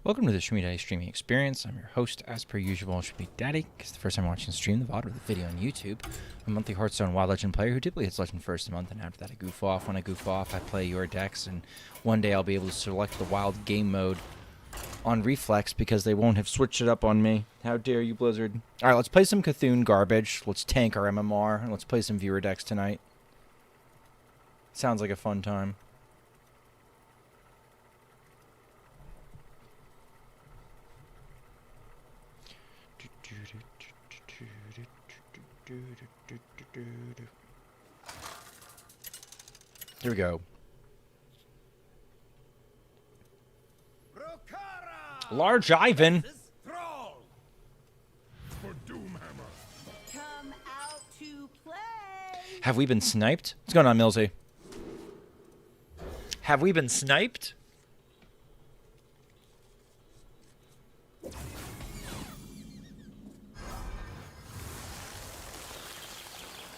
Welcome to the Schmoopydady streaming experience. I'm your host, as per usual, Schmoopydady. It's the first time watching the stream, the VOD, or the video on YouTube. I'm a monthly Hearthstone Wild Legend player who typically hits Legend first a month, and after that I goof off. When I goof off, I play your decks, and one day I'll be able to select the Wild game mode on Reflex because they won't have switched it up on me. How dare you, Blizzard. Alright, let's play some Cthulhu garbage. Let's tank our MMR, and let's play some viewer decks tonight. Sounds like a fun time. Here we go. Large Ivan. Come out to play. Have we been sniped? What's going on, Millsy? Have we been sniped?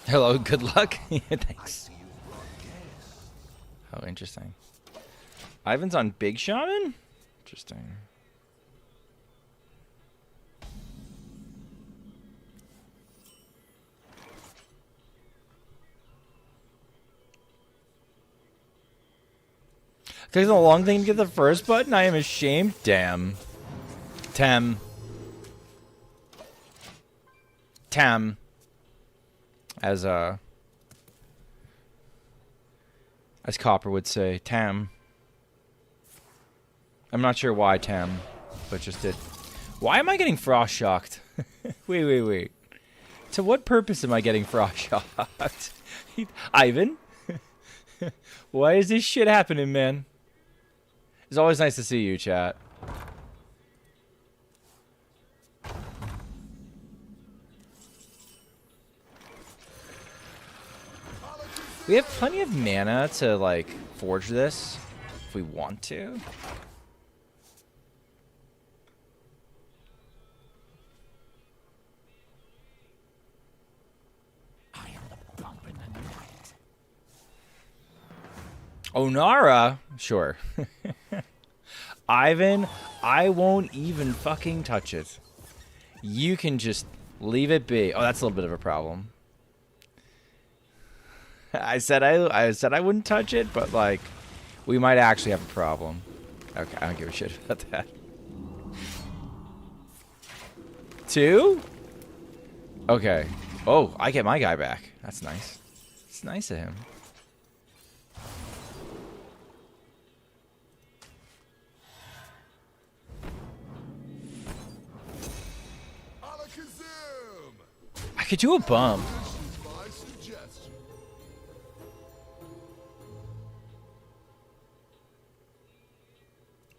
Hello, good luck. Yeah, thanks. Oh, interesting. Ivan's on Big Shaman? Interesting. Takes a long thing to get the first button. I am ashamed. Damn. Tem. As Copper would say, Tam. I'm not sure why Tam, but just did. Why am I getting frost shocked? wait. To what purpose am I getting frost shocked? Ivan? Why is this shit happening, man? It's always nice to see you, chat. We have plenty of mana to, like, forge this if we want to. I am the bump in the night. Onara? Sure. Ivan, I won't even fucking touch it. You can just leave it be. Oh, that's a little bit of a problem. I said I wouldn't touch it, but like, we might actually have a problem. Okay, I don't give a shit about that. 2? Okay. Oh, I get my guy back. That's nice. It's nice of him. I could do a bump.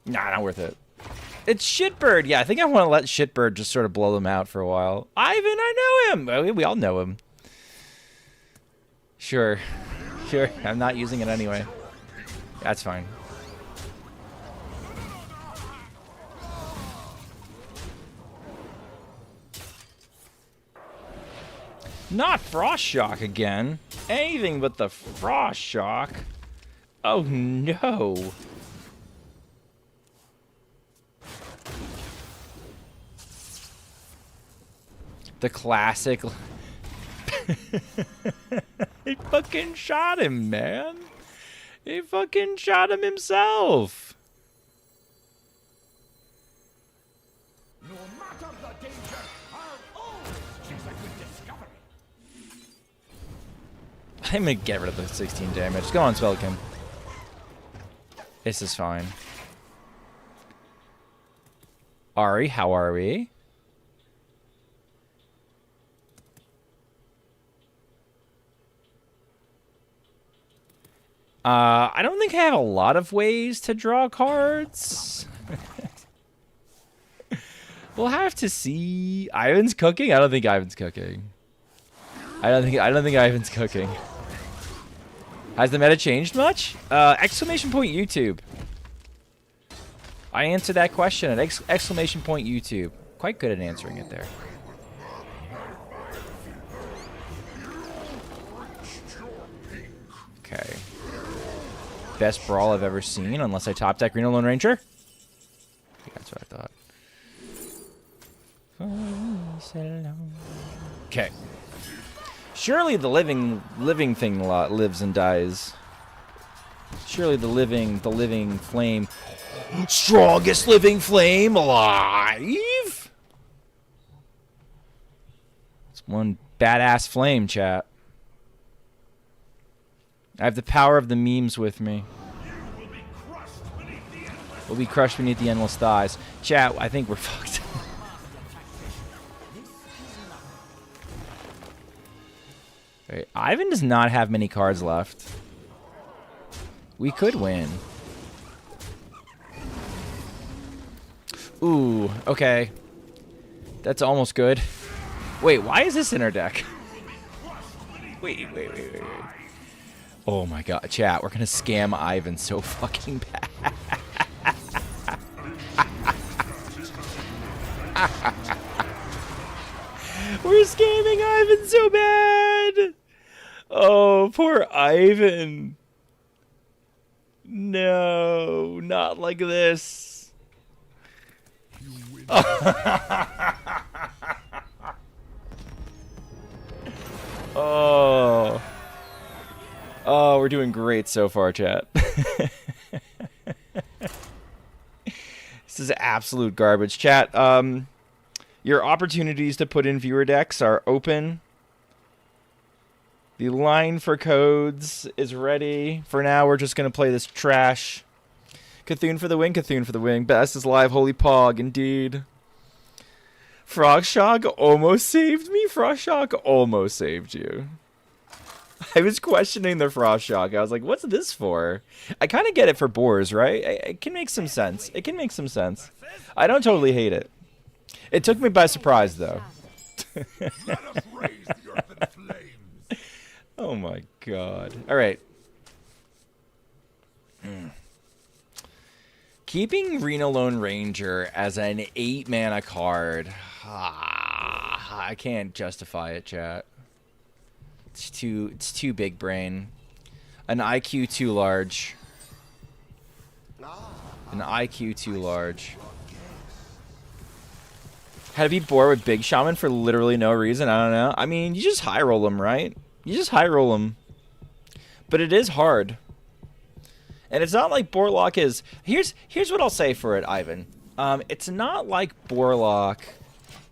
Nah, not worth it. It's Shitbird. Yeah, I think I want to let Shitbird just sort of blow them out for a while. Ivan, I know him. Well, we all know him. Sure. I'm not using it anyway. That's fine. Not Frost Shock again. Anything but the Frost Shock. Oh, no. The classic. He fucking shot him, man. He fucking shot him himself. No matter the danger, I'll always choose a good discovery. I'm gonna get rid of the 16 damage. Go on, Spelkin. This is fine. Ari, how are we? I don't think I have a lot of ways to draw cards. We'll have to see. Ivan's cooking? I don't think Ivan's cooking. I don't think Ivan's cooking. Has the meta changed much? Exclamation point YouTube. I answered that question at exclamation point YouTube. Quite good at answering it there. Okay. Best brawl I've ever seen, unless I top deck Reno Lone Ranger. That's what I thought. Okay. Surely the living thing lives and dies. Surely the living flame, strongest living flame alive. It's one badass flame, chat. I have the power of the memes with me. We'll be crushed beneath the endless thighs. Chat, I think we're fucked. Right, Ivan does not have many cards left. We could win. Ooh, okay. That's almost good. Wait, why is this in our deck? Wait. Oh my god, chat, we're gonna scam Ivan so fucking bad. We're scamming Ivan so bad. Oh, poor Ivan. No, not like this. Oh. Oh, we're doing great so far, chat. This is absolute garbage. Chat, your opportunities to put in viewer decks are open. The line for codes is ready. For now, we're just going to play this trash. Cthulhu for the win, Cthulhu for the win. Best is live, holy pog, indeed. Frogshock almost saved me. Frogshock almost saved you. I was questioning the Frostshock. I was like, what's this for? I kind of get it for boars, right? It can make some sense. It can make some sense. I don't totally hate it. It took me by surprise, though. Let us raise the earth in flames. Oh my god. Alright. Keeping Reno Lone Ranger as an 8-mana card. I can't justify it, chat. It's too big brain. An IQ too large. An IQ too large. Had to be bored with Big Shaman for literally no reason. I don't know. I mean, you just high roll them, right? You just high roll them. But it is hard. And it's not like Borlock is... Here's what I'll say for it, Ivan. It's not like Borlock...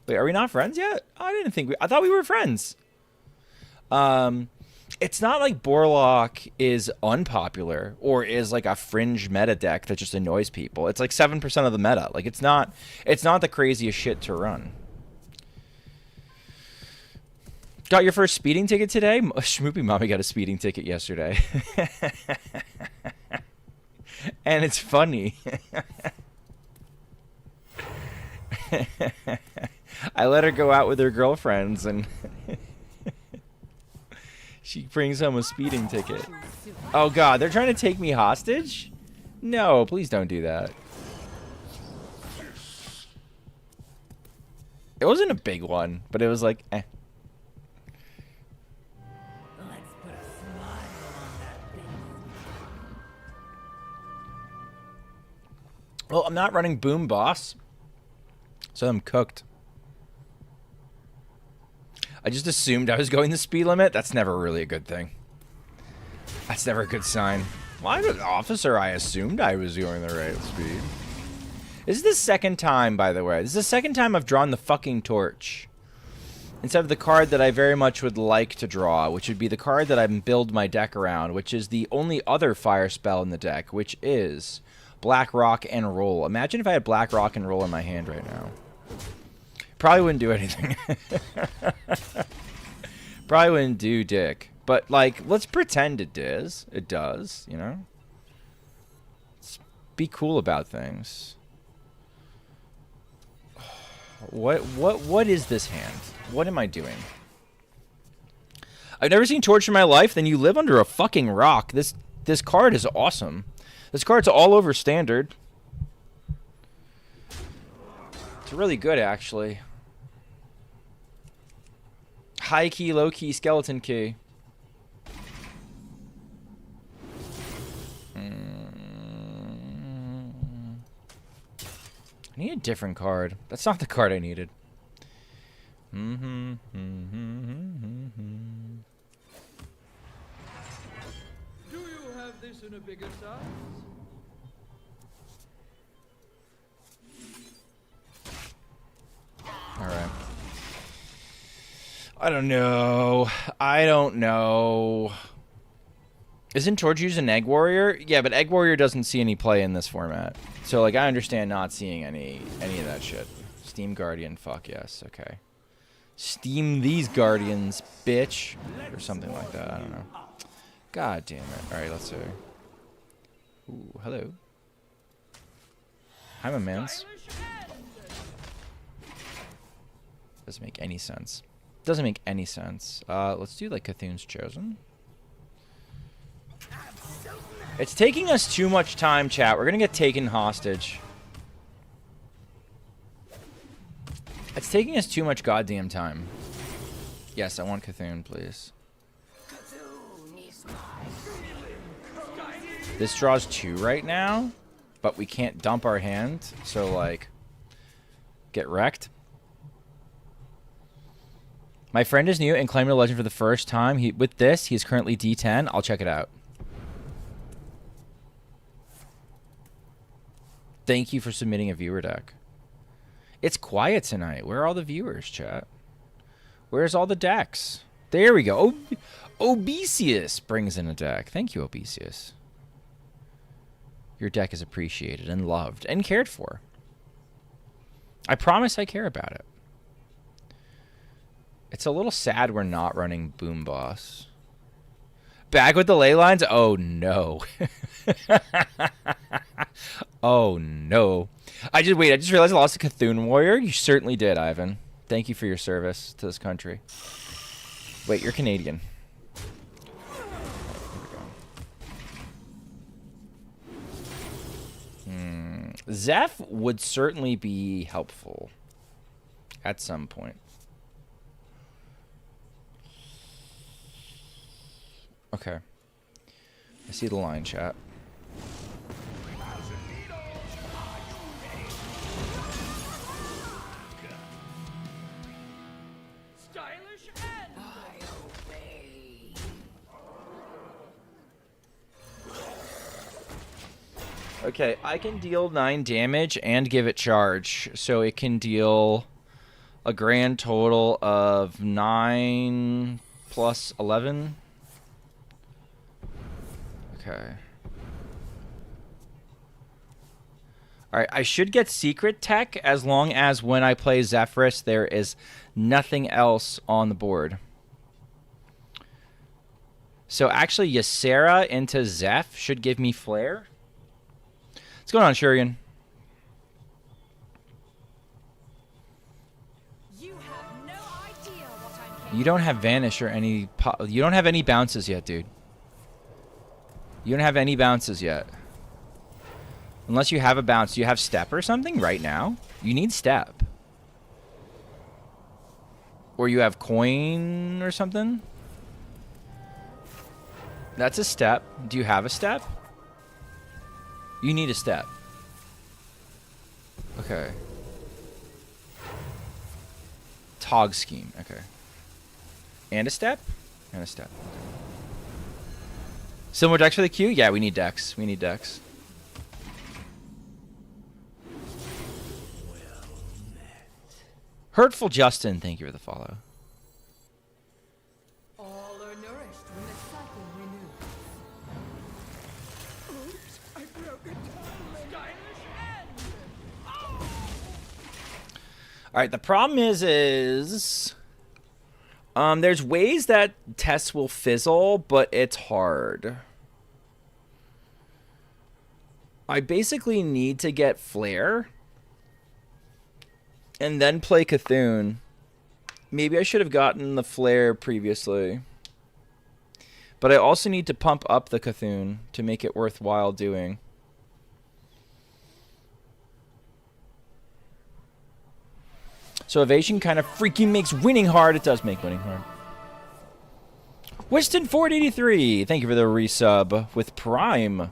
Wait, are we not friends yet? I didn't think we... I thought we were friends. It's not like Borlock is unpopular or is like a fringe meta deck that just annoys people. It's like 7% of the meta. Like it's not the craziest shit to run. Got your first speeding ticket today? Schmoopy Mommy got a speeding ticket yesterday. And it's funny. I let her go out with her girlfriends and she brings home a speeding ticket. Oh god, they're trying to take me hostage? No, please don't do that. It wasn't a big one, but it was like, eh. Let's put a smile on that face. Well, I'm not running Boom Boss, so I'm cooked. I just assumed I was going the speed limit. That's never really a good thing. That's never a good sign. Why did officer I assumed I was going the right speed? This is the second time, by the way. This is the second time I've drawn the fucking torch. Instead of the card that I very much would like to draw, which would be the card that I build my deck around, which is the only other fire spell in the deck, which is Black Rock and Roll. Imagine if I had Black Rock and Roll in my hand right now. Probably wouldn't do anything. Probably wouldn't do dick. But, like, let's pretend it does. It does, you know? Let's be cool about things. What is this hand? What am I doing? I've never seen Torch in my life. Then you live under a fucking rock. This card is awesome. This card's all over standard. It's really good, actually. High key, low key, skeleton key. I need a different card. That's not the card I needed. Do you have this in a bigger size? Alright. I don't know. I don't know. Isn't George using Egg Warrior? Yeah, but Egg Warrior doesn't see any play in this format. So, like, I understand not seeing any of that shit. Steam Guardian, fuck yes. Okay. Steam these Guardians, bitch. Or something like that. I don't know. God damn it. Alright, let's see. Ooh, hello. Hi, my mans. Doesn't make any sense. Doesn't make any sense. Let's do, like, Cthulhu's Chosen. It's taking us too much time, chat. We're gonna get taken hostage. It's taking us too much goddamn time. Yes, I want Cthulhu, please. This draws 2 right now, but we can't dump our hand, so, like, get wrecked. My friend is new and claiming a legend for the first time. With this, he's currently D10. I'll check it out. Thank you for submitting a viewer deck. It's quiet tonight. Where are all the viewers, chat? Where's all the decks? There we go. Obesius brings in a deck. Thank you, Obesius. Your deck is appreciated and loved and cared for. I promise I care about it. It's a little sad we're not running Boom Boss. Back with the ley lines? Oh, no. Oh, no. I just realized I lost a Cthulhu Warrior. You certainly did, Ivan. Thank you for your service to this country. Wait, you're Canadian. Zeph would certainly be helpful at some point. Okay. I see the line, chat. Okay, I can deal 9 damage and give it charge, so it can deal a grand total of 9 plus 11. Okay. Alright, I should get secret tech as long as when I play Zephyrus there is nothing else on the board. So actually Ysera into Zeph should give me Flare. What's going on, Shurian? You have no idea what I'm You don't have Vanish or any... You don't have any bounces yet, dude. You don't have any bounces yet. Unless you have a bounce. Do you have Step or something right now? You need Step. Or you have Coin or something? That's a Step. Do you have a Step? You need a Step. Okay. Tog Scheme. Okay. And a Step? And a Step. Similar decks for the queue? Yeah, we need decks. We need decks. Hurtful Justin, thank you for the follow. All are nourished when the cycle renews. Oops, I broke a stylish end. Alright, the problem is there's ways that tests will fizzle, but it's hard. I basically need to get Flare and then play Cthulhu. Maybe I should have gotten the Flare previously. But I also need to pump up the Cthulhu to make it worthwhile doing. So evasion kind of freaking makes winning hard. It does make winning hard. Weston483, thank you for the resub with Prime.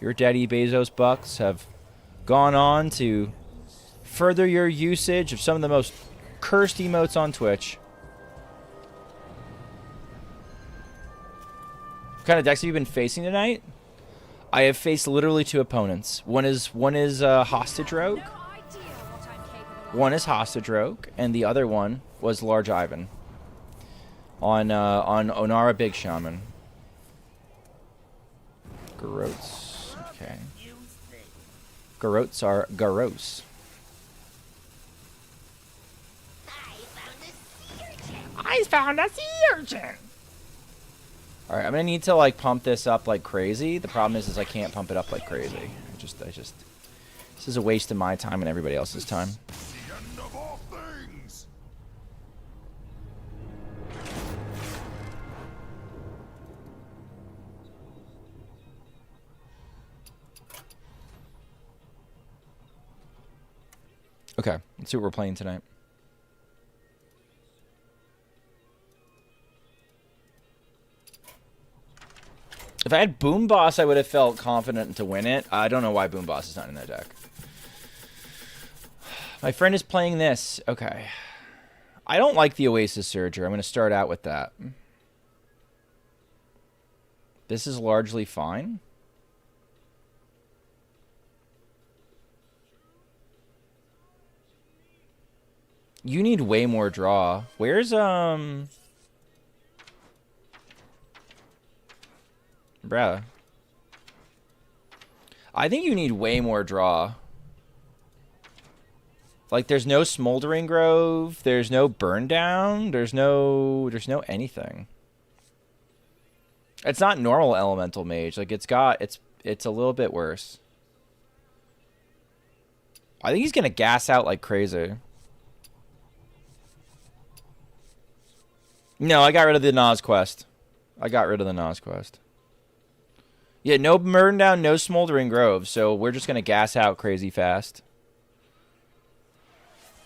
Your daddy Bezos bucks have gone on to further your usage of some of the most cursed emotes on Twitch. What kind of decks have you been facing tonight? I have faced literally 2 opponents. One is Hostage Rogue. No idea what I'm capable of. One is Hostage Rogue, and the other one was Large Ivan on Onara Big Shaman. Garrotes. Okay. Garrotes are Garros. I found a sea urchin. All right, I'm gonna need to like pump this up like crazy. The problem is I can't pump it up like crazy. I just. This is a waste of my time and everybody else's time. The end of all things. Okay, let's see what we're playing tonight. If I had Boom Boss, I would have felt confident to win it. I don't know why Boom Boss is not in that deck. My friend is playing this. Okay. I don't like the Oasis Surger. I'm going to start out with that. This is largely fine. You need way more draw. Where's, Bruh. I think you need way more draw. Like, there's no Smoldering Grove. There's no Burn Down. There's no anything. It's not normal Elemental Mage. Like, it's a little bit worse. I think he's going to gas out like crazy. No, I got rid of the Nas quest. Yeah, no Burn Down, no Smoldering Grove, so we're just going to gas out crazy fast.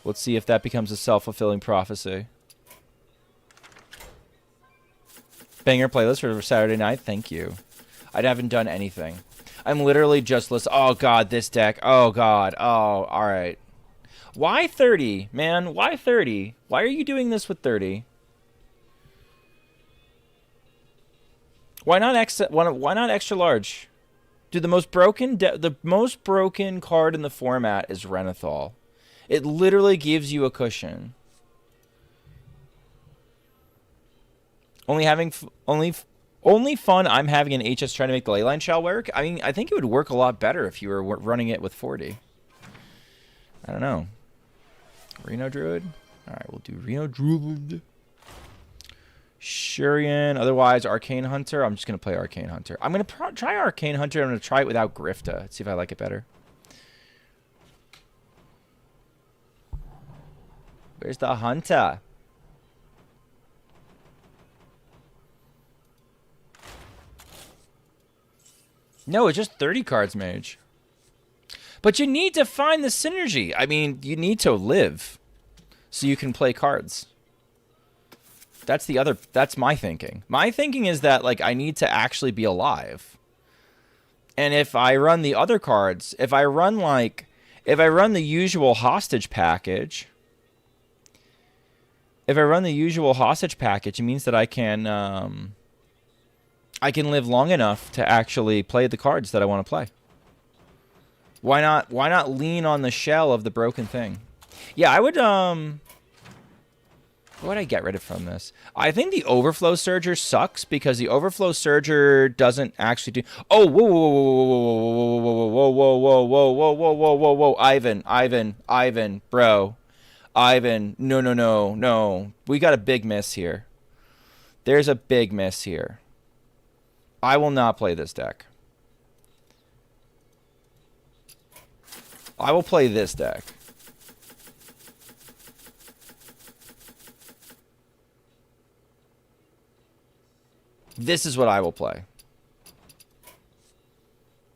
Let's see if that becomes a self-fulfilling prophecy. Banger playlist for Saturday night, thank you. I haven't done anything. I'm literally just listening. Oh, God, this deck. Oh, God. Oh, all right. Why 30, man? Why 30? Why are you doing this with 30? Why not extra large? Dude, the most broken card in the format is Renathal. It literally gives you a cushion. Only fun I'm having in HS trying to make the Leyline Shell work. I mean, I think it would work a lot better if you were running it with 40. I don't know. Reno Druid. All right, we'll do Reno Druid. Shurian. Otherwise, Arcane Hunter. I'm just going to play Arcane Hunter. I'm going to try Arcane Hunter. I'm going to try it without Grifta. See if I like it better. Where's the Hunter? No, it's just 30 cards, Mage. But you need to find the synergy. I mean, you need to live so you can play cards. That's my thinking. My thinking is that, like, I need to actually be alive. And if I run the other cards, if I run the usual hostage package, it means that I can live long enough to actually play the cards that I want to play. Why not lean on the shell of the broken thing? Yeah, I would what would I get rid of from this? I think the Overflow Surger sucks because the Overflow Surger doesn't actually do. Oh, whoa, whoa, whoa, whoa, whoa, whoa, whoa, whoa, whoa, whoa, whoa, whoa, whoa, Ivan, bro, Ivan, no, we got a big miss here. There's a big miss here. I will not play this deck. I will play this deck. This is what I will play.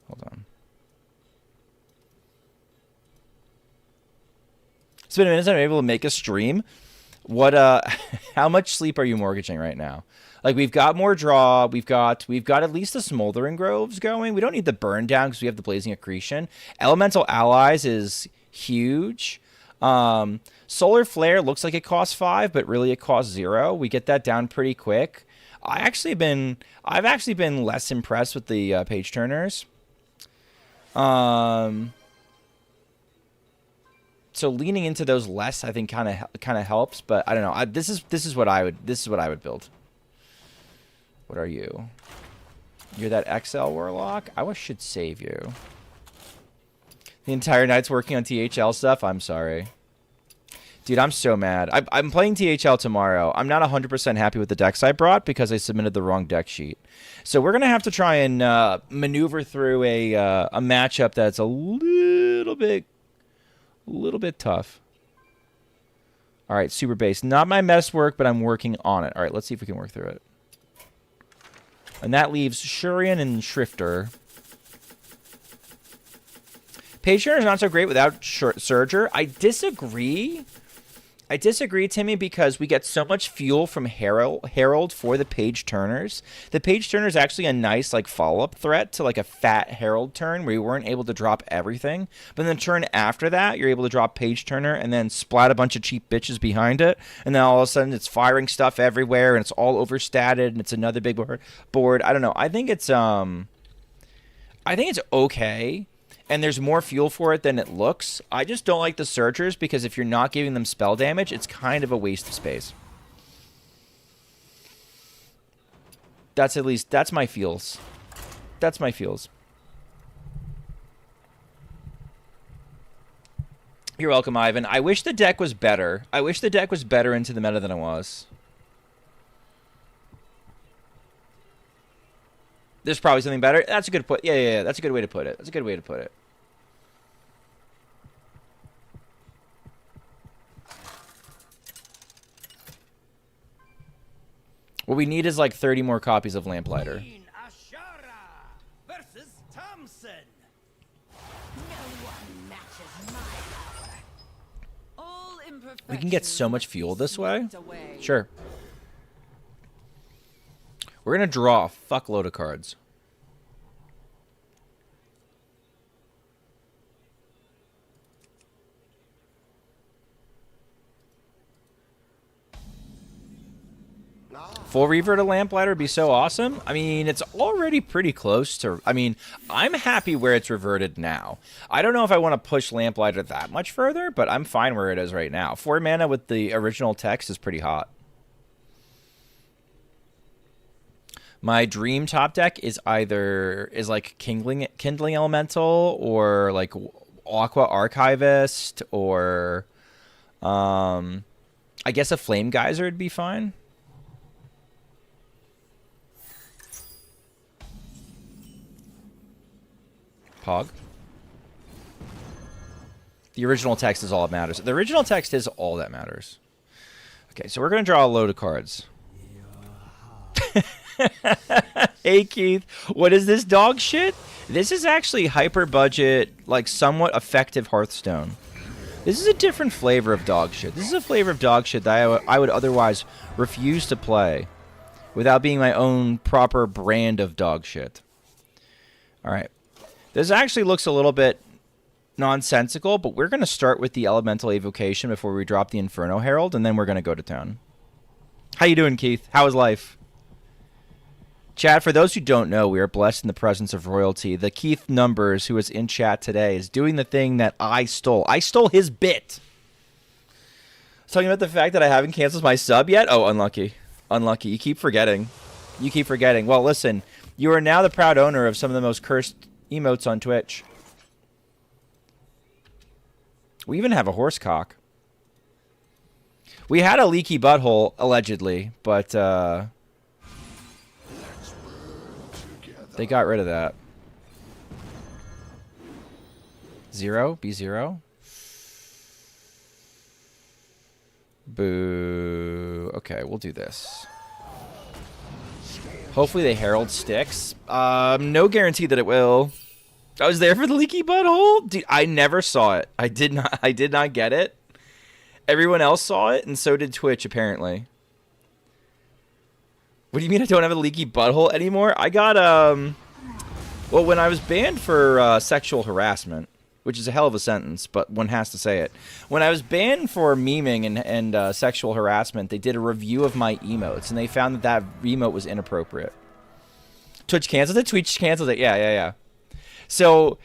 Hold on. It's been a minute since I'm able to make a stream. What how much sleep are you mortgaging right now? Like, we've got more draw, we've got at least the Smoldering Groves going. We don't need the Burn Down because we have the Blazing Accretion. Elemental Allies is huge. Solar Flare looks like it costs 5, but really it costs 0. We get that down pretty quick. I've actually been less impressed with the page turners. So leaning into those less, I think, kind of helps. But I don't know. This is what I would build. What are you? You're that XL Warlock? I should save you. The entire night's working on THL stuff? I'm sorry. Dude, I'm so mad. I'm playing THL tomorrow. I'm not 100% happy with the decks I brought because I submitted the wrong deck sheet. So we're going to have to try and maneuver through a matchup that's a little bit tough. All right, super base. Not my best work, but I'm working on it. All right, let's see if we can work through it. And that leaves Shurian and Shrifter. Page Turner is not so great without Surger. I disagree. I disagree, Timmy, because we get so much fuel from Herald for the Page Turners. The Page Turner is actually a nice like follow-up threat to like a fat Herald turn where you weren't able to drop everything. But then the turn after that, you're able to drop Page Turner and then splat a bunch of cheap bitches behind it. And then all of a sudden it's firing stuff everywhere and it's all overstatted and it's another big board. I don't know. I think it's okay. And there's more fuel for it than it looks. I just don't like the Surgers because if you're not giving them spell damage, it's kind of a waste of space. That's my feels. That's my feels. You're welcome, Ivan. I wish the deck was better. I wish the deck was better into the meta than it was. There's probably something better. That's a good put. Yeah. That's a good way to put it. That's a good way to put it. What we need is like 30 more copies of Lamplighter. Versus Thompson. No one matches my power. All We can get so much fuel this way. away. Sure. We're going to draw a fuckload of cards. Full Reaver to Lamplighter would be so awesome. I mean, it's already pretty close to... I mean, I'm happy where it's reverted now. I don't know if I want to push Lamplighter that much further, but I'm fine where it is right now. 4 mana with the original text is pretty hot. My dream top deck is either like Kindling Elemental or like Aqua Archivist or I guess a Flame Geyser would be fine. Pog. The original text is all that matters. The original text is all that matters. Okay, so we're going to draw a load of cards. Hey, Keith. What is this dog shit? This is actually hyper budget, like somewhat effective Hearthstone. This is a different flavor of dog shit. This is a flavor of dog shit that I would otherwise refuse to play without being my own proper brand of dog shit. All right. This actually looks a little bit nonsensical, but we're going to start with the Elemental Evocation before we drop the Inferno Herald, and then we're going to go to town. How you doing, Keith? How is life? Chat, for those who don't know, we are blessed in the presence of royalty. The Keith Numbers, who is in chat today, is doing the thing that I stole. I stole his bit. Talking about the fact that I haven't canceled my sub yet? Oh, unlucky. Unlucky. You keep forgetting. You keep forgetting. Well, listen, you are now the proud owner of some of the most cursed emotes on Twitch. We even have a horse cock. We had a leaky butthole, allegedly, but they got rid of that. 0? B0? Boo. Okay, we'll do this. Hopefully the Herald sticks. No guarantee that it will. I was there for the leaky butthole? Dude, I never saw it. I did not get it. Everyone else saw it, and so did Twitch, apparently. What do you mean I don't have a leaky butthole anymore? I got, well, when I was banned for sexual harassment, which is a hell of a sentence, but one has to say it. When I was banned for memeing and sexual harassment, they did a review of my emotes, and they found that that emote was inappropriate. Twitch canceled it? Twitch canceled it. Yeah. So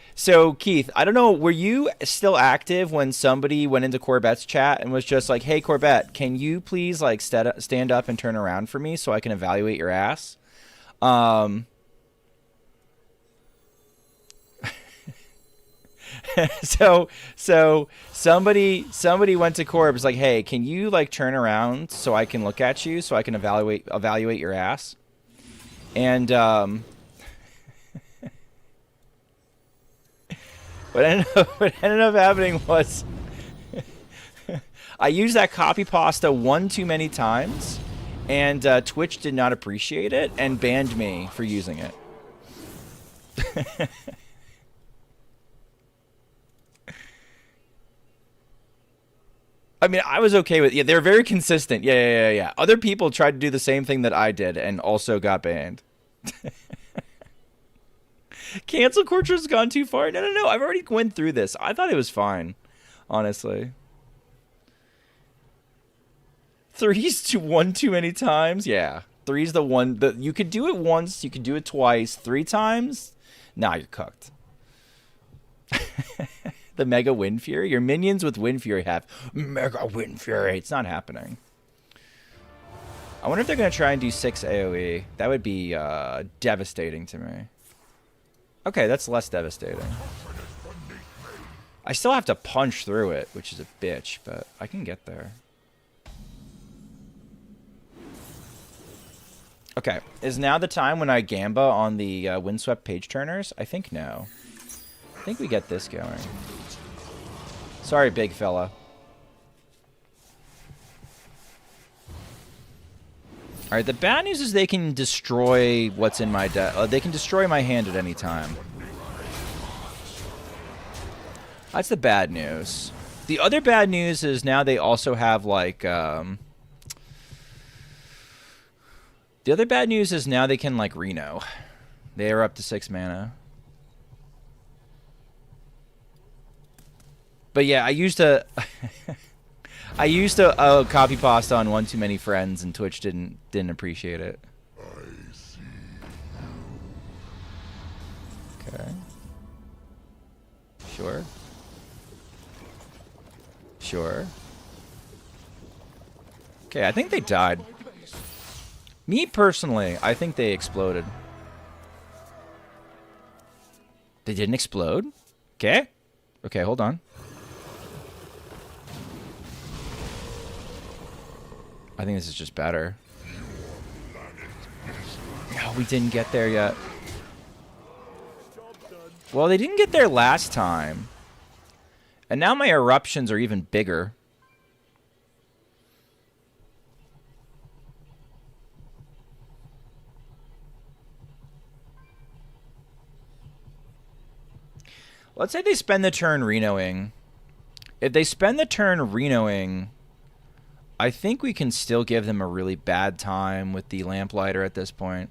Keith, I don't know, were you still active when somebody went into Corbett's chat and was just like, hey, Corbett, can you please, like, stand up and turn around for me so I can evaluate your ass? So somebody went to Corb, was like, hey, can you, like, turn around so I can look at you so I can evaluate your ass? And what ended up happening was I used that copy pasta one too many times, and Twitch did not appreciate it and banned me for using it. I mean, I was okay with it. Yeah, they were very consistent. Yeah. Other people tried to do the same thing that I did and also got banned. Cancel culture has gone too far. No. I've already went through this. I thought it was fine, honestly. 3's to 1 too many times. Yeah, 3's the one that you could do it once, you could do it twice, 3 times. Nah, you're cooked. The Mega Wind Fury. Your minions with Wind Fury have Mega Wind Fury. It's not happening. I wonder if they're gonna try and do 6 AoE. That would be devastating to me. Okay, that's less devastating. I still have to punch through it, which is a bitch, but I can get there. Okay, is now the time when I gamba on the windswept page turners? I think no. I think we get this going. Sorry, big fella. Alright, the bad news is they can destroy what's in my deck. They can destroy my hand at any time. That's the bad news. The other bad news is now they also have, like, the other bad news is now they can, like, Reno. They are up to 6 mana. But yeah, I used a I used a copy pasta on one too many friends, and Twitch didn't appreciate it. Okay. Sure. Okay, I think they died. Me personally, I think they exploded. They didn't explode? Okay, hold on. I think this is just better. No, we didn't get there yet. Well, they didn't get there last time. And now my eruptions are even bigger. Let's say they spend the turn Renoing. If they spend the turn Renoing, I think we can still give them a really bad time with the Lamplighter at this point.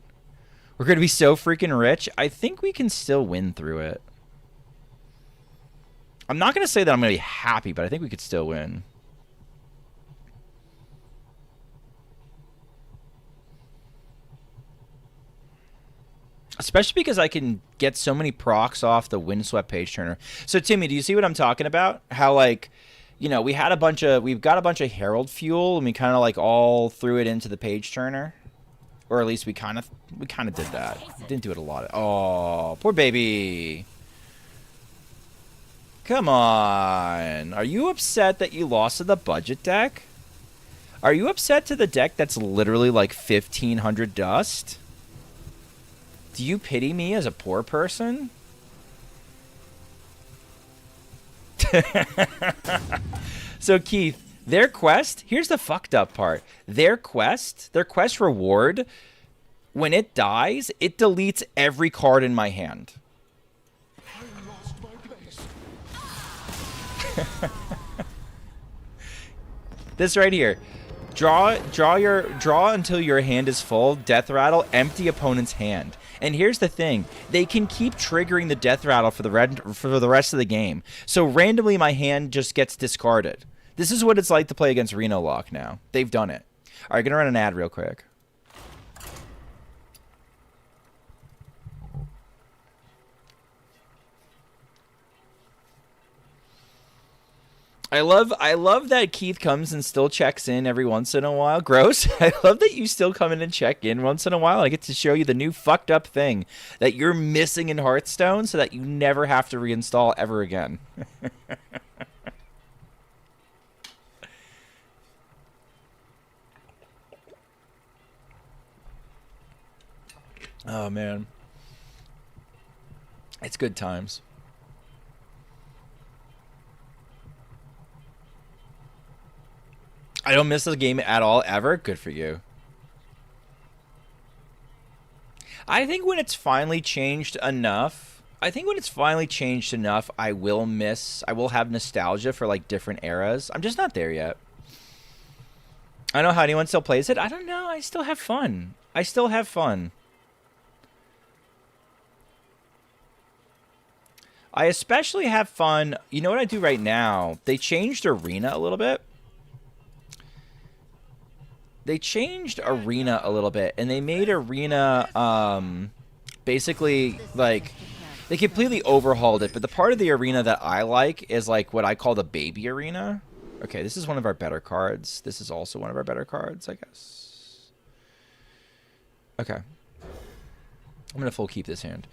We're going to be so freaking rich. I think we can still win through it. I'm not going to say that I'm going to be happy, but I think we could still win. Especially because I can get so many procs off the Windswept Page Turner. So, Timmy, do you see what I'm talking about? How, like, you know, we've got a bunch of Herald fuel, and we kind of, like, all threw it into the Page Turner. Or at least we kind of did that. Didn't do it a lot. Oh, poor baby. Come on. Are you upset that you lost to the budget deck? Are you upset to the deck that's literally like 1,500 dust? Do you pity me as a poor person? So, Keith, their quest, here's the fucked up part. Their quest reward, when it dies, it deletes every card in my hand. This right here. Draw until your hand is full, death rattle, empty opponent's hand. And here's the thing. They can keep triggering the death rattle for the rest of the game. So randomly my hand just gets discarded. This is what it's like to play against Reno Lock now. They've done it. All right, going to run an ad real quick. I love that Keith comes and still checks in every once in a while. Gross. I love that you still come in and check in once in a while. I get to show you the new fucked up thing that you're missing in Hearthstone so that you never have to reinstall ever again. Oh, man. It's good times. I don't miss this game at all, ever. Good for you. I think when it's finally changed enough, I will have nostalgia for, like, different eras. I'm just not there yet. I don't know how anyone still plays it. I don't know. I still have fun. I especially have fun. You know what I do right now? They changed Arena a little bit. And they made Arena, basically, like, they completely overhauled it. But the part of the Arena that I like is, like, what I call the baby Arena. Okay, this is one of our better cards. This is also one of our better cards, I guess. Okay. I'm going to full keep this hand.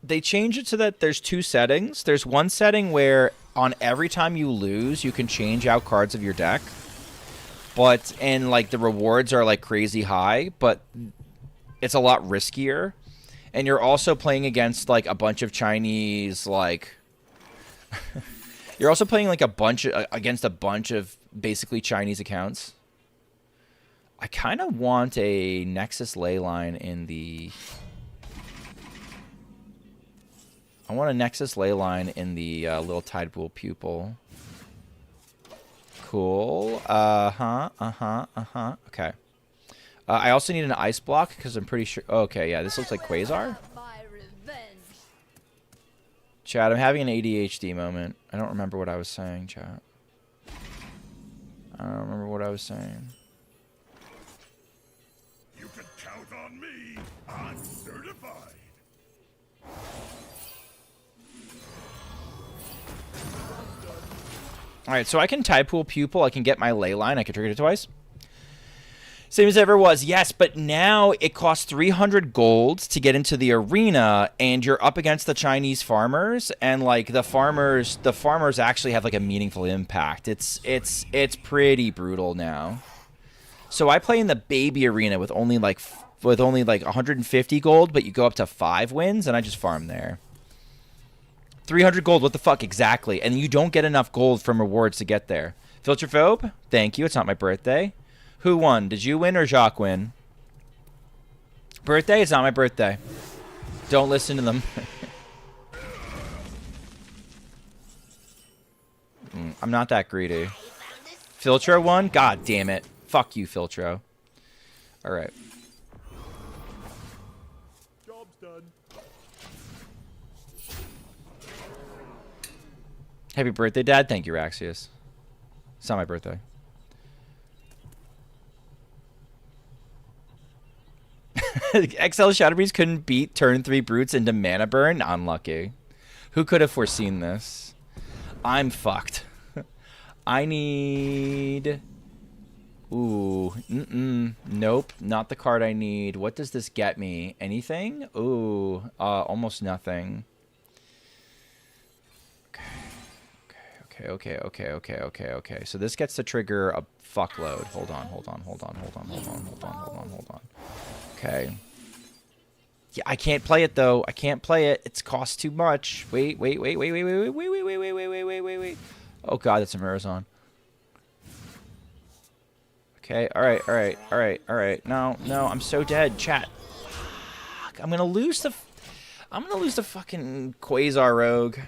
They changed it so that there's two settings. There's one setting where on every time you lose, you can change out cards of your deck. And like the rewards are like crazy high, but it's a lot riskier. And you're also playing against like a bunch of Chinese, like you're also playing like against a bunch of basically Chinese accounts. I kind of want a Nexus Leyline in the little Tide Pool Pupil. Cool. Okay. I also need an ice block because I'm pretty sure. Okay, yeah, this looks like Quasar. Chat, I'm having an ADHD moment. I don't remember what I was saying, chat. I don't remember what I was saying. You can count on me. I'm certified. Alright, so I can Tide Pool Pupil. I can get my Leyline. I can trigger it twice. Same as it ever was. Yes, but now it costs 300 gold to get into the arena, and you're up against the Chinese farmers, and like the farmers actually have like a meaningful impact. It's pretty brutal now. So I play in the baby arena with only like 150 gold, but you go up to 5 wins, and I just farm there. 300 gold, what the fuck, exactly. And you don't get enough gold from rewards to get there. Filterphobe, thank you, it's not my birthday. Who won? Did you win or Jacques win? Birthday? It's not my birthday. Don't listen to them. I'm not that greedy. Filtro won? God damn it. Fuck you, Filtro. Alright. Job's done. Happy birthday, Dad. Thank you, Raxius. It's not my birthday. XL Shadowbreeze couldn't beat turn 3 brutes into mana burn? Unlucky. Who could have foreseen this? I'm fucked. I need... Ooh. Nope. Not the card I need. What does this get me? Anything? Ooh. Almost nothing. Okay. So this gets to trigger a fuckload. Hold on. Okay. Yeah, I can't play it though. I can't play it. It's cost too much. Wait. Oh god, that's a Mirazon. Okay, alright. No, I'm so dead. Chat. Fuck, I'm gonna lose the fucking Quasar Rogue.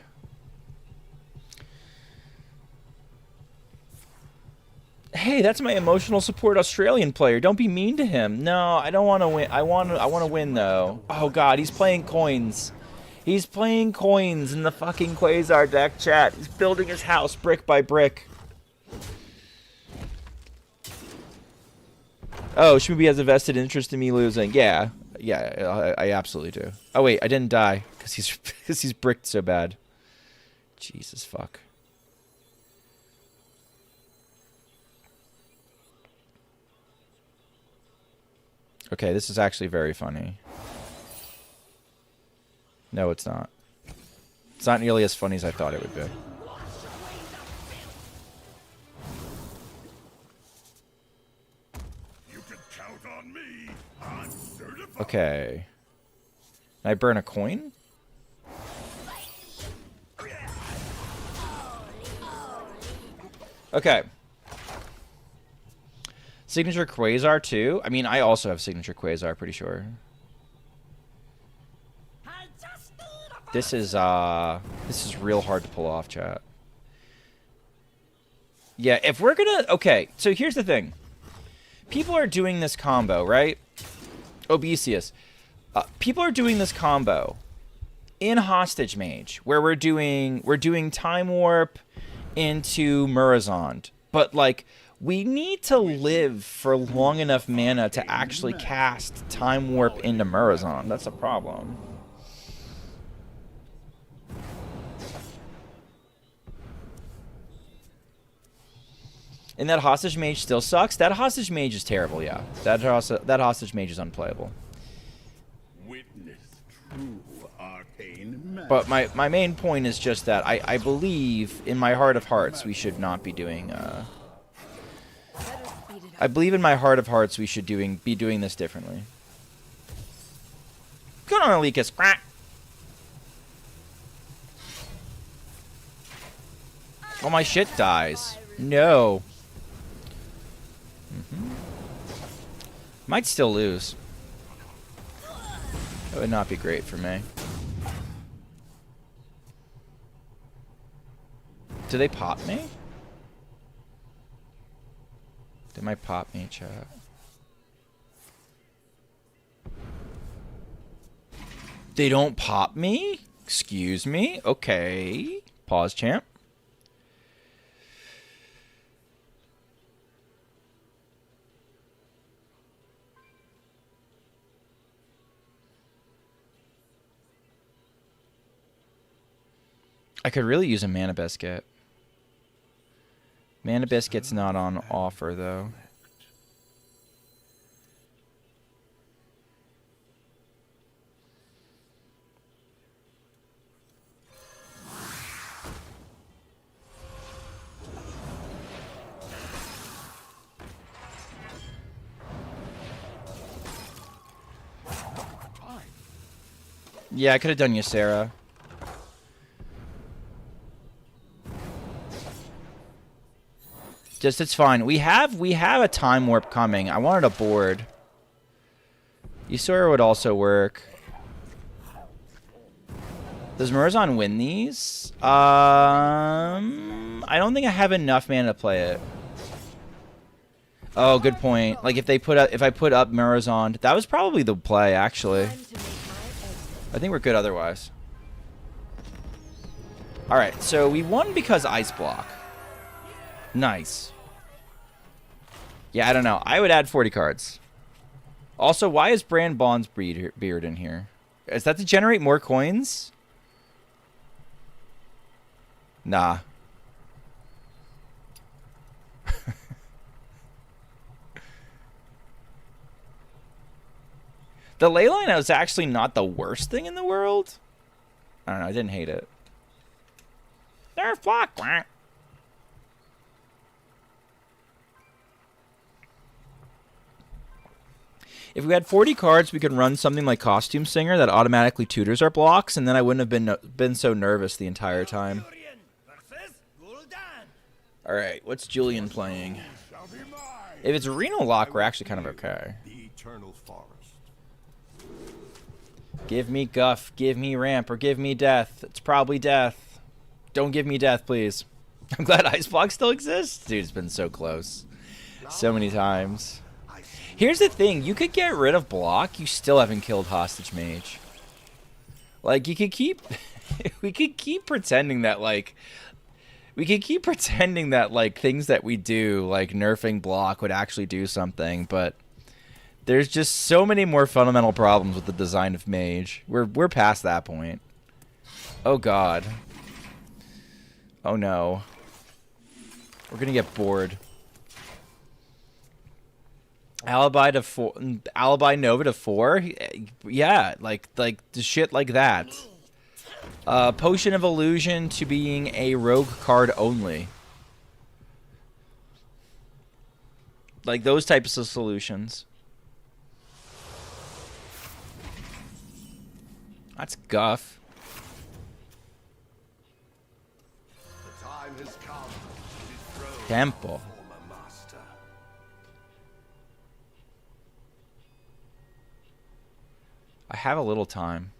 Hey, that's my emotional support Australian player. Don't be mean to him. No, I don't want to win. I want to win though. Oh god, he's playing coins. He's playing coins in the fucking Quasar deck, chat. He's building his house brick by brick. Oh, Schmoopy has a vested interest in me losing. Yeah, I absolutely do. Oh wait, I didn't die because he's bricked so bad. Jesus fuck. Okay, this is actually very funny. No, it's not. It's not nearly as funny as I thought it would be. You can count on me. I'm certified. Okay. Can I burn a coin? Okay. Signature Quasar too? I mean, I also have Signature Quasar, pretty sure. This is real hard to pull off, chat. Yeah, if we're gonna... Okay, so here's the thing. People are doing this combo, right? Obesius. People are doing this combo in Hostage Mage, where we're doing Time Warp into Murazond. But, like, we need to live for long enough mana to actually cast Time Warp into Murazond. That's a problem. And that Hostage Mage still sucks? That Hostage Mage is terrible, yeah. That Hostage Mage is unplayable. Witness true arcane magic. But my main point is just that I believe in my heart of hearts we should not be doing I believe in my heart of hearts we should be doing this differently. Good on Alicus. Oh, my shit dies. No. Might still lose. That would not be great for me. Do they pop me? They might pop me, chat. They don't pop me? Excuse me? Okay. Pause, champ. I could really use a Mana Biscuit. Mana Biscuit's not on offer, though. Yeah, I could have done Ysera. Just, it's fine. We have a Time Warp coming. I wanted a board. Ysera would also work. Does Murazond win these? I don't think I have enough mana to play it. Oh, good point. Like if I put up Murazond, that was probably the play actually. I think we're good otherwise. All right, so we won because Ice Block. Nice. Yeah, I don't know. I would add 40 cards. Also, why is Brand Bond's beard in here? Is that to generate more coins? Nah. The Leyline was actually not the worst thing in the world. I don't know. I didn't hate it. Nerf block. If we had 40 cards, we could run something like Costume Singer that automatically tutors our blocks, and then I wouldn't have been so nervous the entire time. All right, what's Julian playing? If it's Renal Lock, we're actually kind of okay. The eternal forest. Give me Guff, give me Ramp, or give me Death. It's probably Death. Don't give me Death, please. I'm glad Ice Block still exists. Dude, it's been so close. So many times. Here's the thing, you could get rid of block, you still haven't killed Hostage Mage. Like, you could keep... we could keep pretending that, like... We could keep pretending that, like, things that we do, like nerfing block, would actually do something, but... There's just so many more fundamental problems with the design of Mage. We're past that point. Oh, God. Oh, no. We're gonna get bored. Alibi to 4, Alibi Nova to 4, yeah, like the shit like that. Potion of Illusion to being a rogue card only. Like those types of solutions. That's guff. The time has come to dethrone Temple. former master. I have a little time.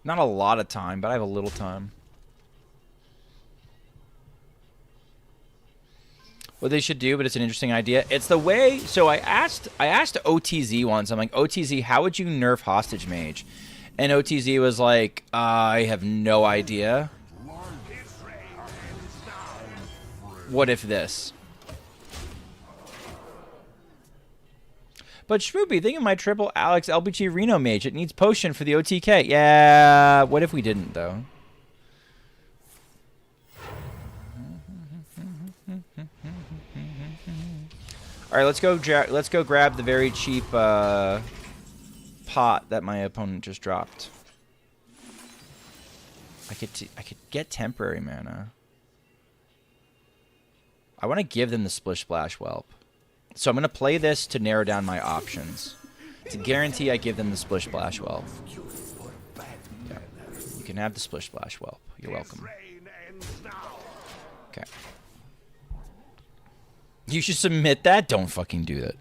Not a lot of time, but I have a little time. What they should do, but it's an interesting idea. It's the way. So I asked OTZ once. I'm like, OTZ, how would you nerf Hostage Mage? And OTZ was like, I have no idea. What if this? But Schmoopy, think of my triple Alex LBG Reno Mage. It needs potion for the OTK. Yeah, what if we didn't, though? All right, let's go grab the very cheap pot that my opponent just dropped. I could get temporary mana. I want to give them the Splish Splash Whelp. So I'm going to play this to narrow down my options. To guarantee I give them the Splish Splash Whelp. Yeah. You can have the Splish Splash Whelp. You're welcome. Okay. You should submit that? Don't fucking do that.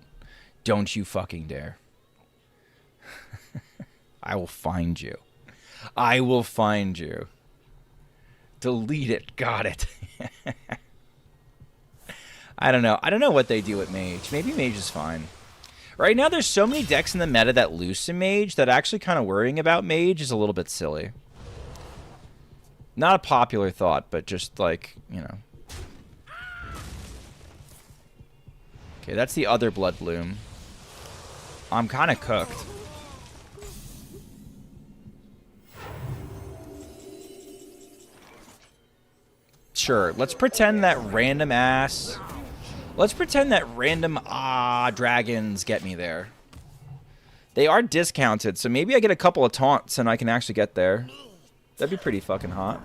Don't you fucking dare. I will find you. I will find you. Delete it. Got it. I don't know. I don't know what they do with Mage. Maybe Mage is fine. Right now, there's so many decks in the meta that loosen Mage that actually kind of worrying about Mage is a little bit silly. Not a popular thought, but just like, you know. Okay, that's the other Blood Bloom. I'm kind of cooked. Sure, let's pretend that random ass... Let's pretend that random dragons get me there. They are discounted, so maybe I get a couple of taunts and I can actually get there. That'd be pretty fucking hot.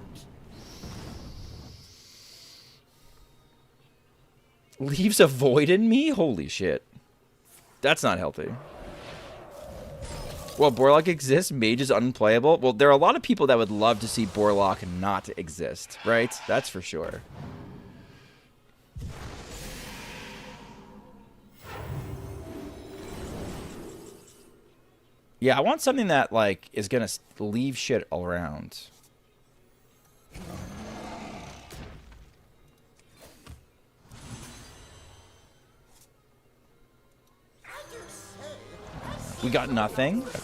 Leaves a void in me? Holy shit. That's not healthy. Well, Borlock exists, Mage is unplayable. Well, there are a lot of people that would love to see Borlock not exist, right? That's for sure. Yeah, I want something that, like, is gonna leave shit all around. We got nothing? Okay.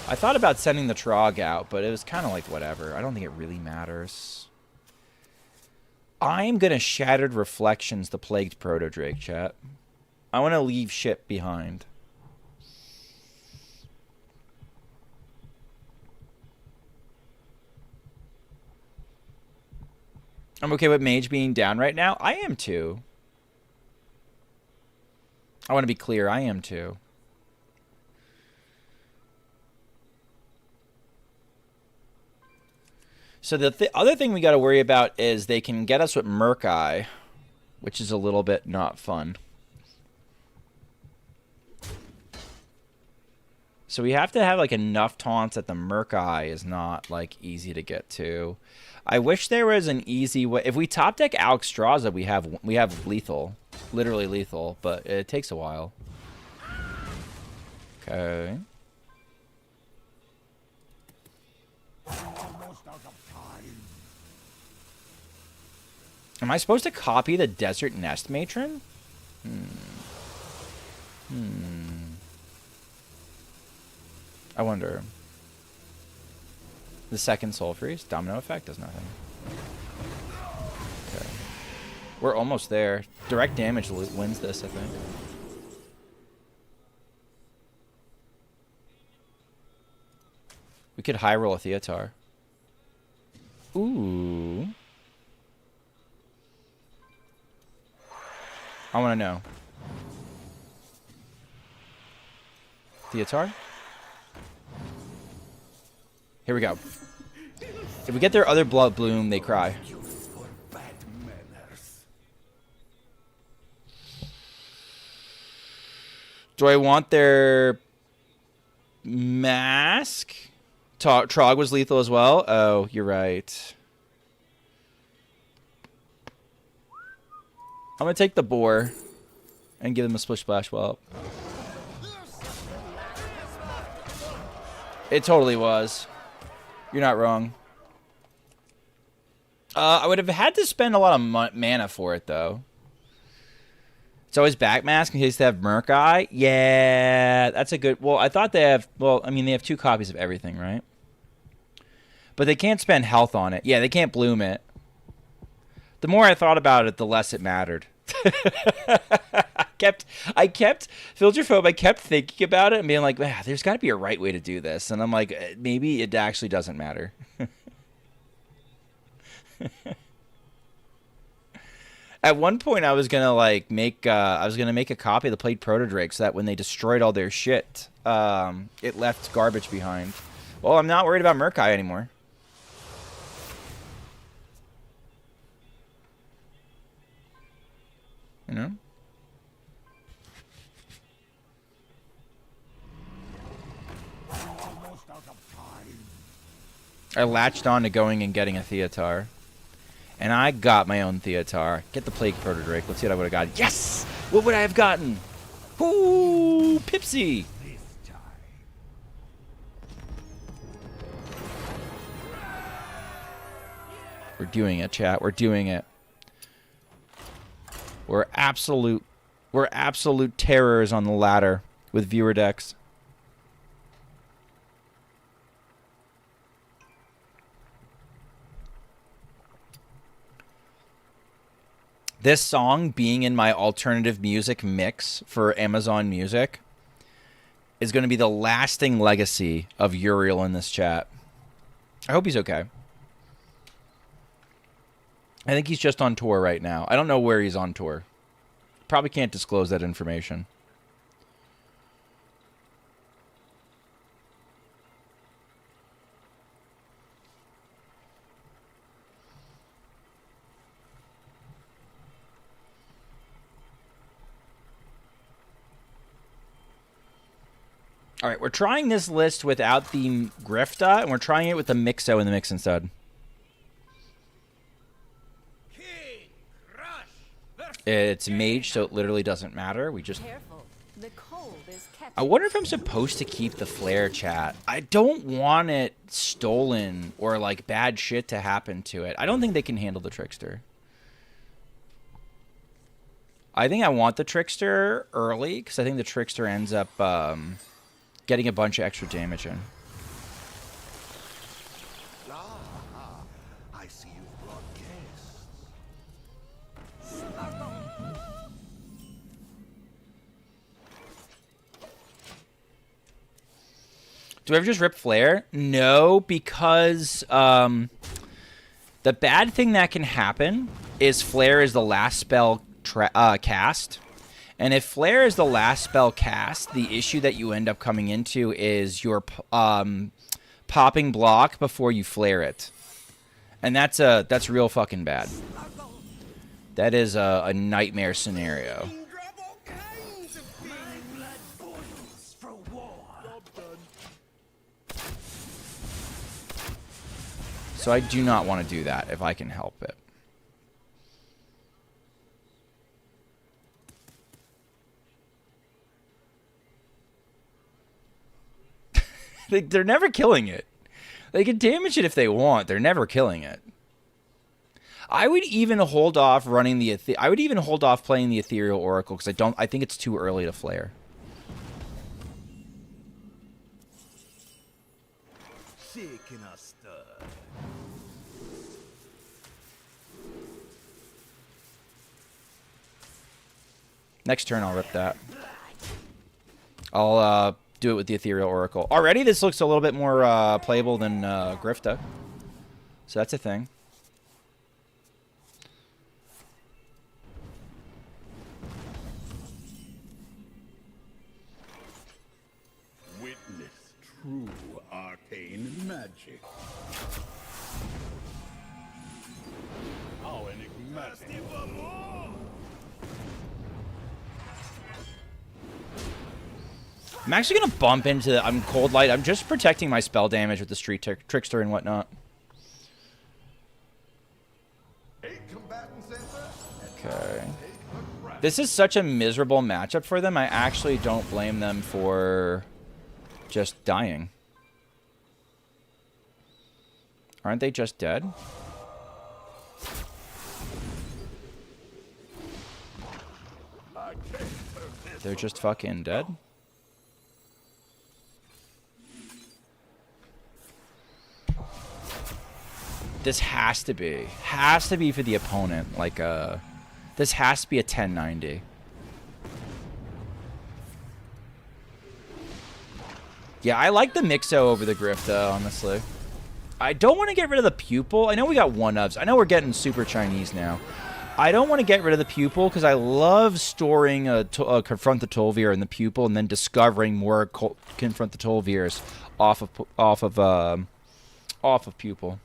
I thought about sending the Trog out, but it was kind of like whatever. I don't think it really matters. I am gonna Shattered Reflections the Plagued Proto-Drake, chat. I want to leave shit behind. I'm okay with Mage being down right now. I am too. I want to be clear. I am too. So the other thing we got to worry about is they can get us with Murk-Eye, which is a little bit not fun. So we have to have like enough taunts that the Murk-Eye is not like easy to get to. I wish there was an easy way. If we top deck Alexstrasza, we have lethal, literally lethal, but it takes a while. Okay. Am I supposed to copy the Desert Nest Matron? I wonder. The second Soul Freeze. Domino effect does nothing. Okay. We're almost there. Direct damage wins this, I think. We could high roll a Theatar. Ooh. I want to know. Theatar? Here we go. If we get their other Blood Bloom, they cry. Do I want their mask? Trog was lethal as well? Oh, you're right. I'm going to take the boar and give them a Splish Splash Whelp. It totally was. You're not wrong. I would have had to spend a lot of mana for it, though. It's always backmask in case they have Merc Eye. Yeah, that's a good... Well, I thought they have... Well, I mean, they have 2 copies of everything, right? But they can't spend health on it. Yeah, they can't bloom it. The more I thought about it, the less it mattered. I kept Filterphobe. I kept thinking about it and being like, "Man, there's got to be a right way to do this." And I'm like, maybe it actually doesn't matter. At one point, I was gonna like make a copy of the Played Protodrake so that when they destroyed all their shit, it left garbage behind. Well, I'm not worried about Murkai anymore. You know? I latched on to going and getting a Theatar. And I got my own Theatar. Get the Plague Protodrake. Let's see what I would have gotten. Yes! What would I have gotten? Ooh, Pipsy! We're doing it, chat. We're doing it. We're absolute terrors on the ladder with viewer decks. This song being in my alternative music mix for Amazon Music is going to be the lasting legacy of Uriel in this chat. I hope he's okay. I think he's just on tour right now. I don't know where he's on tour. Probably can't disclose that information. All right, we're trying this list without the Grifta, and we're trying it with the Mixo in the mix instead. It's mage, so it literally doesn't matter. We just... Careful. The cold is catching. I wonder if I'm supposed to keep the flare, chat. I don't want it stolen or, like, bad shit to happen to it. I don't think they can handle the Trickster. I think I want the Trickster early, because I think the Trickster ends up getting a bunch of extra damage in. I see you've brought guests. Do I ever just rip flare? No, because the bad thing that can happen is flare is the last spell cast. And if flare is the last spell cast, the issue that you end up coming into is your popping block before you flare it. And that's real fucking bad. That is a nightmare scenario. So I do not want to do that if I can help it. They're never killing it. They can damage it if they want. They're never killing it. I would even hold off running the. I would even hold off playing the Ethereal Oracle because I think it's too early to flare. Shaking a stud. Next turn, I'll rip that. I'll do it with the Ethereal Oracle. Already, this looks a little bit more playable than Grifta. So that's a thing. Witness true arcane magic. How enigmatic. I'm actually going to bump into the... I'm Cold Light. I'm just protecting my spell damage with the Street Trickster and whatnot. Okay. This is such a miserable matchup for them. I actually don't blame them for just dying. Aren't they just dead? They're just fucking dead? This has to be for the opponent, like this has to be a 1090. Yeah, I like the Mixo over the Grifta, honestly. I don't want to get rid of the Pupil. I know we got one-ups. I know we're getting super Chinese now. I don't want to get rid of the Pupil because I love storing a Confront the Tol'vir in the Pupil and then discovering more Confront the Tol'virs off of Pupil.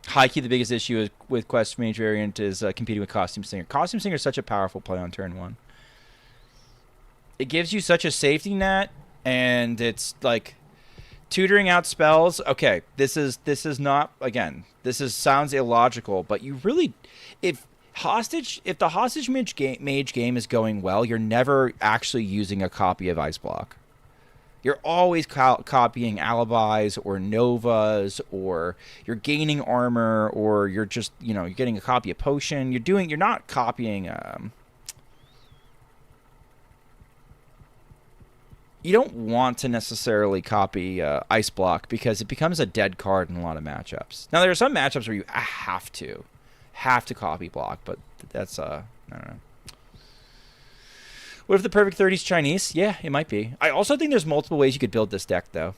High key, the biggest issue is with Quest Mage variant is competing with Costume Singer. Costume Singer is such a powerful play on turn 1. It gives you such a safety net, and it's like tutoring out spells. Okay, this is not, again, sounds illogical, but you really, if the hostage mage game is going well, you're never actually using a copy of Ice Block. You're always copying alibis or novas, or you're gaining armor, or you're just, you're getting a copy of potion. You're not copying. You don't want to necessarily copy Ice Block because it becomes a dead card in a lot of matchups. Now there are some matchups where you have to copy block, but that's I don't know. What if the perfect 30's Chinese? Yeah, it might be. I also think there's multiple ways you could build this deck, though.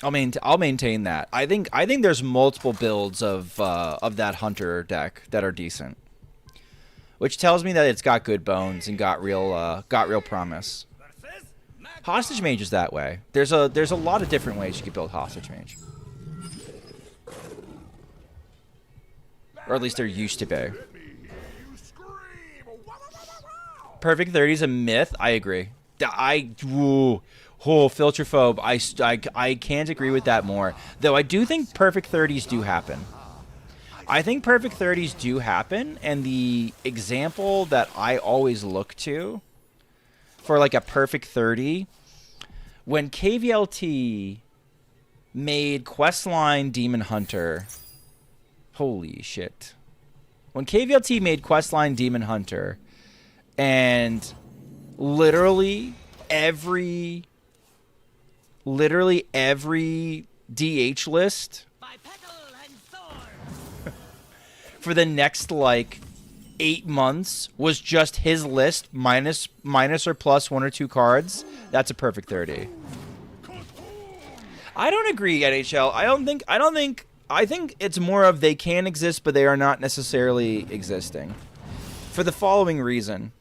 I'll maintain that. I think there's multiple builds of that Hunter deck that are decent, which tells me that it's got good bones and got real promise. Hostage Mage is that way. There's a lot of different ways you could build Hostage Mage, or at least there used to be. Perfect 30 is a myth. I agree. Filterphobe. I can't agree with that more. Though I do think perfect 30s do happen. I think perfect 30s do happen, and the example that I always look to for like a perfect 30, when KVLT made Questline Demon Hunter, holy shit. When KVLT made Questline Demon Hunter, and literally every DH list for the next like 8 months was just his list minus or plus 1 or 2 cards, that's a perfect 30. I don't agree, NHL. I think it's more of they can exist, but they are not necessarily existing. For the following reason.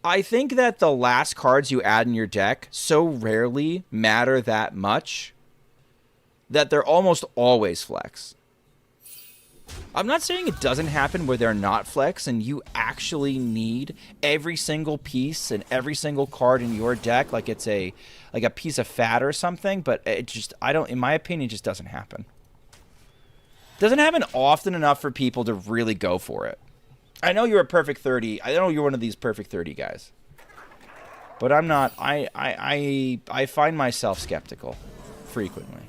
I think that the last cards you add in your deck so rarely matter that much that they're almost always flex. I'm not saying it doesn't happen where they're not flex and you actually need every single piece and every single card in your deck like it's a piece of fat or something, but it just, in my opinion, it just doesn't happen. It doesn't happen often enough for people to really go for it. I know you're a perfect 30. I know you're one of these perfect 30 guys. But I'm not. I find myself skeptical frequently.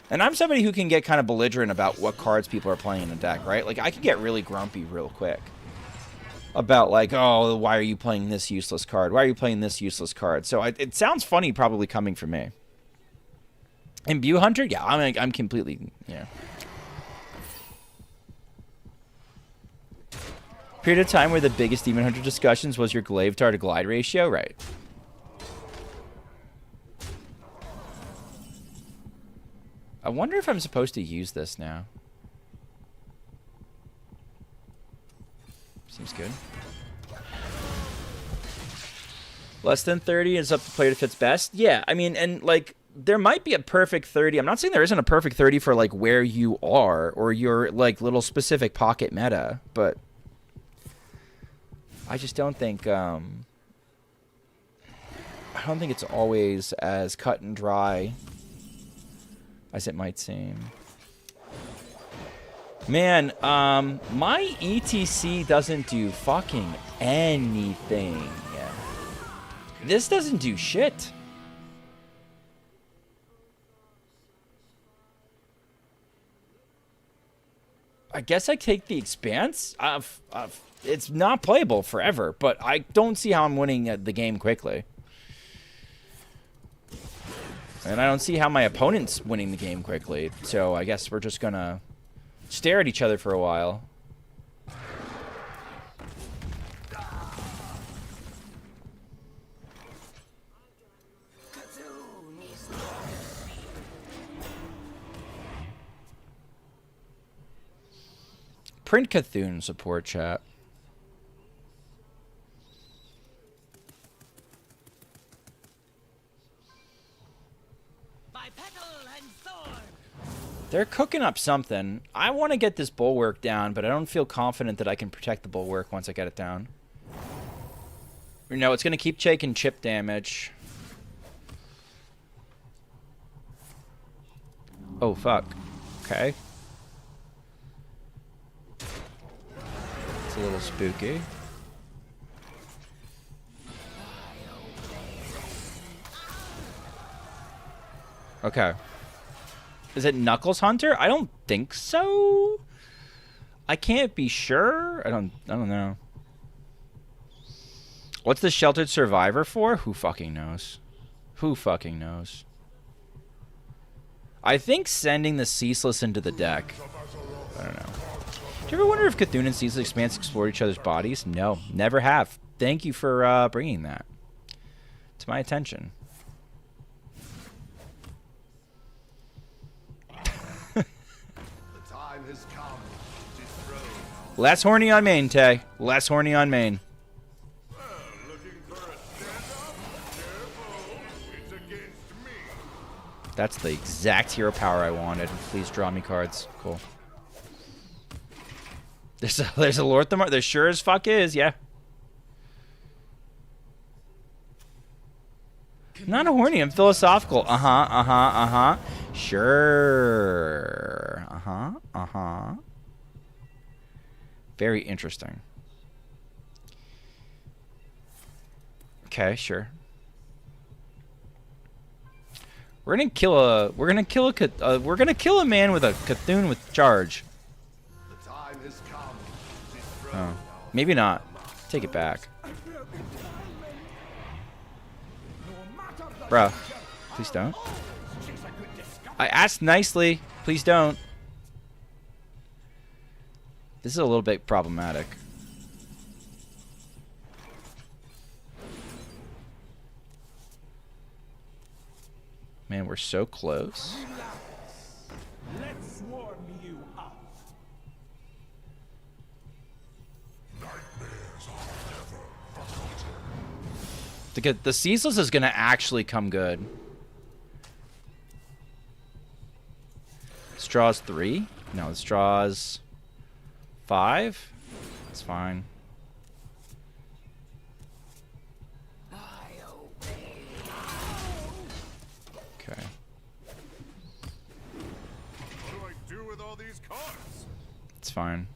And I'm somebody who can get kind of belligerent about what cards people are playing in a deck, right? Like, I can get really grumpy real quick about, like, oh, why are you playing this useless card? Why are you playing this useless card? So it sounds funny probably coming from me. Imbue Hunter? Yeah, I'm completely, yeah. Period of time where the biggest Demon Hunter discussions was your Glaive-Tar to Glide ratio? Right. I wonder if I'm supposed to use this now. Seems good. Less than 30 is up to player that fits best. Yeah, I mean, and like, there might be a perfect 30. I'm not saying there isn't a perfect 30 for like where you are or your like little specific pocket meta, but I just don't think I don't think it's always as cut and dry as it might seem. Man, my ETC doesn't do fucking anything. This doesn't do shit. I guess I take the Expanse. It's not playable forever, but I don't see how I'm winning the game quickly. And I don't see how my opponent's winning the game quickly. So I guess we're just gonna stare at each other for a while. Print Cthulhu support chat. They're cooking up something. I want to get this bulwark down, but I don't feel confident that I can protect the bulwark once I get it down. No, it's going to keep taking chip damage. Oh, fuck. Okay. It's a little spooky. Okay. Is it Knuckles Hunter? I don't think so. I can't be sure. I don't know. What's the Sheltered Survivor for? Who fucking knows? Who fucking knows? I think sending the Ceaseless into the deck. I don't know. Do you ever wonder if Cthulhu and Ceaseless Expanse explore each other's bodies? No, never have. Thank you for bringing that to my attention. Less horny on main, Tay. Less horny on main. That's the exact hero power I wanted. Please draw me cards. Cool. There's a Lorthamar. There sure as fuck is, yeah. Not a horny, I'm philosophical. Sure. Very interesting. Okay, sure. We're gonna kill a man with a Cthulhu with charge. The time has come. Oh, maybe not. Take it back. Bruh, please don't. I asked nicely. Please don't. This is a little bit problematic. Man, we're so close. Let's warm you up. The Ceaseless is going to actually come good. This draws 3? No, this draws 5? It's fine. Okay. What do I do with all these cards? It's fine.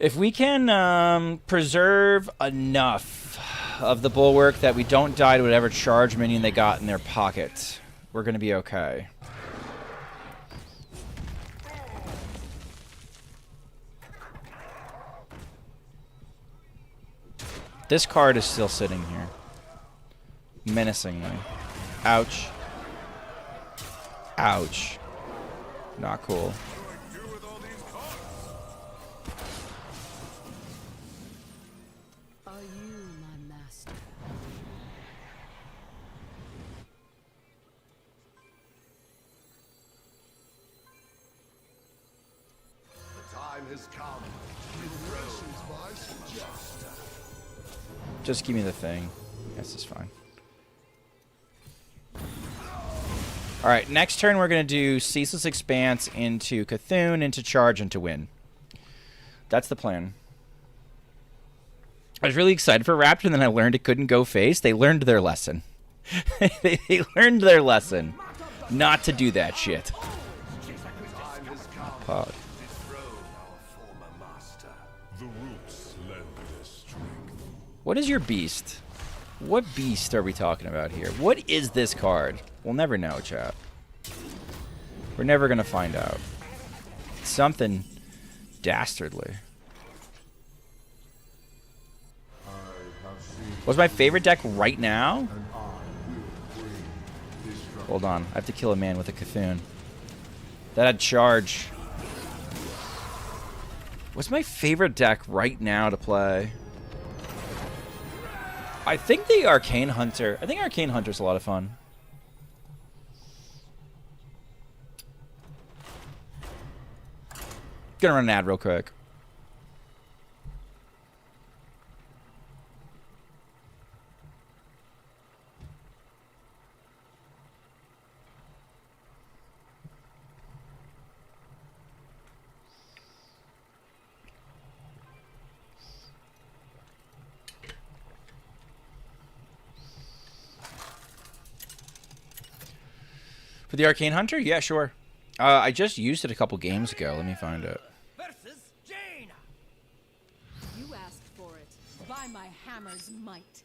If we can preserve enough of the bulwark that we don't die to whatever charge minion they got in their pocket, we're going to be okay. This card is still sitting here. Menacingly. Ouch. Ouch. Not cool. Are you my master? The time has come. Refreshes my suggestion. Just give me the thing. This is fine. Alright, next turn we're going to do Ceaseless Expanse into Cthulhu, into Charge, and to win. That's the plan. I was really excited for Raptor, and then I learned it couldn't go face. They learned their lesson. They learned their lesson. Not to do that shit. Pod. What is your beast? What beast are we talking about here? What is this card? We'll never know, chat. We're never going to find out. Something dastardly. What's my favorite deck right now? Hold on. I have to kill a man with a Cthulhu. That had charge. What's my favorite deck right now to play? I think the Arcane Hunter. I think Arcane Hunter's a lot of fun. Gonna run an ad real quick. For the Arcane Hunter? Yeah, sure. I just used it a couple games ago. Let me find it. Versus Jaina. You asked for it. By my hammer's might.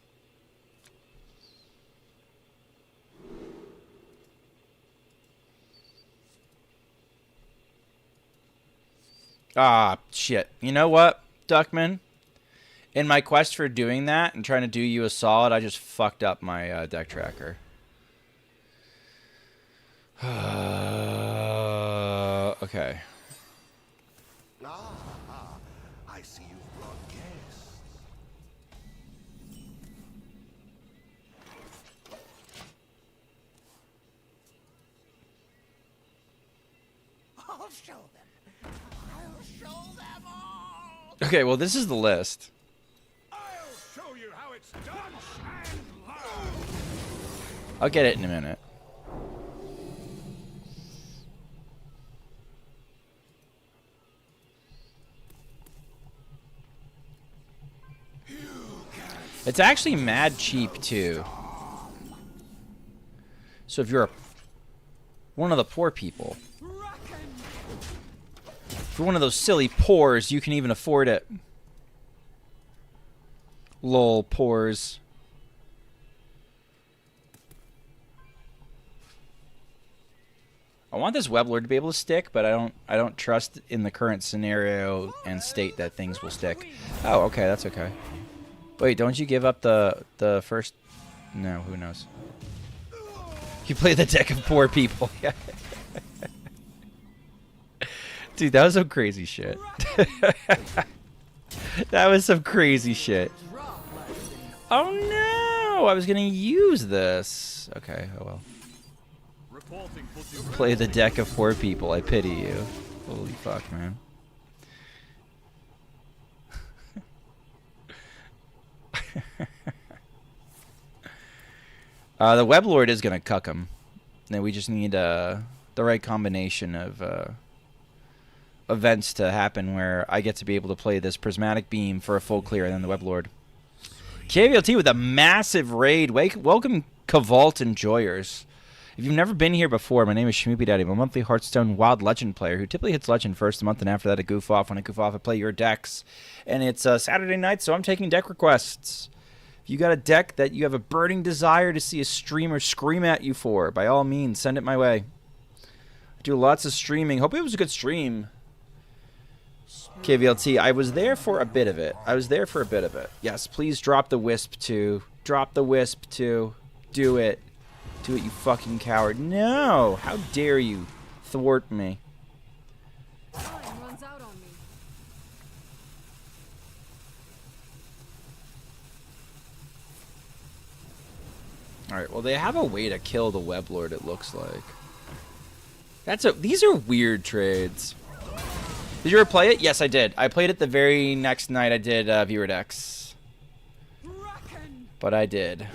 Ah, shit. You know what, Duckman? In my quest for doing that and trying to do you a solid, I just fucked up my deck tracker. Okay. I see you've brought guests. I'll show them. I'll show them all. Okay, well, this is the list. I'll show you how it's done and loud. I'll get it in a minute. It's actually mad cheap, too. So if you're one of the poor people, if you're one of those silly poors, you can even afford it. Lol, poors. I want this Weblord to be able to stick, but I don't trust in the current scenario and state that things will stick. Oh, okay, that's okay. Wait, don't you give up the first? No, who knows? You play the deck of poor people. Yeah. Dude, that was some crazy shit. That was some crazy shit. Oh no! I was gonna use this. Okay, oh well. Play the deck of poor people. I pity you. Holy fuck, man. The Weblord is gonna cuck him. Then we just need the right combination of events to happen where I get to be able to play this Prismatic Beam for a full clear, and then the Weblord. KVLT with a massive raid. Welcome, Cavalt Enjoyers. If you've never been here before, my name is Schmoopydady. I'm a monthly Hearthstone Wild Legend player who typically hits Legend first a month, and after that I goof off. When I goof off, I play your decks. And it's Saturday night, so I'm taking deck requests. If you got a deck that you have a burning desire to see a streamer scream at you for, by all means, send it my way. I do lots of streaming. Hope it was a good stream. KVLT, I was there for a bit of it. Yes, please drop the Wisp too. Drop the Wisp too. Do it. Do it, you fucking coward. No! How dare you thwart me? Time runs out on me. Alright, well, they have a way to kill the Weblord, it looks like. These are weird trades. Did you ever play it? Yes, I did. I played it the very next night I did Viewer Decks. But I did.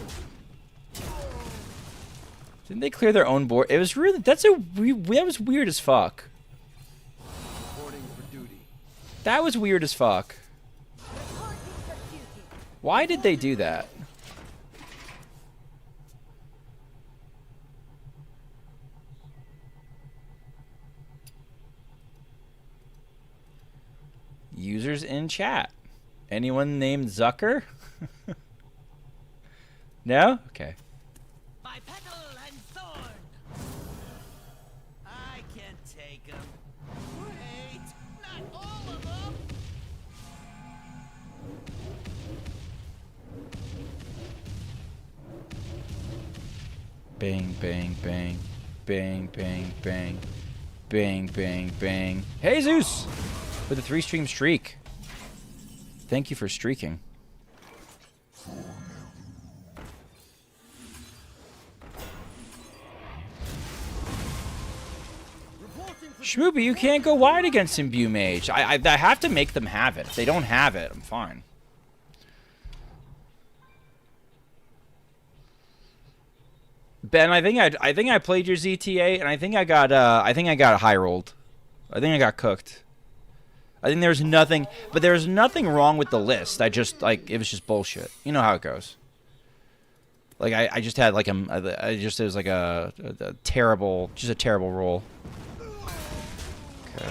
Didn't they clear their own board? It was really... that was weird as fuck. Reporting for duty. That was weird as fuck. Why did they do that? Users in chat. Anyone named Zucker? No? Okay. By petal and thorn. I can take them. Wait, not all of them. Bang, bang, bang. Bang, bang, bang. Bang, bang, bang. Hey, Zeus! With a 3-stream streak. Thank you for streaking. Schmoopy, you can't go wide against Imbue Mage. I have to make them have it. If they don't have it, I'm fine. Ben, I think I played your ZTA, and I think I got high rolled. I think I got cooked. I think there's nothing, but there's nothing wrong with the list. I just it was just bullshit. You know how it goes. Like I just had like it was like a terrible, just a terrible roll. Okay.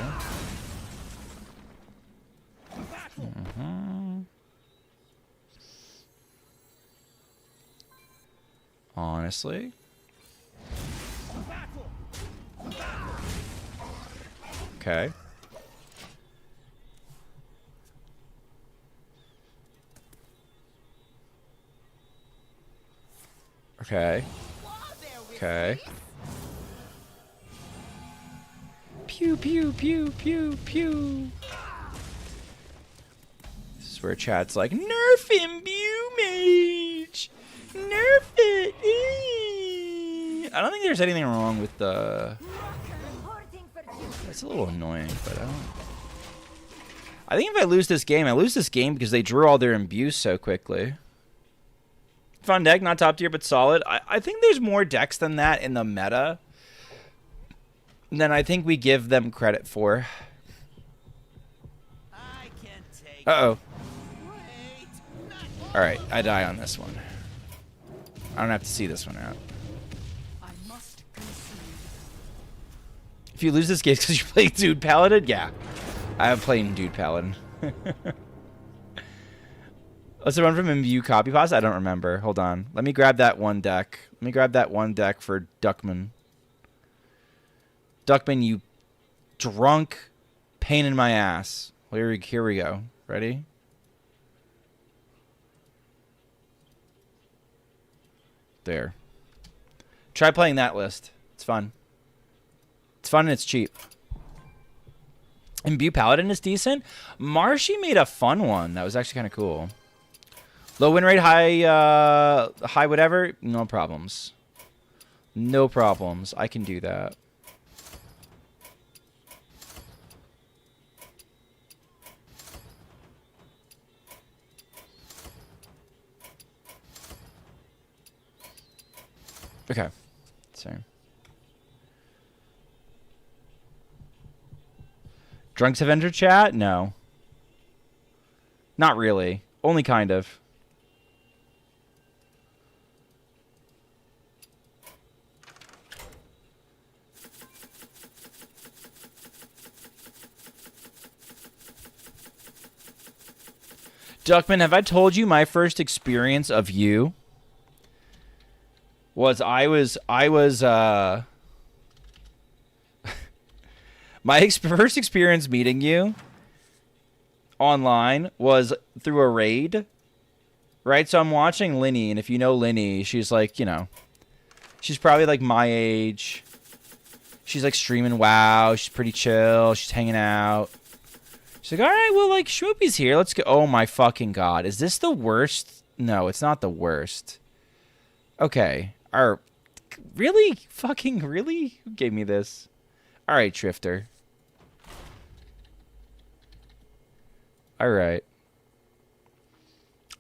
Honestly. Okay. Okay. Okay. Pew, pew, pew, pew, pew. This is where chat's like, nerf Imbue Mage! Nerf it! I don't think there's anything wrong with the... It's a little annoying, but I don't... I think if I lose this game because they drew all their imbues so quickly. Fun deck, not top tier, but solid. I think there's more decks than that in the meta than I think we give them credit for. Uh-oh. Alright, I die on this one. I don't have to see this one out. I must concede. If you lose this game because you play Dude Paladin, yeah. I have played Dude Paladin. What's the run from Imbue copy pasta? I don't remember. Hold on. Let me grab that one deck. Let me grab that one deck for Duckman. Duckman, you drunk pain in my ass. Here we go. Ready? There. Try playing that list. It's fun. It's fun and it's cheap. Imbue Paladin is decent. Marshy made a fun one. That was actually kind of cool. Low win rate, high whatever. No problems. No problems. I can do that. Okay. So. Drunks have entered chat? No. Not really. Only kind of. Duckman, have I told you my first experience of you was my first experience meeting you online was through a raid, right? So I'm watching Linny, and if you know Linny, she's like, you know, she's probably like my age. She's like streaming WoW. She's pretty chill. She's hanging out. She's like, all right, well, like, Schmoopy's here. Let's go. Oh, my fucking God. Is this the worst? No, it's not the worst. Okay. Really? Fucking really? Who gave me this? All right, Drifter. All right.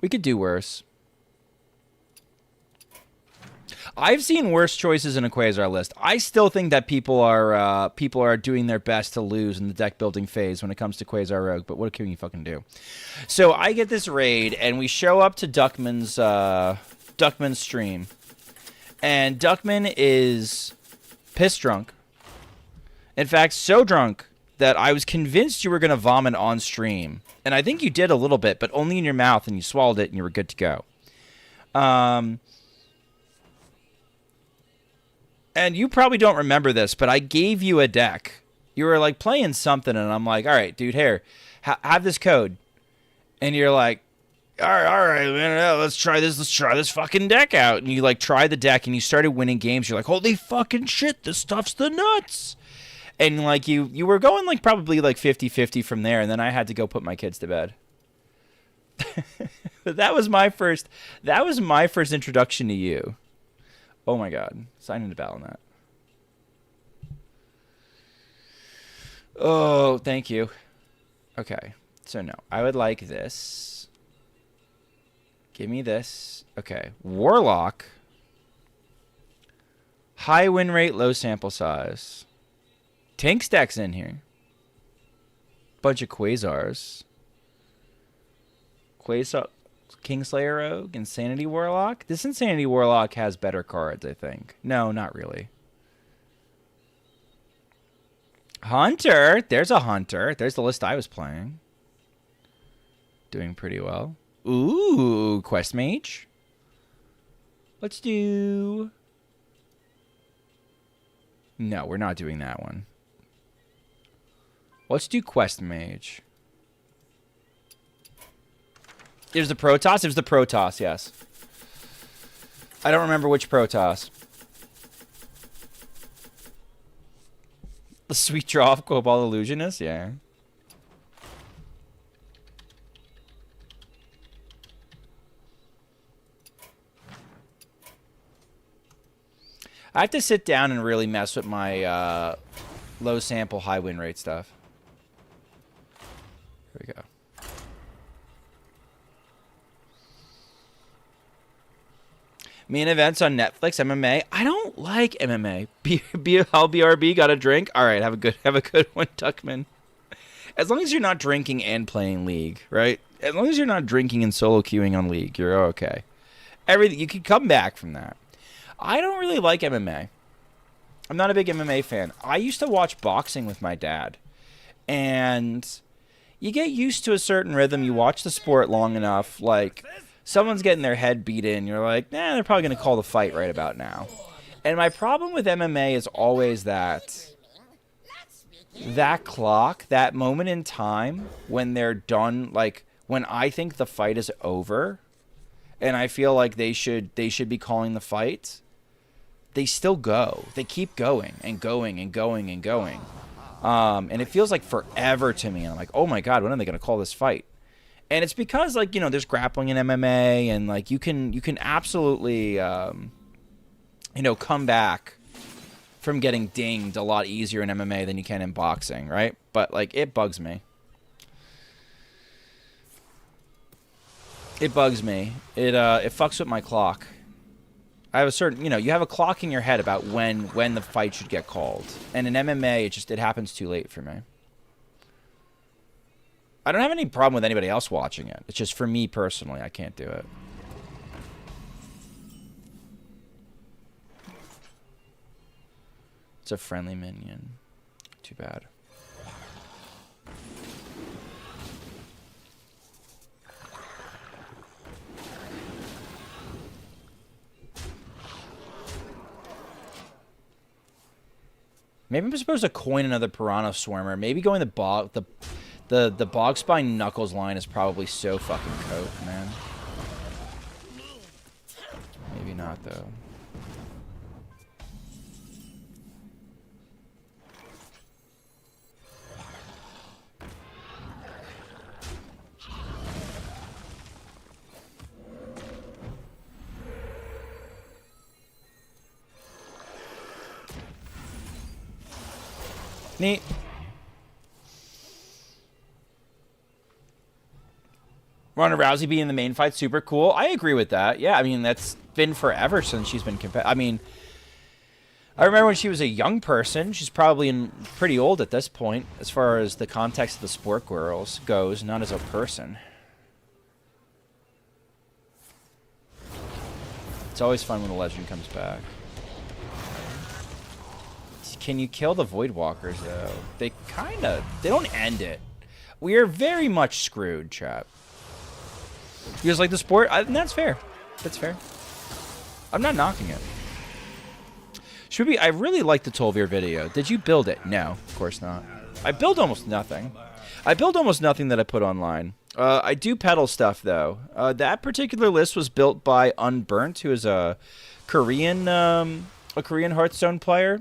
We could do worse. I've seen worse choices in a Quasar list. I still think that people are doing their best to lose in the deck building phase when it comes to Quasar Rogue, but what can you fucking do? So I get this raid, and we show up to Duckman's stream, and Duckman is piss drunk. In fact, so drunk that I was convinced you were going to vomit on stream, and I think you did a little bit, but only in your mouth, and you swallowed it, and you were good to go. And you probably don't remember this, but I gave you a deck. You were like playing something, and I'm like, all right, dude, here, have this code. And you're like, all right, man, let's try this. Let's try this fucking deck out. And you like try the deck, and you started winning games. You're like, holy fucking shit, this stuff's the nuts. And like you were going like probably like 50-50 from there, and then I had to go put my kids to bed. But that was my first introduction to you. Oh my God. Sign into battle net. Oh, thank you. Okay. So no, I would like this. Give me this. Okay. Warlock. High win rate, low sample size. Tank stacks in here. Bunch of Quasars. Kingslayer Rogue, Insanity Warlock. This Insanity Warlock has better cards, I think. No, not really. Hunter. There's a Hunter. There's the list I was playing. Doing pretty well. Ooh, Quest Mage. Let's do... No, we're not doing that one. Let's do Quest Mage. It was the Protoss? It was the Protoss, yes. I don't remember which Protoss. The sweet draw of Cobalt Illusionist? Yeah. I have to sit down and really mess with my low sample, high win rate stuff. Here we go. Main events on Netflix, MMA. I don't like MMA. BRB got a drink. All right, have a good one, Tuckman. As long as you're not drinking and playing League, right? As long as you're not drinking and solo queuing on League, you're okay. Everything you can come back from that. I don't really like MMA. I'm not a big MMA fan. I used to watch boxing with my dad, and you get used to a certain rhythm. You watch the sport long enough, like. Someone's getting their head beat in. You're like, nah, they're probably going to call the fight right about now. And my problem with MMA is always that clock, that moment in time when they're done, like when I think the fight is over and I feel like they should be calling the fight, they still go. They keep going and going and going and going. And it feels like forever to me. And I'm like, oh my God, when are they going to call this fight? And it's because, like, you know, there's grappling in MMA, and like you can absolutely, you know, come back from getting dinged a lot easier in MMA than you can in boxing, right? But like, it bugs me. It bugs me. It fucks with my clock. I have a certain, you know, you have a clock in your head about when the fight should get called, and in MMA, it happens too late for me. I don't have any problem with anybody else watching it. It's just for me personally, I can't do it. It's a friendly minion. Too bad. Maybe I'm supposed to coin another Piranha Swarmer. Maybe going the Bog Spine Knuckles line is probably so fucking coke, man. Maybe not, though. Neat. Ronda Rousey being in the main fight, super cool. I agree with that. Yeah, I mean, that's been forever since she's been I mean, I remember when she was a young person. She's probably pretty old at this point, as far as the context of the sport girls goes, not as a person. It's always fun when the legend comes back. Can you kill the Voidwalkers, though? They don't end it. We are very much screwed, chap. You guys like the sport? That's fair. That's fair. I'm not knocking it. I really liked the Tolvir video. Did you build it? No, of course not. I build almost nothing. I build almost nothing that I put online. I do pedal stuff, though. That particular list was built by Unburnt, who is a Korean Hearthstone player.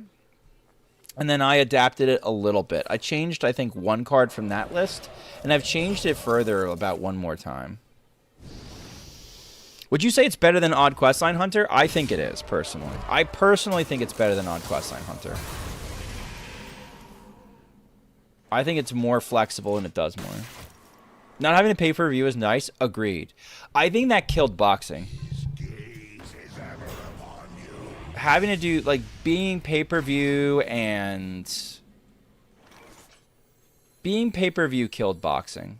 And then I adapted it a little bit. I changed, I think, one card from that list, and I've changed it further about one more time. Would you say it's better than Odd Questline Hunter? I think it is, personally. I personally think it's better than Odd Questline Hunter. I think it's more flexible and it does more. Not having to pay per view is nice. Agreed. I think that killed boxing. Having to do, like, being pay-per-view and... Being pay-per-view killed boxing.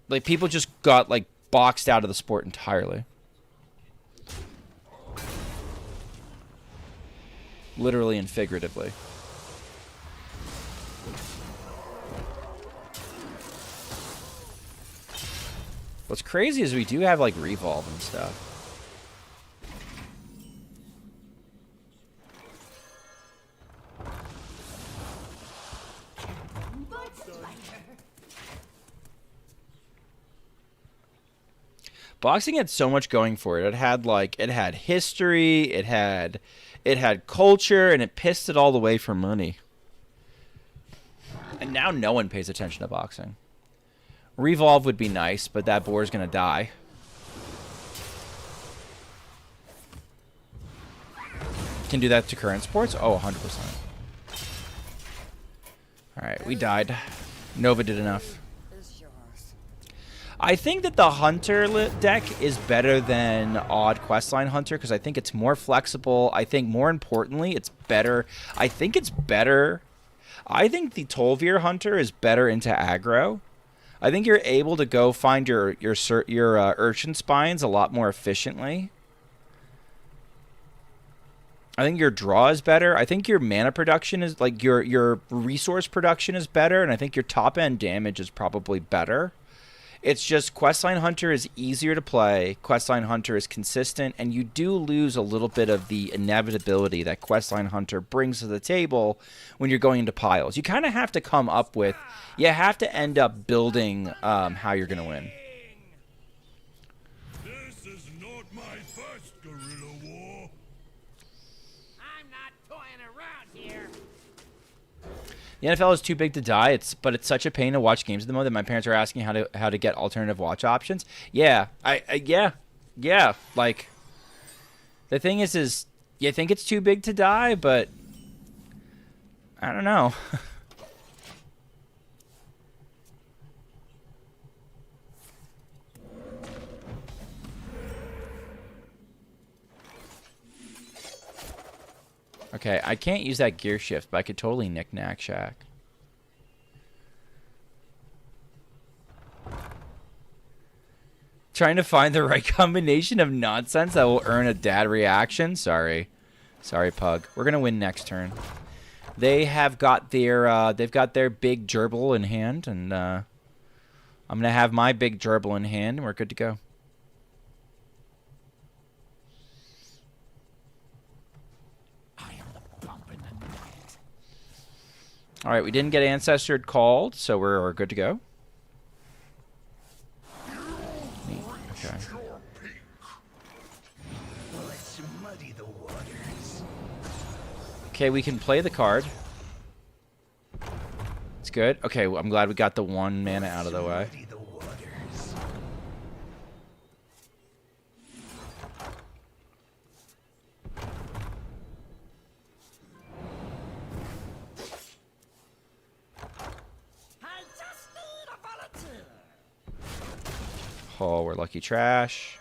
Like, people just got, like, boxed out of the sport entirely. Literally and figuratively. What's crazy is we do have, like, Revolve and stuff. Boxing had so much going for it. It had history, it had culture, and it pissed it all away for money. And now no one pays attention to boxing. Revolve would be nice, but that boar's gonna die. Can do that to current sports? Oh, 100%. Alright, we died. Nova did enough. I think that the Hunter deck is better than Odd Questline Hunter because I think it's more flexible. I think more importantly, it's better. I think it's better. I think the Tolvir Hunter is better into aggro. I think you're able to go find your Urchin Spines a lot more efficiently. I think your draw is better. I think your mana production is, like, your resource production is better, and I think your top end damage is probably better. It's just Questline Hunter is easier to play. Questline Hunter is consistent, and you do lose a little bit of the inevitability that Questline Hunter brings to the table when you're going into piles. You kind of have to come up with, you have to end up building how you're going to win. This is not my first guerrilla war. I'm not toying around here. The NFL is too big to die. But it's such a pain to watch games at the moment that my parents are asking how to get alternative watch options. Yeah, yeah. Like, the thing is you think it's too big to die, but I don't know. Okay, I can't use that gear shift, but I could totally knick-knack Shack. Trying to find the right combination of nonsense that will earn a dad reaction? Sorry. Sorry, Pug. We're going to win next turn. They have got their, they've got their big gerbil in hand, and I'm going to have my big gerbil in hand, and we're good to go. All right, we didn't get Ancestor called, so we're good to go. Neat. Okay. Let's muddy the waters. Okay, we can play the card. It's good. Okay, I'm glad we got the 1 mana out of the way. Muddy the waters. I just need a volunteer. Oh, we're lucky trash.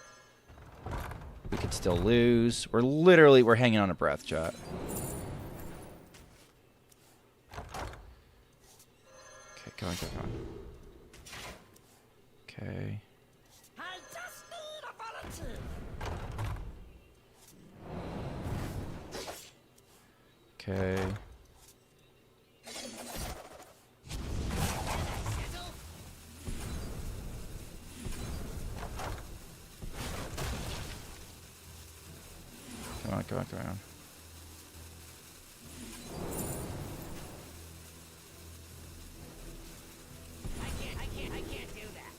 We could still lose. We're hanging on a breath, chat. Okay, go on. Okay. I just need a volunteer. Okay. Come on. I can't do that.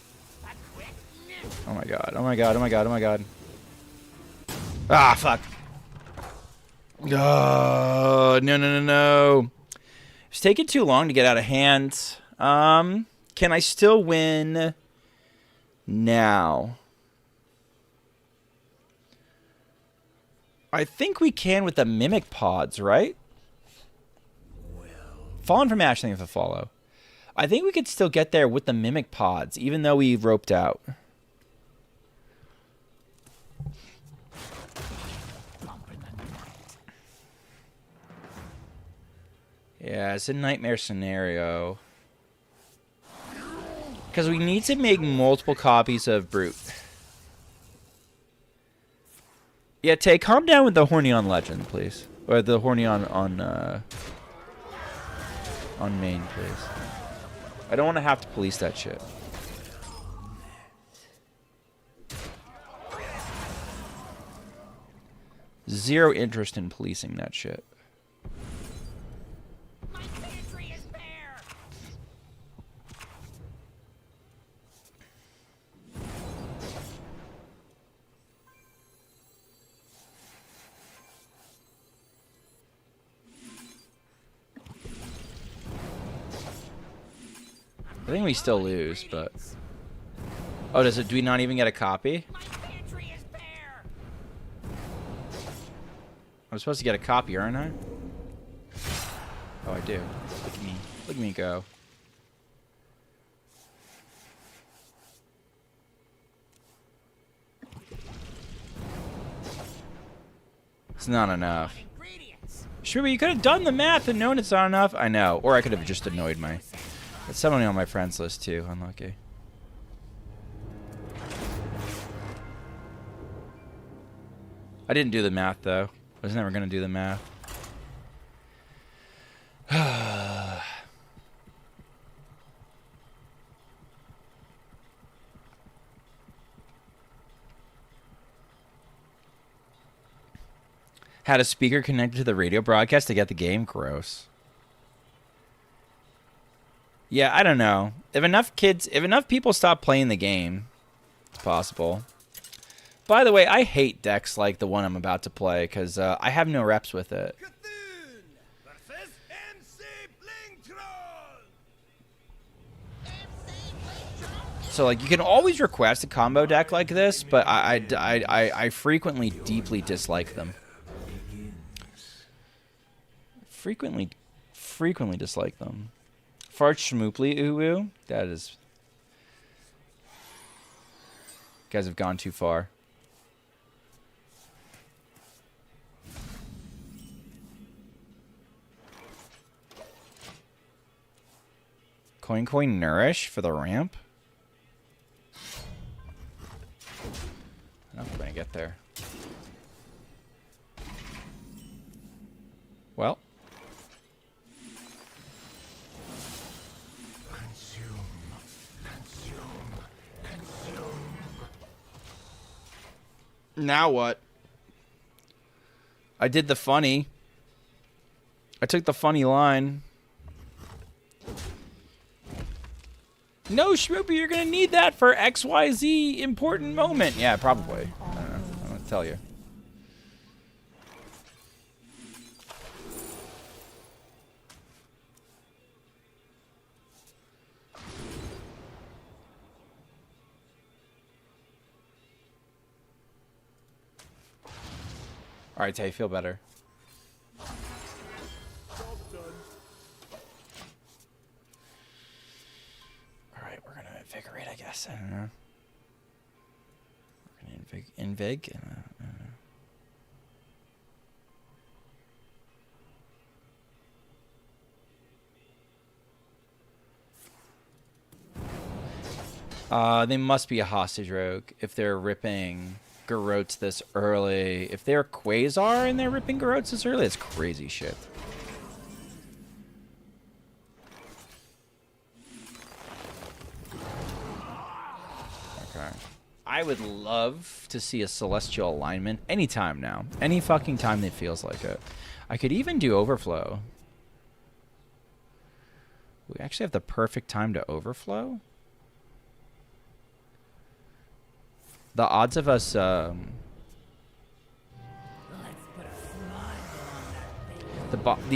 A quick nip. Oh my god. Ah, fuck. Oh, no. It's taking too long to get out of hand. Can I still win now? I think we can with the Mimic Pods, right? Fallen from Ash, thank you for the follow. I think we could still get there with the Mimic Pods, even though we roped out. Yeah, it's a nightmare scenario. Because we need to make multiple copies of Brute. Yeah, Tay, calm down with the horny on Legend, please. Or the horny on main, please. I don't want to have to police that shit. Zero interest in policing that shit. My pantry is bare. I think we still lose, but... Oh, do we not even get a copy? My pantry is bare. I'm supposed to get a copy, aren't I? Oh, I do. Look at me. Look at me go. It's not enough. Ingredients. Sure, but you could have done the math and known it's not enough. I know. Or I could have just annoyed my... There's somebody on my friends list, too. Unlucky. I didn't do the math, though. I was never going to do the math. Had a speaker connected to the radio broadcast to get the game? Gross. Yeah, I don't know. If enough people stop playing the game, it's possible. By the way, I hate decks like the one I'm about to play because I have no reps with it. Versus MC So like you can always request a combo deck like this, but I frequently deeply dislike them. Frequently dislike them. Fart Schmoopydady, that is... You guys have gone too far. Coin Nourish for the ramp? I don't know if we're gonna get there. Well. Now what? I did the funny. I took the funny line. No, Schmoopy, you're gonna need that for XYZ important moment. Yeah, probably. I don't know. I'm gonna tell you. All right, Tay, feel better. All right, we're gonna invigorate, I guess. I don't know. We're gonna invig. They must be a hostage rogue if they're ripping Garrotes this early. If they're Quasar and they're ripping Garrotes this early, it's crazy shit. Okay. I would love to see a Celestial alignment anytime now. Any fucking time that feels like it. I could even do Overflow. We actually have the perfect time to Overflow. The odds of us, the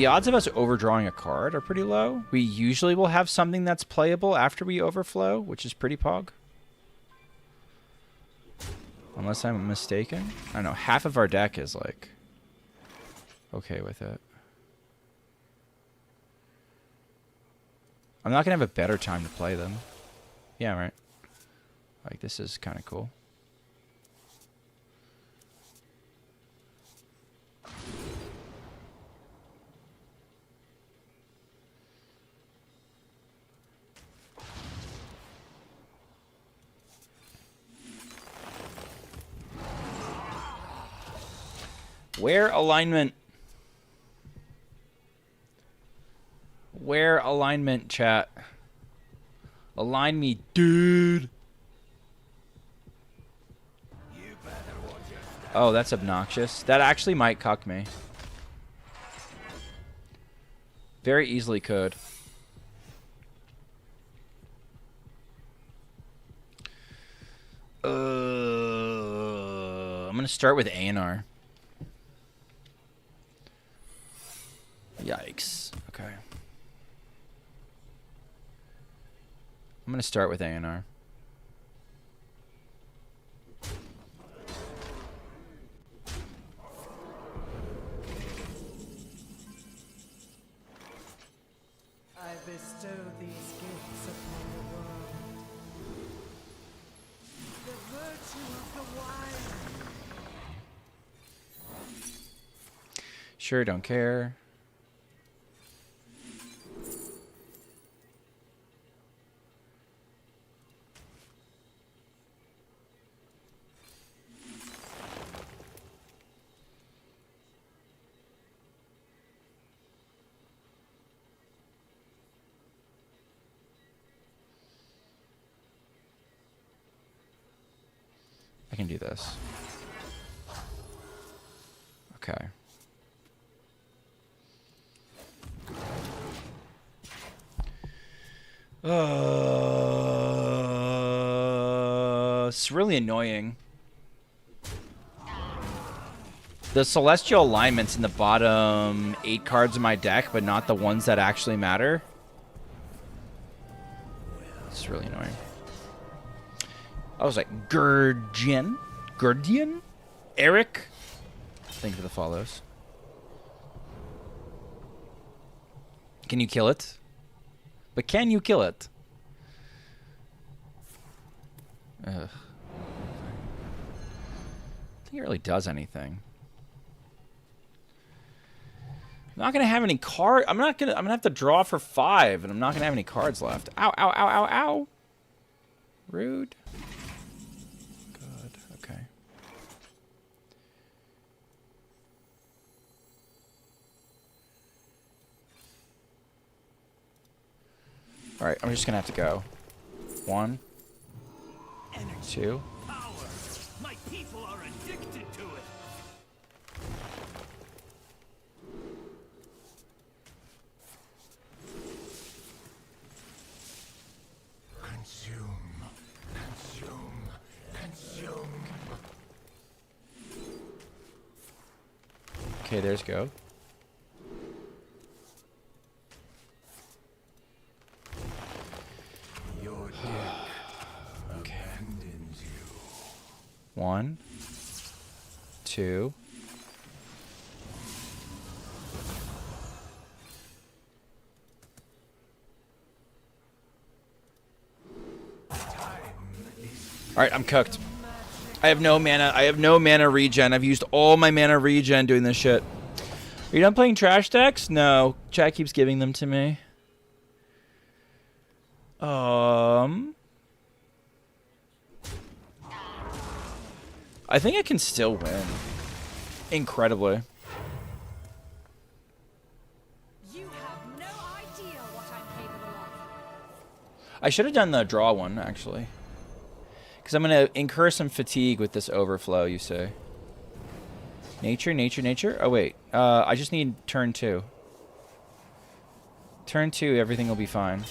odds of us overdrawing a card are pretty low. We usually will have something that's playable after we overflow, which is pretty pog. Unless I'm mistaken. I don't know, half of our deck is like okay with it. I'm not gonna have a better time to play them. Yeah, right. Like, this is kind of cool. Where alignment? Where alignment, chat? Align me, dude. Oh, that's obnoxious. That actually might cuck me. Very easily could. I'm gonna start with A&R. Yikes. Okay. I'm gonna start with A&R. I bestow these gifts upon the world. The virtue of the wild. Sure, don't care. I can do this. Okay. It's really annoying. The Celestial alignment's in the bottom 8 cards of my deck, but not the ones that actually matter. It's really annoying. I was like, Gurdian? Eric? Thank you for the follows. Can you kill it? But can you kill it? Ugh. I don't think it really does anything. I'm not gonna have any card. I'm gonna have to draw for 5, and I'm not gonna have any cards left. Ow, ow, ow, ow, ow. Rude. Good. Okay. All right. I'm just gonna have to go. 1, 2. Power. My people are addicted to it. Okay, there's go. Your deck abandons you. 1, 2. All right, I'm cooked. I have no mana. I have no mana regen. I've used all my mana regen doing this shit. Are you done playing trash decks? No. Chat keeps giving them to me. I think I can still win. Incredibly. You have no idea what I'm capable of. I should have done the draw one, actually. Because I'm going to incur some fatigue with this overflow, you say. Nature, nature, nature? Oh, wait. I just need turn 2. Turn 2, everything will be fine.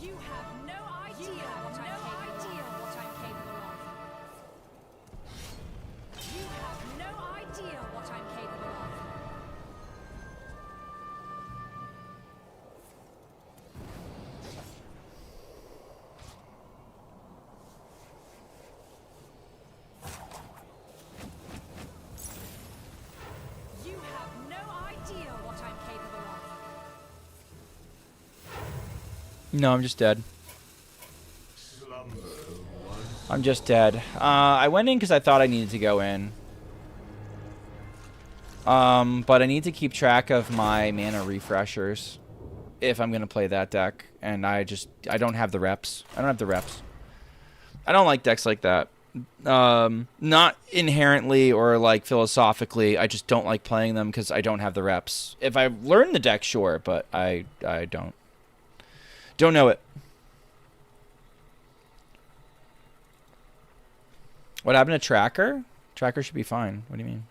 You have no idea what I'm capable of. You have no idea what I'm capable of. You have no idea what I'm capable of. No, I'm just dead. Slumber was I'm just dead. I went in because I thought I needed to go in. But I need to keep track of my mana refreshers if I'm going to play that deck. And I don't have the reps. I don't have the reps. I don't like decks like that. Not inherently or like philosophically. I just don't like playing them because I don't have the reps. If I learn the deck, sure, but I don't. Don't know it. What happened to Tracker? Tracker should be fine. What do you mean?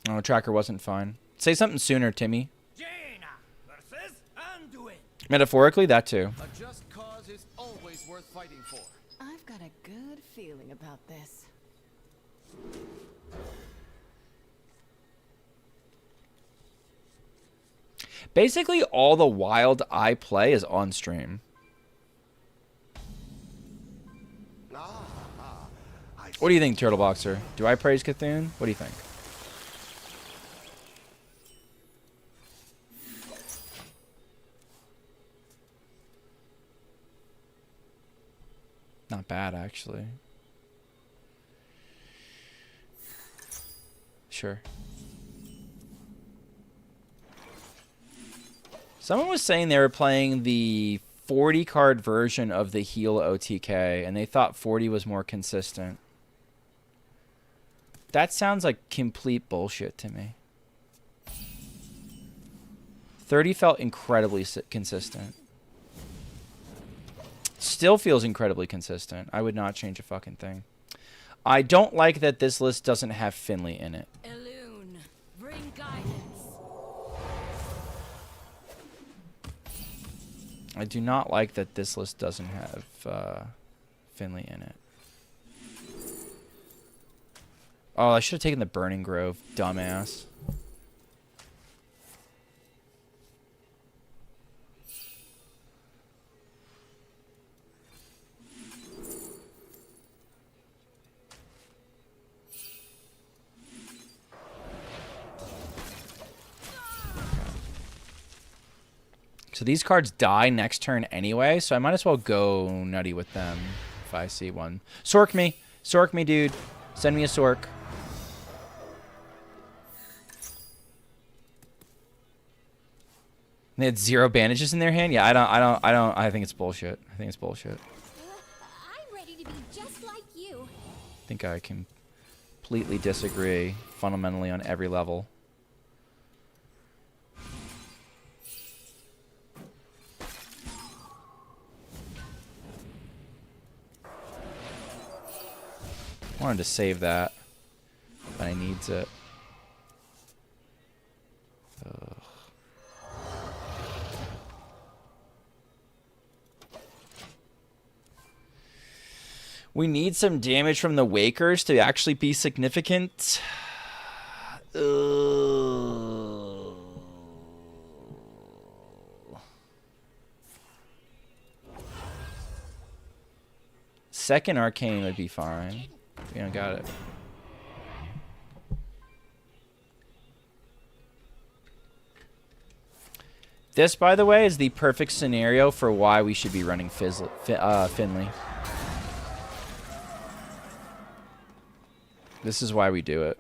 Oh, Tracker wasn't fine. Say something sooner, Timmy. Jaina versus Anduin. Metaphorically, that too. A just cause is always worth fighting for. I've got a good feeling about this. Basically, all the Wild I play is on stream. What do you think, Turtle Boxer? Do I praise Cthulhu? What do you think? Not bad, actually. Sure. Someone was saying they were playing the 40 card version of the Heal OTK, and they thought 40 was more consistent. That sounds like complete bullshit to me. 30 felt incredibly consistent. Still feels incredibly consistent. I would not change a fucking thing. I don't like that this list doesn't have Finley in it. Elune, bring guidance. I do not like that this list doesn't have Finley in it. Oh, I should have taken the Burning Grove, dumbass. So these cards die next turn anyway, so I might as well go nutty with them if I see one. Sork me. Sork me, dude. Send me a Sork. They had 0 bandages in their hand? Yeah, I think it's bullshit. I think it's bullshit. I'm ready to be just like you. I think I completely disagree fundamentally on every level. Wanted to save that, but I needs it. Ugh. We need some damage from the Wakers to actually be significant. Second Arcane would be fine. We don't got it. This, by the way, is the perfect scenario for why we should be running Finley. This is why we do it.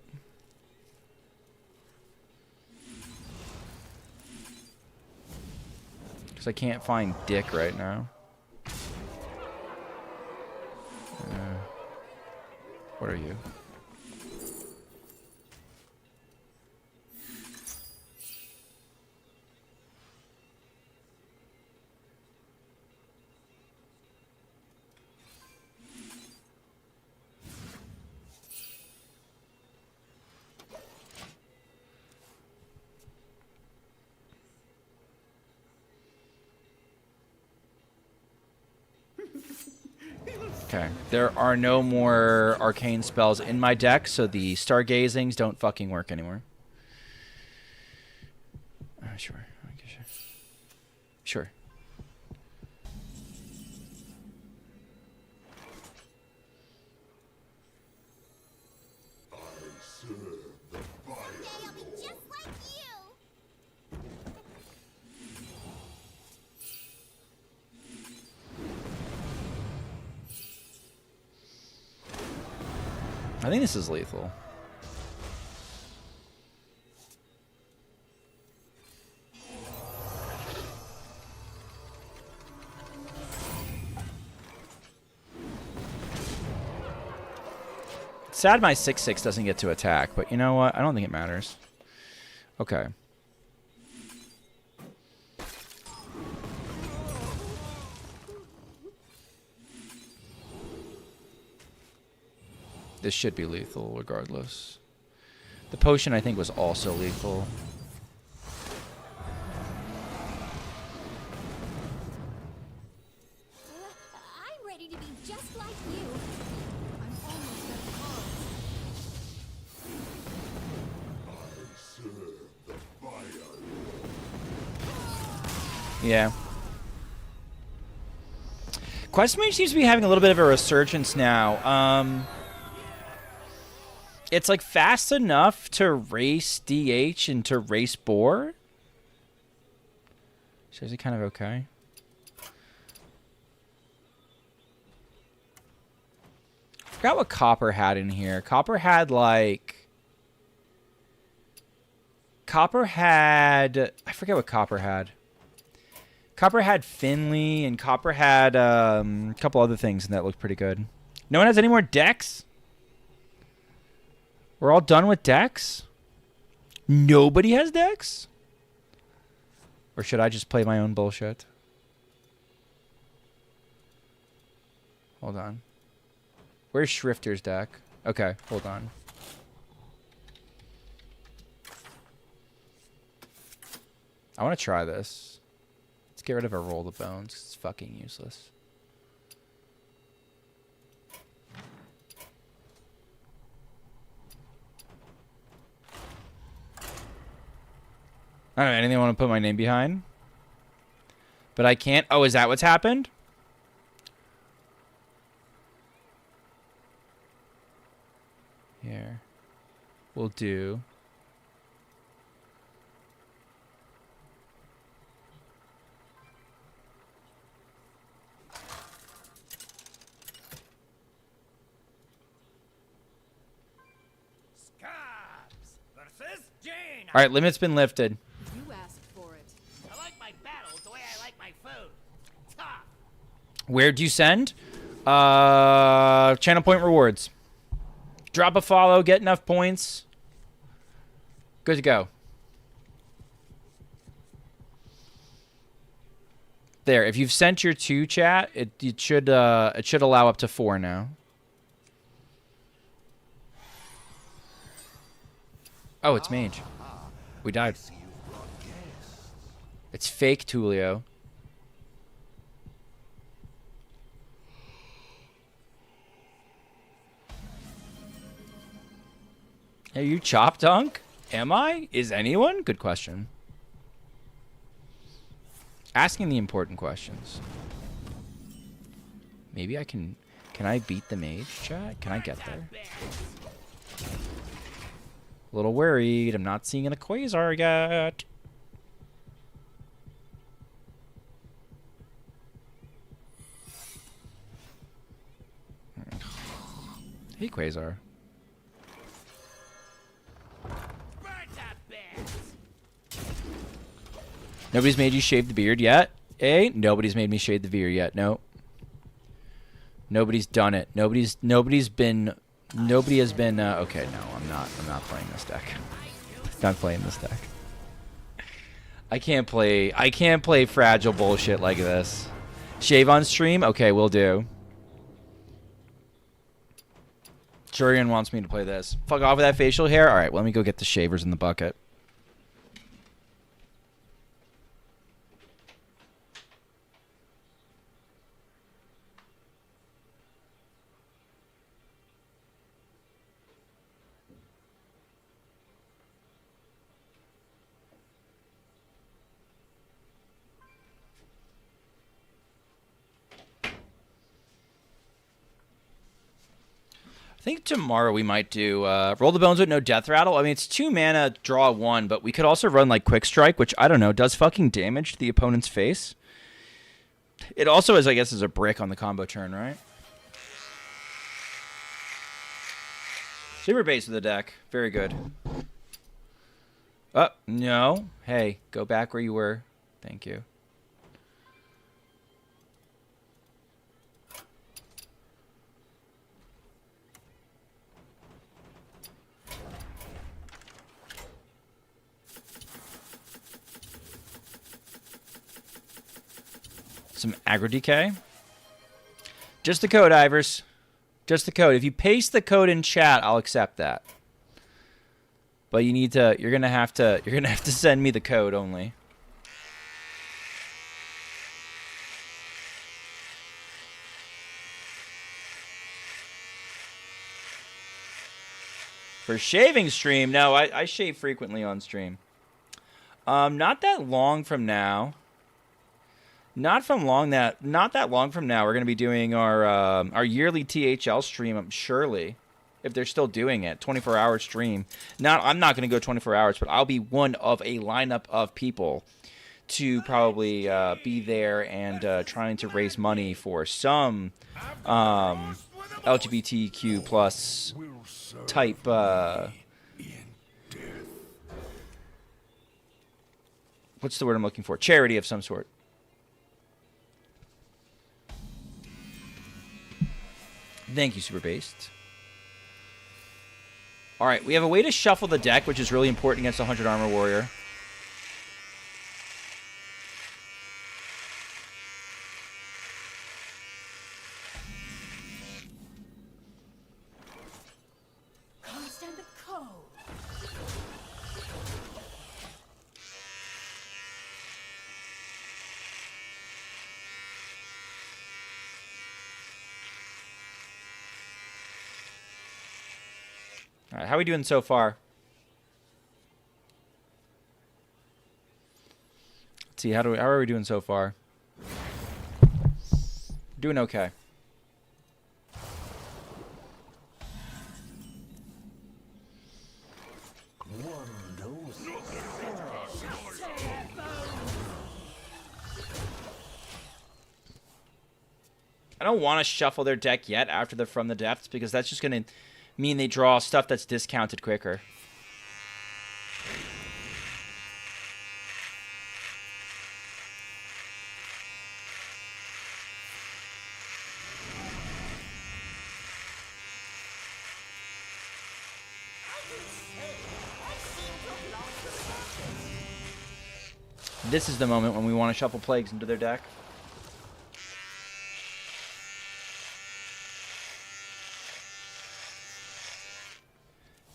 Because I can't find Dick right now. What are you? Okay, there are no more arcane spells in my deck, so the stargazings don't fucking work anymore. Sure. Okay, sure. Sure. I'll be just like you. I think this is lethal. It's sad my 6/6 doesn't get to attack, but you know what? I don't think it matters. Okay. This should be lethal regardless. The potion, I think, was also lethal. I'm ready to be just like you. I'm almost at pause. Yeah. Quest Mage seems to be having a little bit of a resurgence now. It's like fast enough to race DH and to race Boar. So is it kind of okay? Forgot what Copper had in here. Copper had like... Copper had... I forget what Copper had. Copper had Finley, and Copper had a couple other things, and that looked pretty good. No one has any more decks? We're all done with decks? Nobody has decks? Or should I just play my own bullshit? Hold on. Where's Shrifter's deck? Okay, hold on. I want to try this. Let's get rid of a Roll the Bones. It's fucking useless. I don't know, anything I want to put my name behind? But I can't. Oh, is that what's happened? Here. We'll do... Scabs versus Jane. All right, limit's been lifted. You asked for it. I like my battles the way I like my food. Tough. Where'd you send? Channel point rewards. Drop a follow, get enough points. Good to go. There, if you've sent your 2 chat, it should allow up to 4 now. Oh, it's Mage. We died. It's fake Tulio. Are you Chop Dunk? Am I? Is anyone? Good question. Asking the important questions. Maybe I can... Can I beat the mage, chat? Can I get there? A little worried. I'm not seeing a Quasar yet. Hey, Quasar. Nobody's made you shave the beard yet? Eh? Nobody's made me shave the beard yet. No. Nobody's done it. Nobody has been, okay, no, I'm not playing this deck. Not playing this deck. I can't play fragile bullshit like this. Shave on stream? Okay, we'll do. Jurian wants me to play this. Fuck off with that facial hair? Alright, well, let me go get the shavers in the bucket. I think tomorrow we might do Roll the Bones with no Death Rattle. I mean, it's 2 mana, draw 1, but we could also run like Quick Strike, which, I don't know, does fucking damage to the opponent's face. It also is, I guess, is a brick on the combo turn, right? Super base of the deck. Very good. Oh, no. Hey, go back where you were. Thank you. Some aggro DK. Just the code, Ivers. Just the code. If you paste the code in chat, I'll accept that. But you need to. You're gonna have to send me the code only. For shaving stream, no, I shave frequently on stream. Not that long from now. Not that long from now, we're going to be doing our yearly THL stream, surely, if they're still doing it, 24-hour stream. I'm not going to go 24 hours, but I'll be one of a lineup of people to probably be there and trying to raise money for some LGBTQ plus type what's the word I'm looking for? Charity of some sort. Thank you, Super Based. Alright, we have a way to shuffle the deck, which is really important against a 100 Armor Warrior. Understand the code. All right, how are we doing so far? Let's see, how are we doing so far? Doing okay. I don't want to shuffle their deck yet after the From the Depths, because that's just going to mean they draw stuff that's discounted quicker. This is the moment when we want to shuffle Plagues into their deck.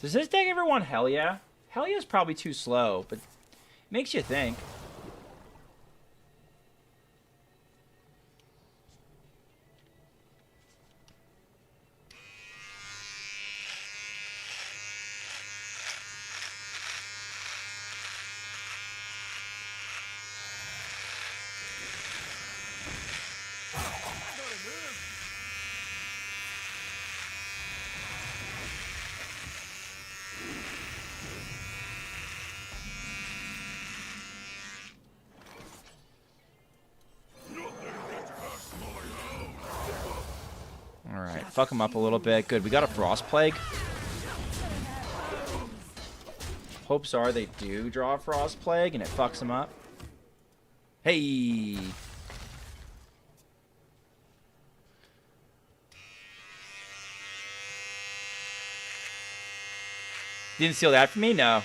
Does this deck ever want Hell Yeah? Hell Yeah is probably too slow, but it makes you think. Fuck him up a little bit. Good. We got a Frost Plague. Hopes are they do draw a Frost Plague and it fucks him up. Hey! Didn't steal that from me? No.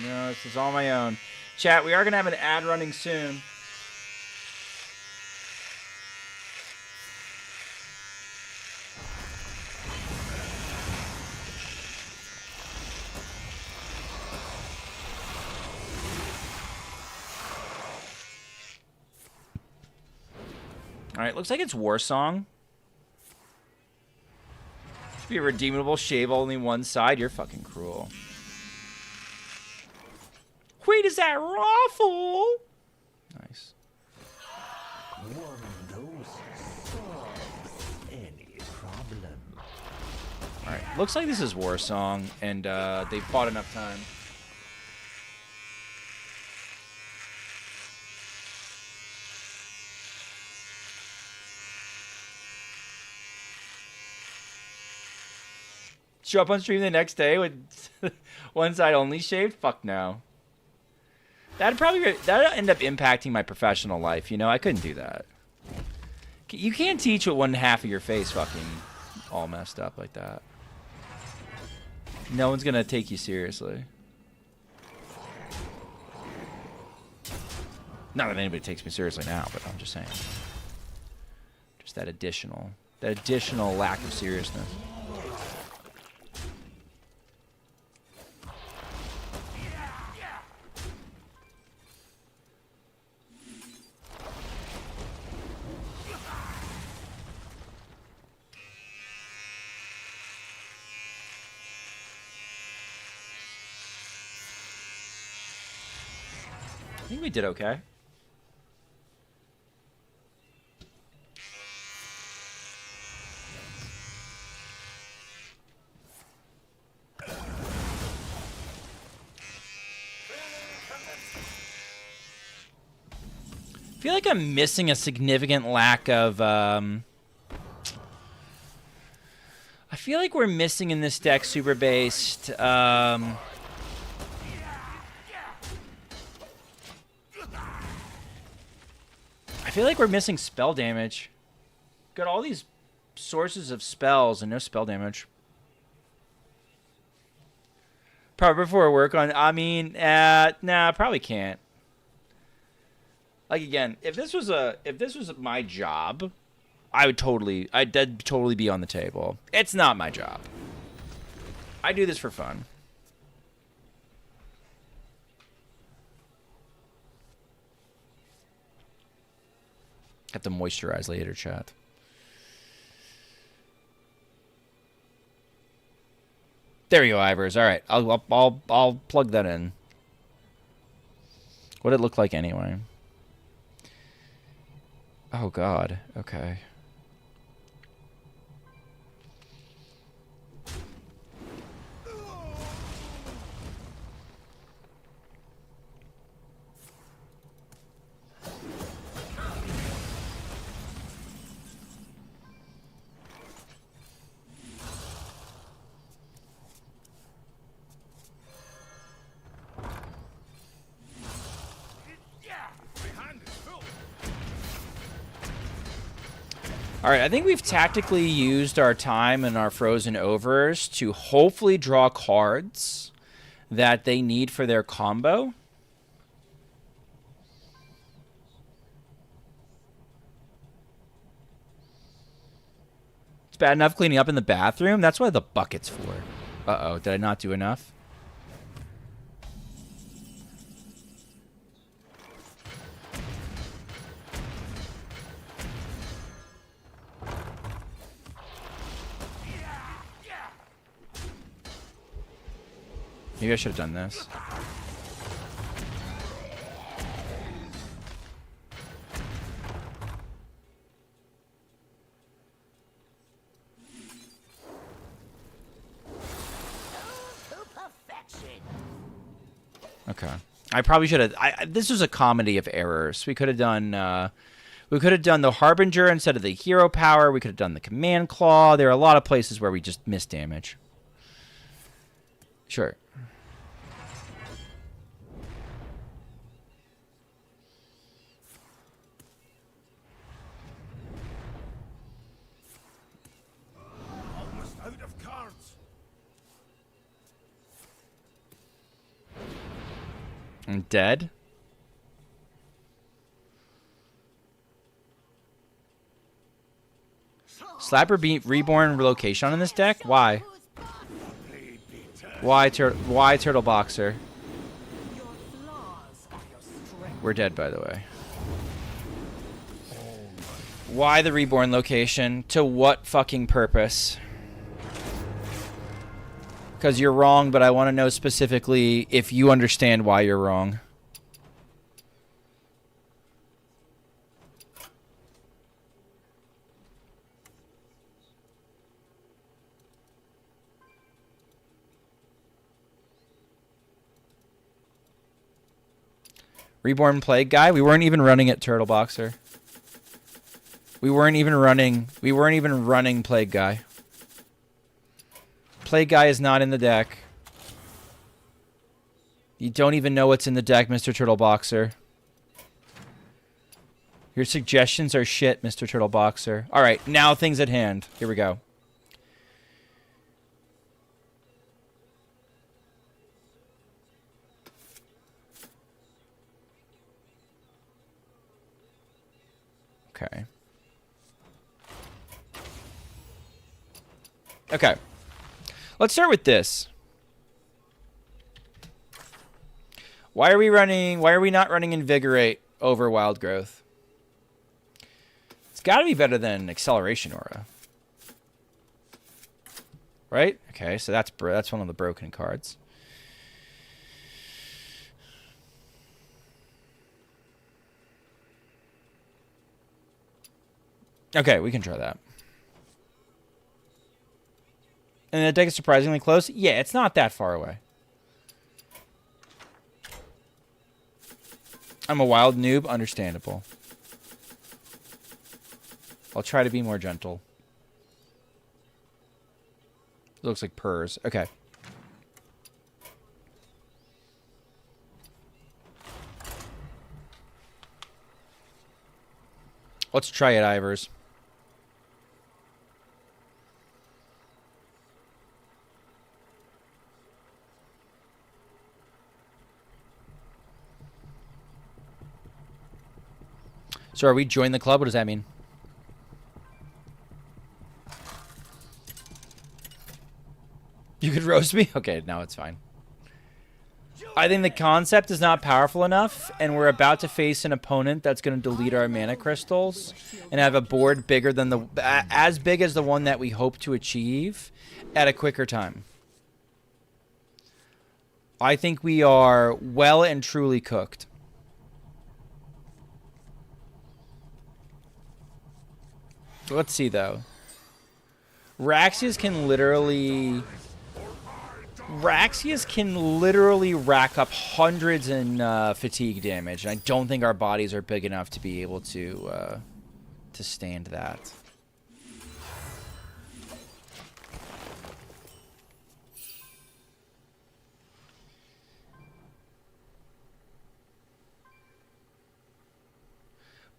No, this is all my own. Chat, we are going to have an ad running soon. Alright, looks like it's War Song. Should be a redeemable shave only one side. You're fucking cruel. Wait, is that Raffle? Nice. One dose solves any problem. Alright, looks like this is War Song, and they bought enough time. Show up on stream the next day with one side only shaved? Fuck no. That'd end up impacting my professional life. You know, I couldn't do that. You can't teach with one half of your face fucking all messed up like that. No one's gonna take you seriously. Not that anybody takes me seriously now, but I'm just saying. Just that additional lack of seriousness. I think we did okay. I feel like I'm missing a significant lack of, I feel like we're missing in this deck super based, I feel like we're missing spell damage. Got all these sources of spells and no spell damage. Probably before work on, I mean, nah, probably can't. Like again, if this was my job, I'd totally be on the table. It's not my job. I do this for fun. Have to moisturize later, chat. There you go, Ivers. All right, I'll plug that in. What'd it look like anyway? Oh God. Okay. All right, I think we've tactically used our time and our frozen overs to hopefully draw cards that they need for their combo. It's bad enough cleaning up in the bathroom. That's what the bucket's for. Uh-oh, did I not do enough? Maybe I should have done this. Okay. I probably should have. This was a comedy of errors. We could have done We could have done the Harbinger instead of the Hero Power. We could have done the Command Claw. There are a lot of places where we just miss damage. Sure. Almost out of cards. I'm dead. Slapper beat Reborn Relocation on this deck? Why? Why Turtle Boxer? Your flaws are your strength. We're dead, by the way. Why the Reborn location? To what fucking purpose? Because you're wrong, but I want to know specifically if you understand why you're wrong. Reborn Plague Guy? We weren't even running it, Turtle Boxer. We weren't even running Plague Guy. Plague Guy is not in the deck. You don't even know what's in the deck, Mr. Turtle Boxer. Your suggestions are shit, Mr. Turtle Boxer. Alright, now things at hand. Here we go. Okay. Okay. Let's start with this. Why are we not running Invigorate over Wild Growth? It's got to be better than Acceleration Aura. Right? Okay, so that's one of the broken cards. Okay, we can try that. And the deck is surprisingly close? Yeah, it's not that far away. I'm a wild noob. Understandable. I'll try to be more gentle. It looks like purrs. Okay. Let's try it, Ivers. So are we joining the club? What does that mean? You could roast me? Okay, now it's fine. I think the concept is not powerful enough, and we're about to face an opponent that's going to delete our mana crystals and have a board bigger than as big as the one that we hope to achieve at a quicker time. I think we are well and truly cooked. Let's see, though. Raxias can literally rack up hundreds in fatigue damage, and I don't think our bodies are big enough to be able to stand that.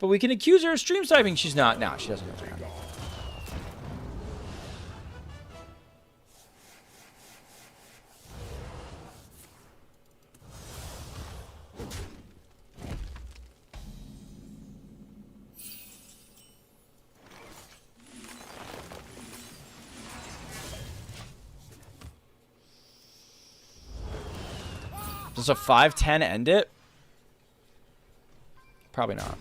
But we can accuse her of stream sniping. She's not. No, she doesn't know that. Does a 5-10 end it? Probably not.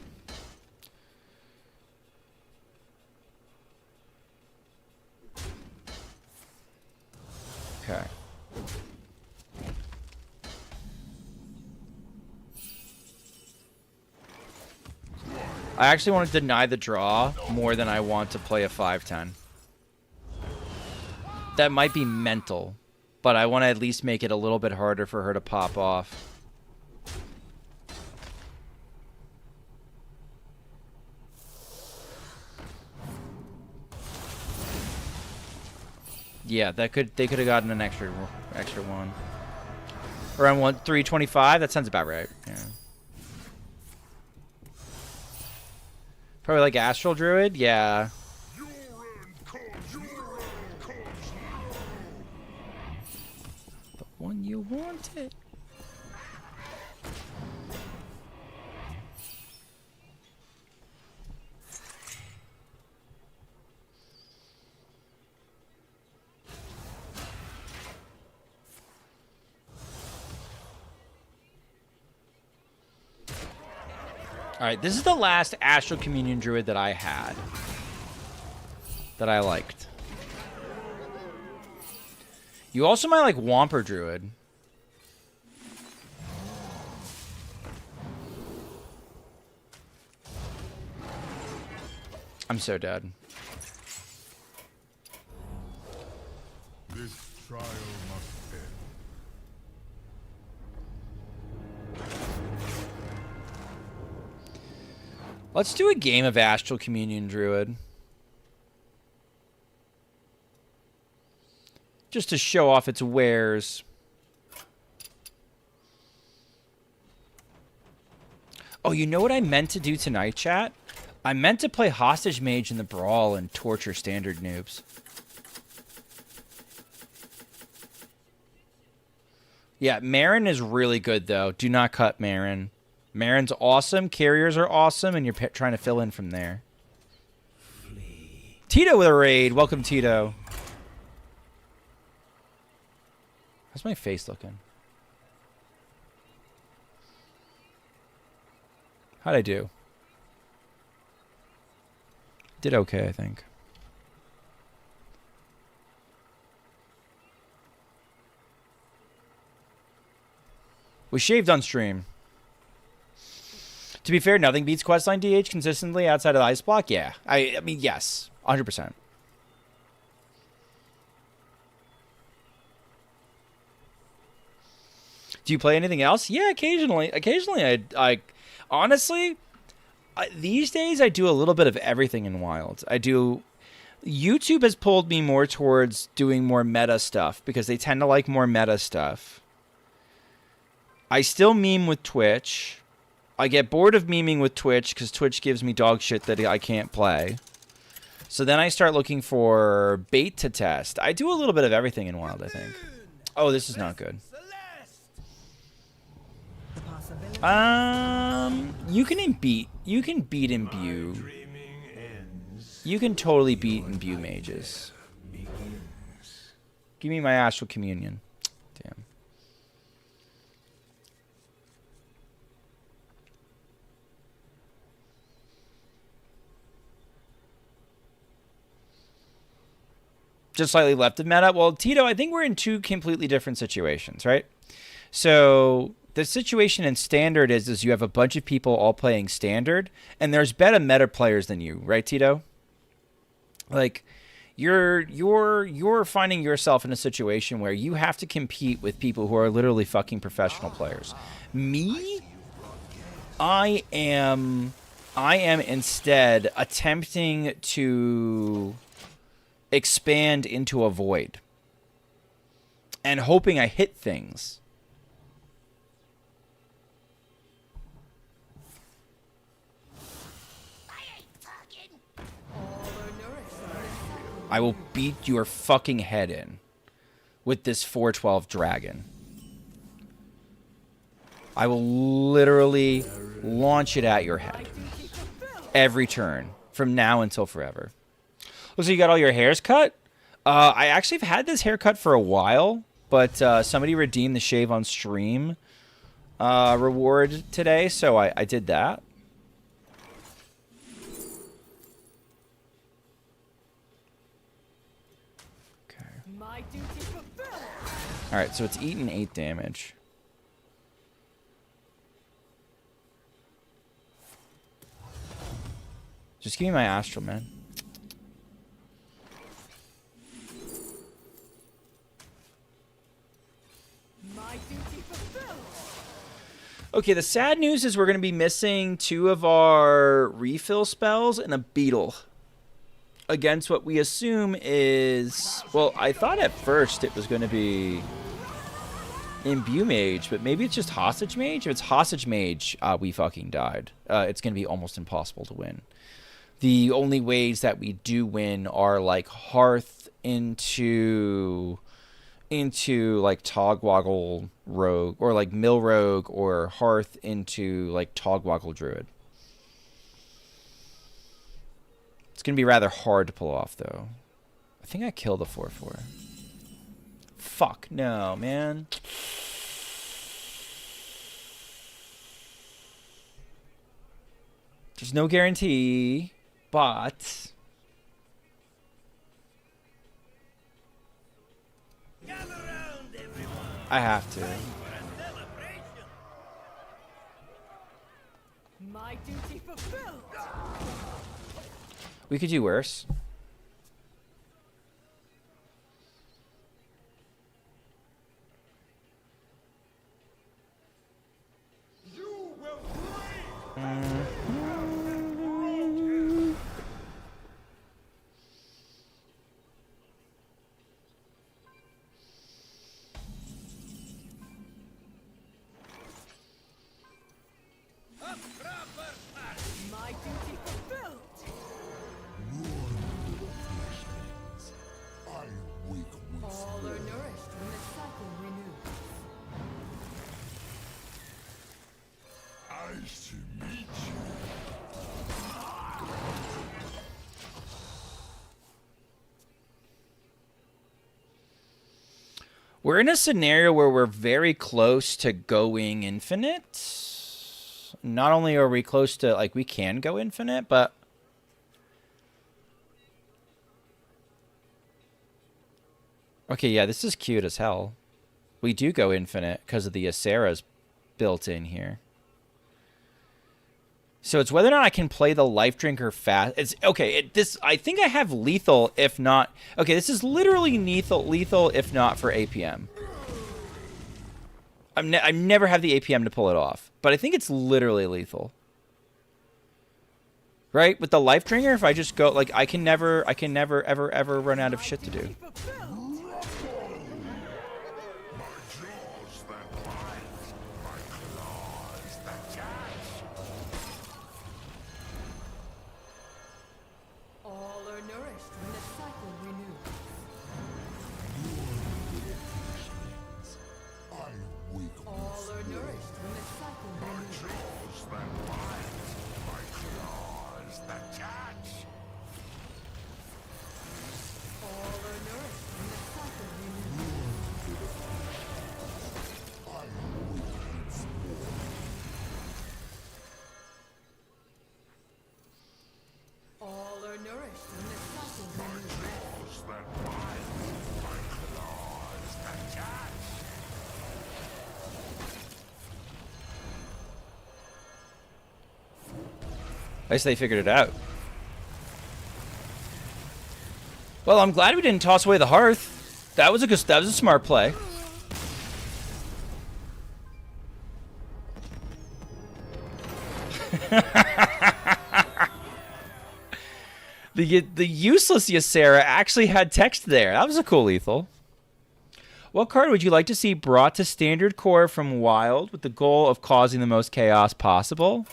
Okay. I actually want to deny the draw more than I want to play a 5-10. That might be mental, but I want to at least make it a little bit harder for her to pop off. Yeah, they could have gotten an extra one. Around 325. That sounds about right. Yeah. Probably like Astral Druid. Yeah. The one you wanted. Alright, this is the last Astral Communion Druid that I had. That I liked. You also might like Whomper Druid. I'm so dead. This trial must end. Let's do a game of Astral Communion Druid. Just to show off its wares. Oh, you know what I meant to do tonight, chat? I meant to play Hostage Mage in the Brawl and torture standard noobs. Yeah, Marin is really good, though. Do not cut Marin. Marin's awesome, carriers are awesome, and you're trying to fill in from there. Tito with a raid. Welcome, Tito. How's my face looking? How'd I do? Did okay, I think. We shaved on stream. To be fair, nothing beats questline DH consistently outside of the ice block. Yeah, I mean, yes, 100%. Do you play anything else? Yeah, occasionally. Occasionally, I honestly, these days I do a little bit of everything in Wild. I do. YouTube has pulled me more towards doing more meta stuff because they tend to like more meta stuff. I still meme with Twitch. I get bored of memeing with Twitch because Twitch gives me dog shit that I can't play. So then I start looking for bait to test. I do a little bit of everything in Wild, I think. Oh, this is not good. You can beat imbue. You can totally beat imbue mages. Give me my Astral Communion. Damn. Just slightly left of meta. Well, Tito, I think we're in two completely different situations, right? So the situation in Standard is you have a bunch of people all playing Standard, and there's better meta players than you, right, Tito? Like, you're finding yourself in a situation where you have to compete with people who are literally fucking professional players. Me, I am instead attempting to expand into a void and hoping I hit things. I will beat your fucking head in with this 412 dragon. I will literally launch it at your head every turn from now until forever. So you got all your hairs cut? I actually have had this haircut for a while, but somebody redeemed the shave on stream reward today, so I did that. Alright, so it's eaten 8 damage. Just give me my Astral, man. Okay, the sad news is we're going to be missing 2 of our refill spells and a beetle. against what we assume is... Well, I thought at first it was going to be Imbue Mage, but maybe it's just Hostage Mage. If it's Hostage Mage, we fucking died. It's going to be almost impossible to win. The only ways that we do win are like Hearth into like Togwaggle Rogue, or like Mill Rogue, or Hearth into like Togwaggle Druid. It's going to be rather hard to pull off, though. I think I killed the 4/4. Fuck, no, man. There's no guarantee, but... I have to. My duty fulfilled. We could do worse. You will My duty fulfilled. I wake once All are nourished when the cycle renews. Nice to meet you. We're in a scenario where we're very close to going infinite. Not only are we close to, like, we can go infinite, but... Okay, yeah, this is cute as hell. We do go infinite because of the Aceras built in here. So it's whether or not I can play the Life Drinker fast. It's okay. This, I think I have lethal, if not. Okay, this is literally lethal if not for APM. I never have the APM to pull it off, but I think it's literally lethal. Right? With the Life Drinker, if I just go, like, I can never ever run out of shit to do. All are nourished when the cycle renews. I wake All are nourished when the cycle renews. All are nourished when the cycle renews. All are nourished when the cycle renews. I guess they figured it out. Well, I'm glad we didn't toss away the Hearth. That was a smart play. The useless Ysera actually had text there. That was a cool lethal. What card would you like to see brought to standard core from Wild with the goal of causing the most chaos possible?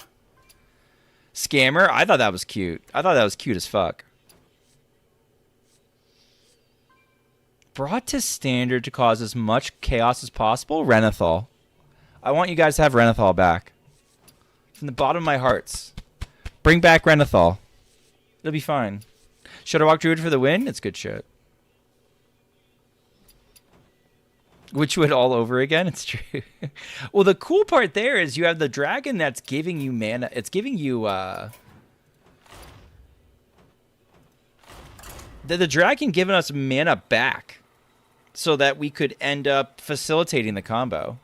Scammer? I thought that was cute. I thought that was cute as fuck. Brought to standard to cause as much chaos as possible? Renathal. I want you guys to have Renathal back. From the bottom of my hearts. Bring back Renathal. It'll be fine. Shudderwalk Druid for the win? It's good shit. Witchwood all over again? It's true. Well, the cool part there is you have the dragon that's giving you mana. It's giving you... The dragon giving us mana back so that we could end up facilitating the combo.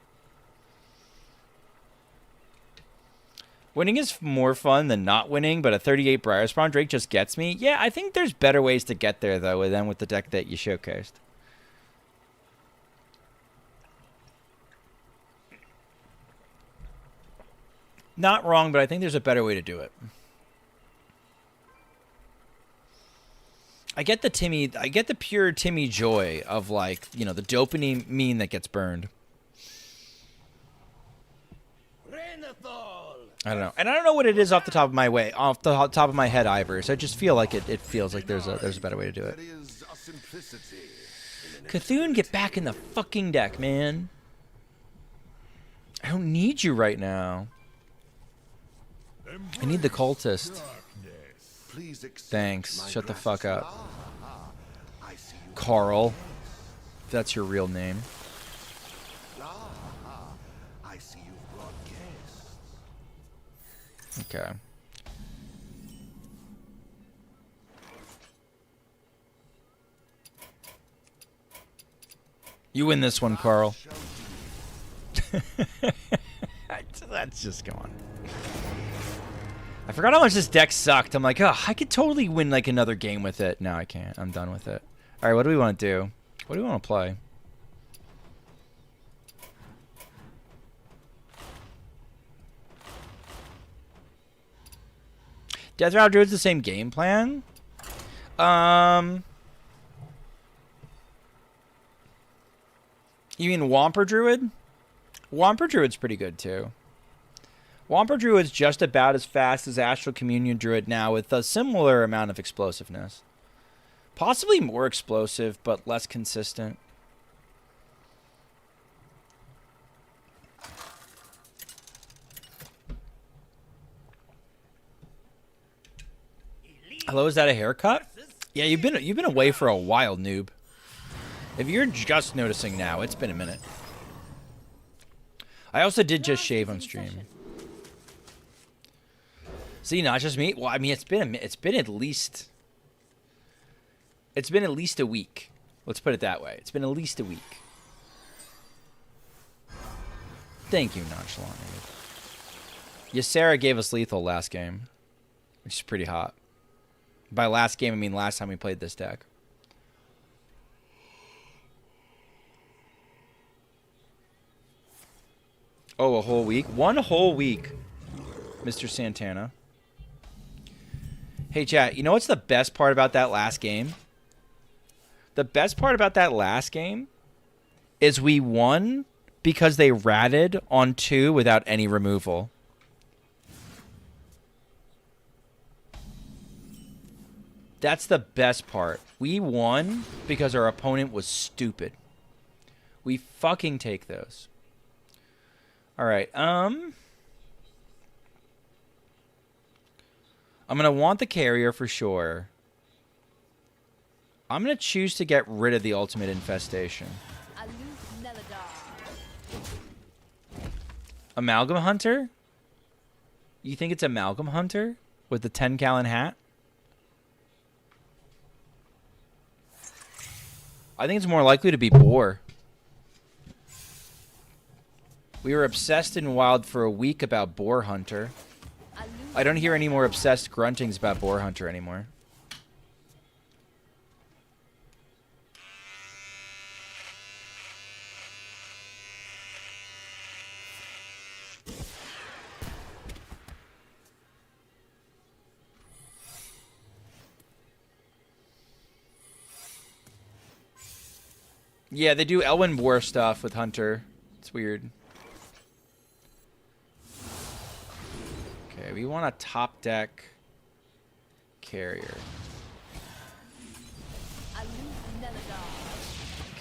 Winning is more fun than not winning, but a 38 Briar Spawn Drake just gets me. Yeah, I think there's better ways to get there, though, than with the deck that you showcased. Not wrong, but I think there's a better way to do it. I get the pure Timmy joy of, like, you know, the dopamine that gets burned. I don't know, and I don't know what it is off the top of my head either. So I just feel like it feels like there's a better way to do it. Cthulhu, get back in the fucking deck, man. I don't need you right now. I need the cultist. Thanks. Shut the fuck up. Carl. If that's your real name. I see you've brought guests. Okay. You win this one, Carl. Let's just go on. I forgot how much this deck sucked. I'm like, oh, I could totally win like another game with it. No, I can't. I'm done with it. All right, what do we want to do? What do we want to play? Death Rattle Druid's the same game plan. You mean Womper Druid? Womper Druid's pretty good too. Womper Druid's just about as fast as Astral Communion Druid now, with a similar amount of explosiveness. Possibly more explosive, but less consistent. Hello, is that a haircut? Yeah, you've been away for a while, noob. If you're just noticing now, it's been a minute. I also did just shave on stream. See, not just me. Well, I mean, it's been at least a week. Let's put it that way. It's been at least a week. Thank you, Nonchalant. Ysera gave us lethal last game, which is pretty hot. By last game, I mean last time we played this deck. Oh, a whole week? One whole week, Mr. Santana. Hey, chat, you know what's the best part about that last game? The best part about that last game is we won because they ratted on 2 without any removal. That's the best part. We won because our opponent was stupid. We fucking take those. All right. I'm going to want the carrier for sure. I'm going to choose to get rid of the ultimate infestation. Amalgam Hunter? You think it's Amalgam Hunter with the 10-gallon hat? I think it's more likely to be Boar. We were obsessed in Wild for a week about Boar Hunter. I don't hear any more obsessed gruntings about Boar Hunter anymore. Yeah, they do Elwyn Boar stuff with Hunter. It's weird. Okay, we want a top deck carrier.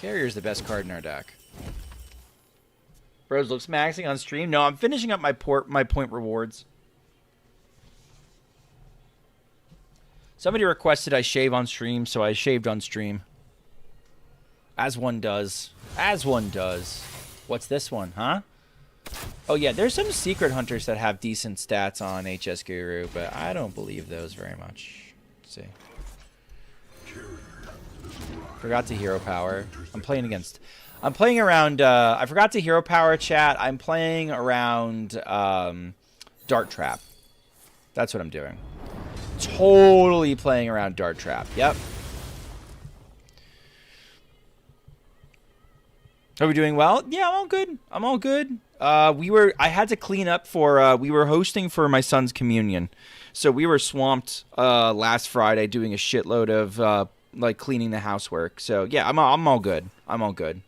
Carrier's the best card in our deck. Bros looks maxing on stream. No, I'm finishing up my point rewards. Somebody requested I shave on stream, so I shaved on stream. As one does. As one does. What's this one, huh? Oh, yeah, there's some secret hunters that have decent stats on HS Guru, but I don't believe those very much. Let's see. Forgot to hero power. I'm playing around, I forgot to hero power, chat. I'm playing around Dart Trap. That's what I'm doing. Totally playing around Dart Trap. Yep. Are we doing well? Yeah, I'm all good. I'm all good. I had to clean up for, we were hosting for my son's communion. So we were swamped last Friday doing a shitload of like cleaning the housework. So yeah, I'm all good. I'm all good.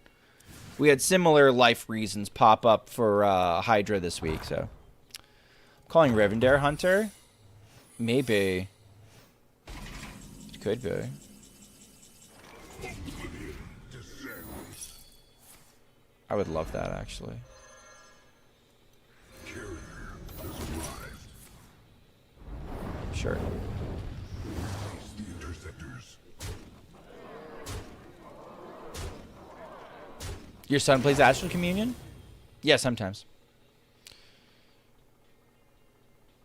We had similar life reasons pop up for Hydra this week. So I'm calling Rivendare Hunter. Maybe. It could be. I would love that, actually. Sure. Your son plays Astral Communion? Yeah, sometimes.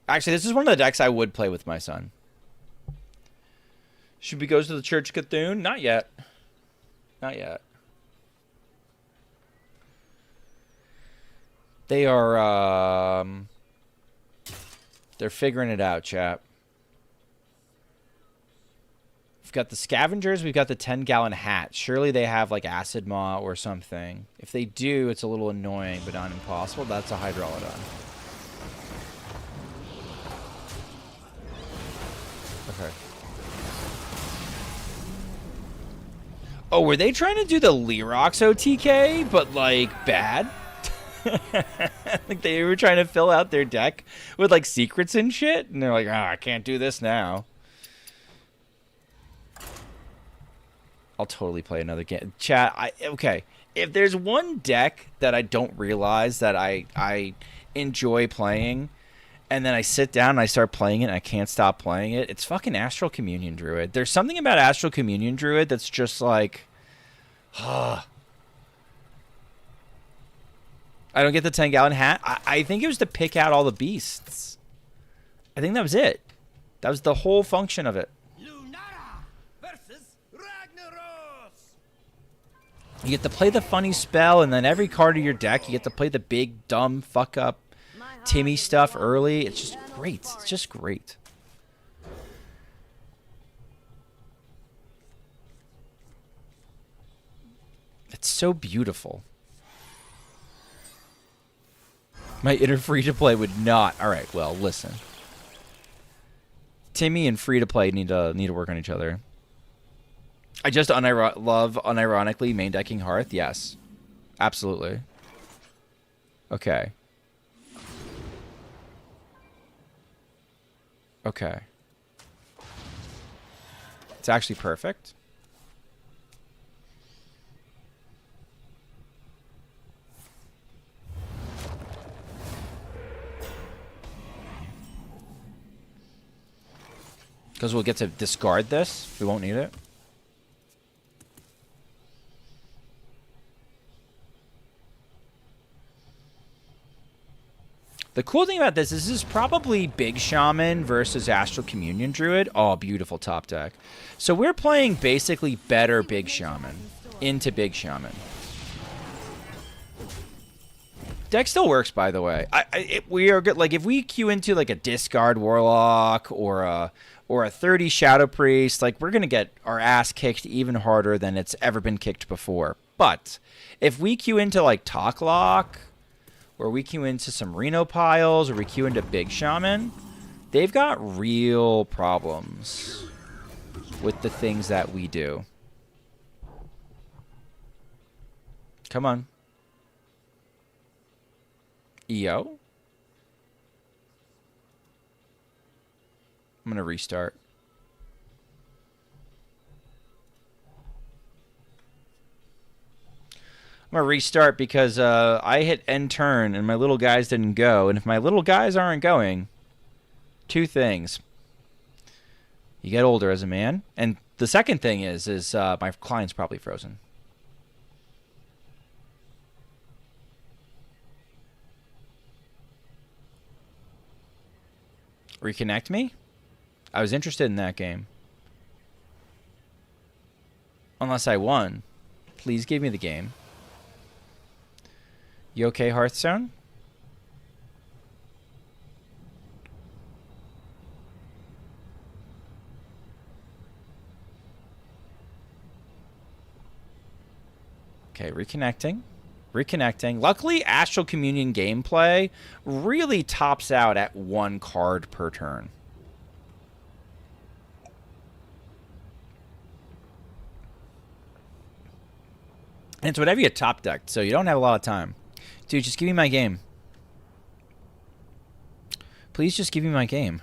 Actually, this is one of the decks I would play with my son. Should we go to the Church Cthulhu? Not yet. Not yet. They are, they're figuring it out, chap. We've got the Scavengers. We've got the 10-gallon hat. Surely they have, like, Acid Maw or something. If they do, it's a little annoying, but not impossible. That's a Hydrolodon. Okay. Oh, were they trying to do the Lerox OTK, but, like, bad? Like, they were trying to fill out their deck with, like, secrets and shit? And they're like, oh, I can't do this now. I'll totally play another game. Chat, okay. If there's one deck that I don't realize that I enjoy playing, and then I sit down and I start playing it and I can't stop playing it, it's fucking Astral Communion Druid. There's something about Astral Communion Druid that's just like, I don't get the 10-gallon hat. I think it was to pick out all the beasts. I think that was it. That was the whole function of it. You get to play the funny spell, and then every card of your deck, you get to play the big, dumb, fuck-up Timmy stuff early. It's just great. It's just great. It's so beautiful. My inner free-to-play would not. All right, well, listen. Timmy and free-to-play need to work on each other. I just love unironically main decking Hearth. Yes, absolutely. Okay. Okay. It's actually perfect. Because we'll get to discard this. We won't need it. The cool thing about this is probably Big Shaman versus Astral Communion Druid. Oh, beautiful top deck. So we're playing basically better Big Shaman into Big Shaman. Deck still works, by the way. We are good. Like, if we queue into like a discard Warlock or a 30 Shadow Priest, like, we're gonna get our ass kicked even harder than it's ever been kicked before. But if we queue into like Talklock, or we queue into some Reno Piles, or we queue into Big Shaman, they've got real problems with the things that we do. Come on. EO? I'm going to restart. I'm going to restart because I hit end turn and my little guys didn't go. And if my little guys aren't going, two things. You get older as a man. And the second thing is my client's probably frozen. Reconnect me? I was interested in that game. Unless I won. Please give me the game. You okay, Hearthstone? Okay, reconnecting. Reconnecting. Luckily, Astral Communion gameplay really tops out at 1 card per turn. And it's whatever you top decked, so you don't have a lot of time. Dude, just give me my game. Please just give me my game.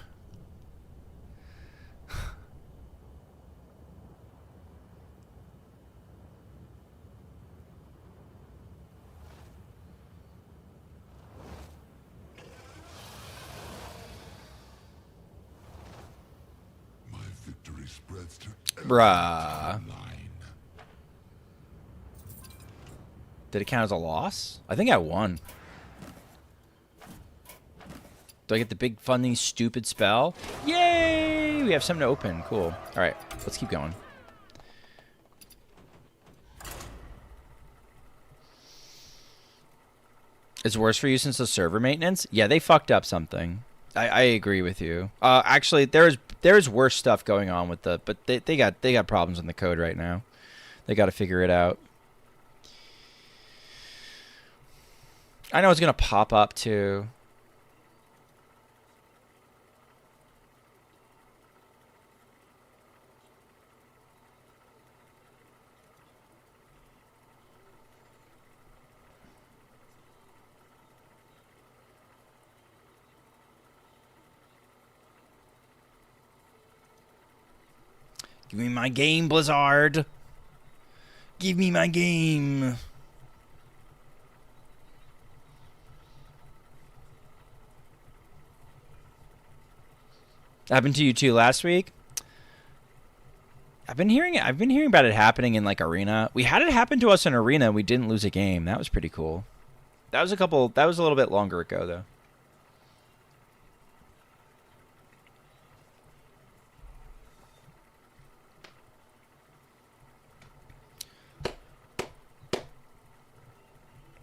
My victory spreads to Bruh. line. Did it count as a loss? I think I won. Do I get the big funding stupid spell? Yay! We have something to open. Cool. Alright, let's keep going. It's worse for you since the server maintenance? Yeah, they fucked up something. I agree with you. Actually, there's worse stuff going on with the, but they got problems in the code right now. They got to figure it out. I know it's gonna pop up too. Give me my game, Blizzard. Give me my game. Happened to you too last week. I've been hearing about it happening in like Arena. We had it happen to us in Arena. We didn't lose a game. That was pretty cool. That was a little bit longer ago though.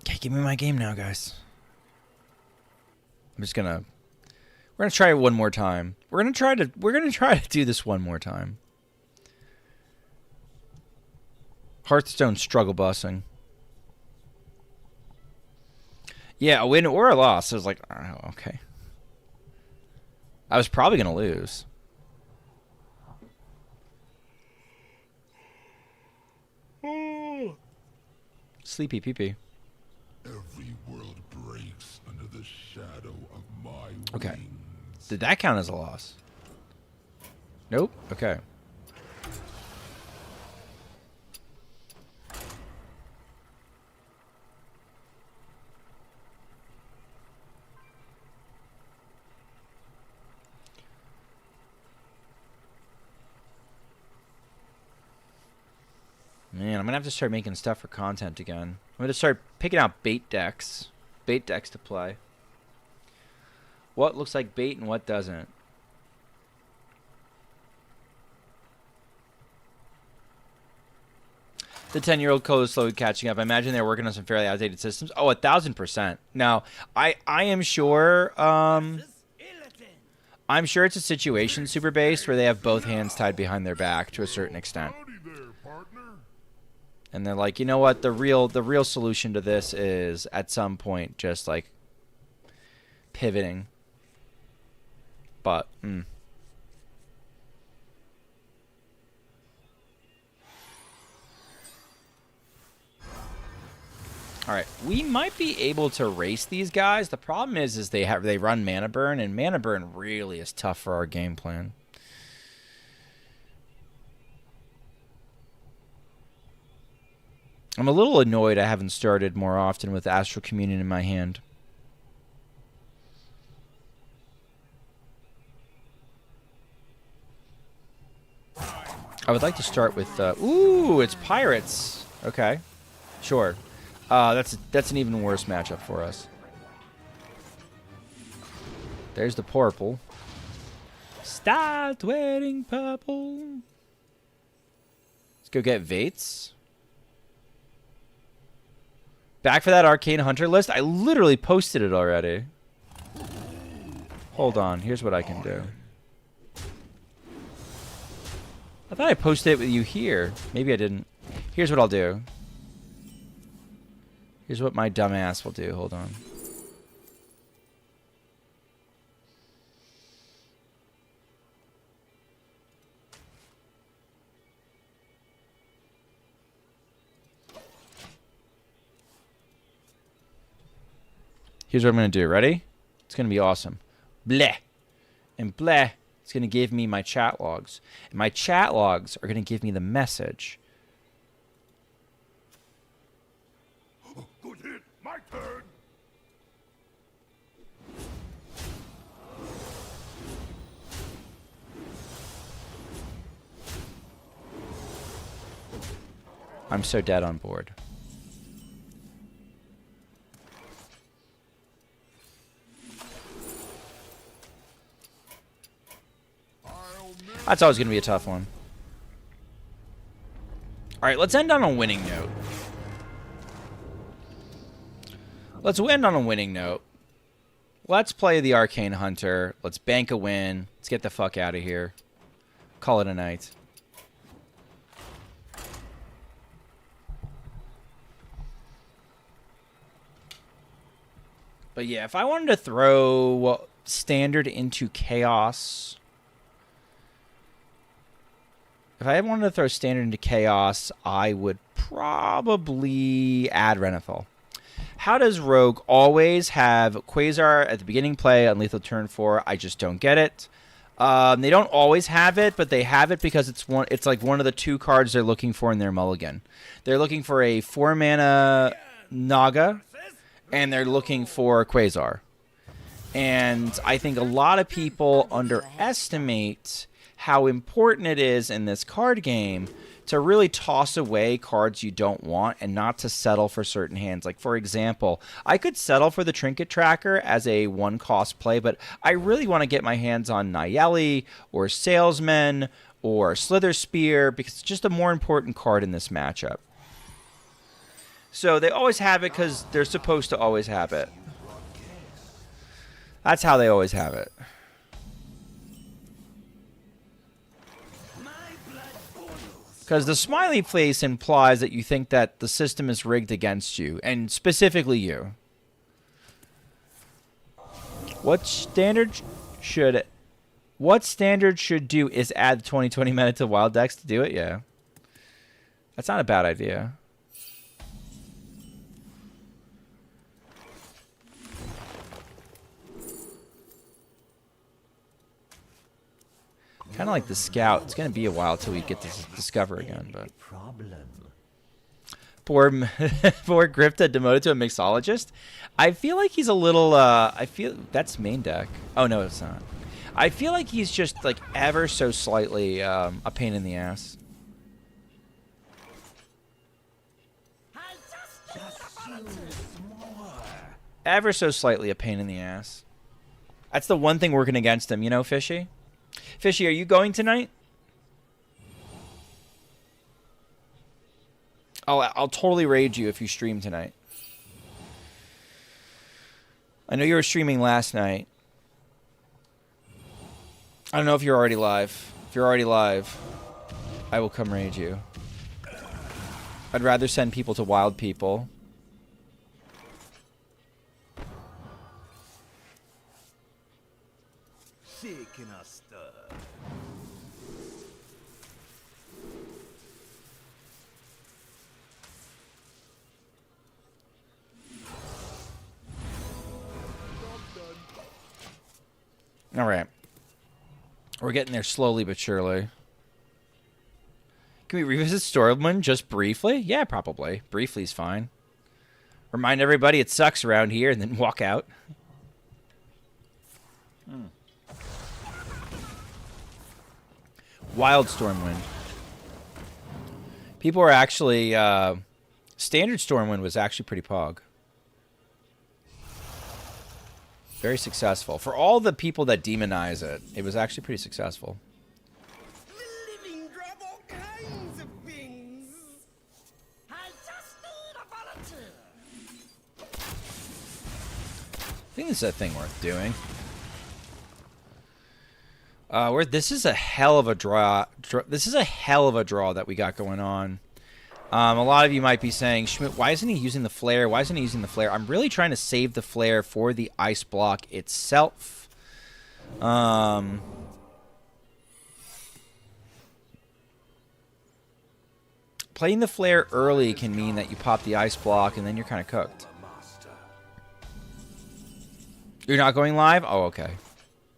Okay, give me my game now, guys. We're gonna try it one more time. We're gonna try to do this one more time. Hearthstone struggle busing. Yeah, a win or a loss. I was like, oh, okay. I was probably gonna lose. Sleepy peepee. Every world breaks under the shadow of my Okay. wings. Did that count as a loss? Nope. Okay. Man, I'm gonna have to start making stuff for content again. I'm gonna start picking out bait decks to play. What looks like bait and what doesn't. The 10-year-old code is slowly catching up. I imagine they're working on some fairly outdated systems. Oh, 1,000%. Now, I am sure I'm sure it's a situation super based where they have both hands tied behind their back to a certain extent. Howdy there, partner. And they're like, you know what? The real solution to this is at some point just like pivoting. But all right, we might be able to race these guys. The problem is they run mana burn, and mana burn really is tough for our game plan. I'm a little annoyed I haven't started more often with Astral Communion in my hand. I would like to start with ooh, it's pirates. Okay. Sure. That's an even worse matchup for us. There's the purple. Start wearing purple. Let's go get Vates. Back for that Arcane Hunter list? I literally posted it already. Hold on. Here's what I can do. I thought I posted it with you here. Maybe I didn't. Here's what I'll do. Here's what my dumb ass will do. Hold on. Here's what I'm going to do. Ready? It's going to be awesome. Bleh. And bleh, it's going to give me my chat logs. And my chat logs are going to give me the message. Good hit. My turn. I'm so dead on board. That's always going to be a tough one. All right, let's end on a winning note. Let's end on a winning note. Let's play the Arcane Hunter. Let's bank a win. Let's get the fuck out of here. Call it a night. But yeah, if I wanted to throw Standard into Chaos... If I wanted to throw Standard into Chaos, I would probably add Renethal. How does Rogue always have Quasar at the beginning play on lethal turn 4? I just don't get it. They don't always have it, but they have it because it's like one of the 2 cards they're looking for in their mulligan. They're looking for a 4-mana Naga, and they're looking for Quasar. And I think a lot of people underestimate how important it is in this card game to really toss away cards you don't want and not to settle for certain hands. Like, for example, I could settle for the Trinket Tracker as a 1-cost play, but I really want to get my hands on Nayeli or Salesman or Slither Spear because it's just a more important card in this matchup. So they always have it because they're supposed to always have it. That's how they always have it. Because the smiley face implies that you think that the system is rigged against you, and specifically you. What standard should do is add 20/20 meta to wild decks to do it? Yeah. That's not a bad idea. Kind of like the Scout. It's going to be a while till we get to discover again, but poor Grifta demoted to a mixologist. I feel like he's a little I feel that's main deck. Oh no, it's not. I feel like he's just like ever so slightly a pain in the ass. Ever so slightly a pain in the ass. That's the one thing working against him, you know, Fishy? Fishy, are you going tonight? I'll totally raid you if you stream tonight. I know you were streaming last night. I don't know if you're already live. If you're already live, I will come raid you. I'd rather send people to wild people. Shaking a stir. All right. We're getting there slowly but surely. Can we revisit Stormwind just briefly? Yeah, probably. Briefly's fine. Remind everybody it sucks around here and then walk out. Wild Stormwind. People are actually... Standard Stormwind was actually pretty pog. Very successful. For all the people that demonize it, it was actually pretty successful. The living grab all kinds of things. I just need a volunteer. I think this is a thing worth doing. This is a hell of a draw. This is a hell of a draw that we got going on. A lot of you might be saying, Schmoop, why isn't he using the flare? Why isn't he using the flare? I'm really trying to save the flare for the ice block itself. Playing the flare early can mean that you pop the ice block and then you're kind of cooked. You're not going live? Oh, okay.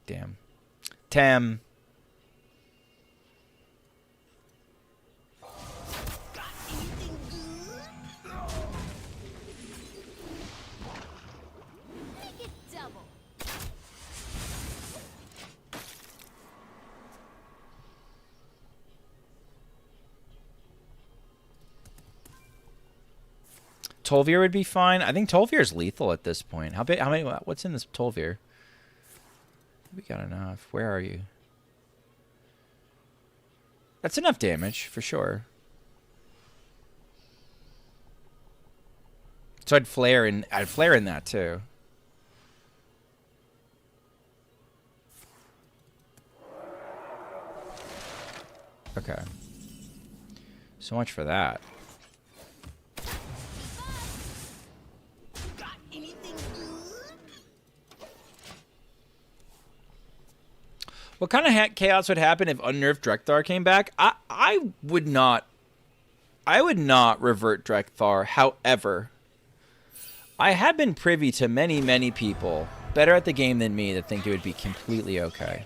Damn. Tem. Make it double. 12-year would be fine. I think 12-year is lethal at this point. How big? How many? What's in this 12-year? We got enough. Where are you? That's enough damage for sure. So I'd flare in that too. Okay. So much for that. Got anything good? What kind of chaos would happen if unnerved Drekthar came back? I would not revert Drekthar. However, I have been privy to many people better at the game than me that think it would be completely okay.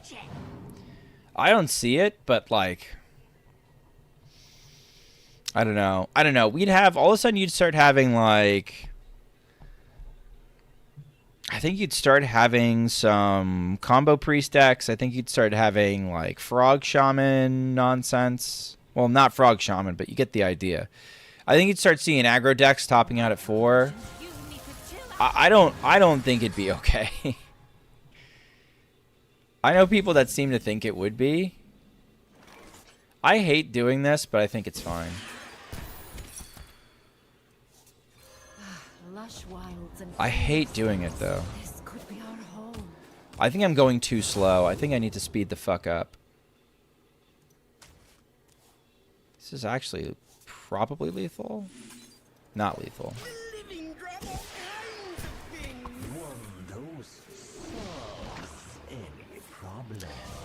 I don't see it, but like, I don't know. We'd have, all of a sudden you'd start having like, I think you'd start having some combo priest decks. I think you'd start having like frog shaman nonsense. Well, not frog shaman, but you get the idea. I think you'd start seeing aggro decks topping out at 4. I don't think it'd be okay. I know people that seem to think it would be. I hate doing this, but I think it's fine. Lush wilds and I hate doing it though. this could be our home. I think I'm going too slow. I think I need to speed the fuck up. This is actually probably lethal. Not lethal. Living drop all kinds of things.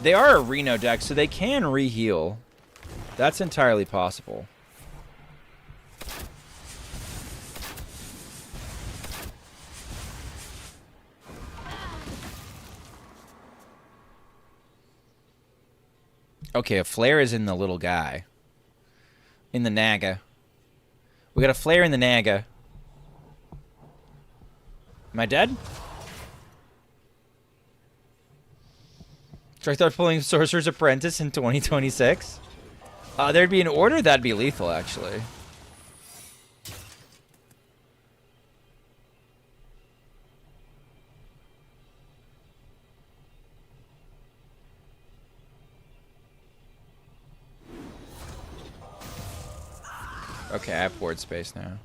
They are a Reno deck, so they can re-heal. That's entirely possible. Okay, a flare is in the little guy. In the Naga. We got a flare in the Naga. Am I dead? Drekthar pulling Sorcerer's Apprentice in 2026? There'd be an order that'd be lethal, actually. Okay, I have board space now.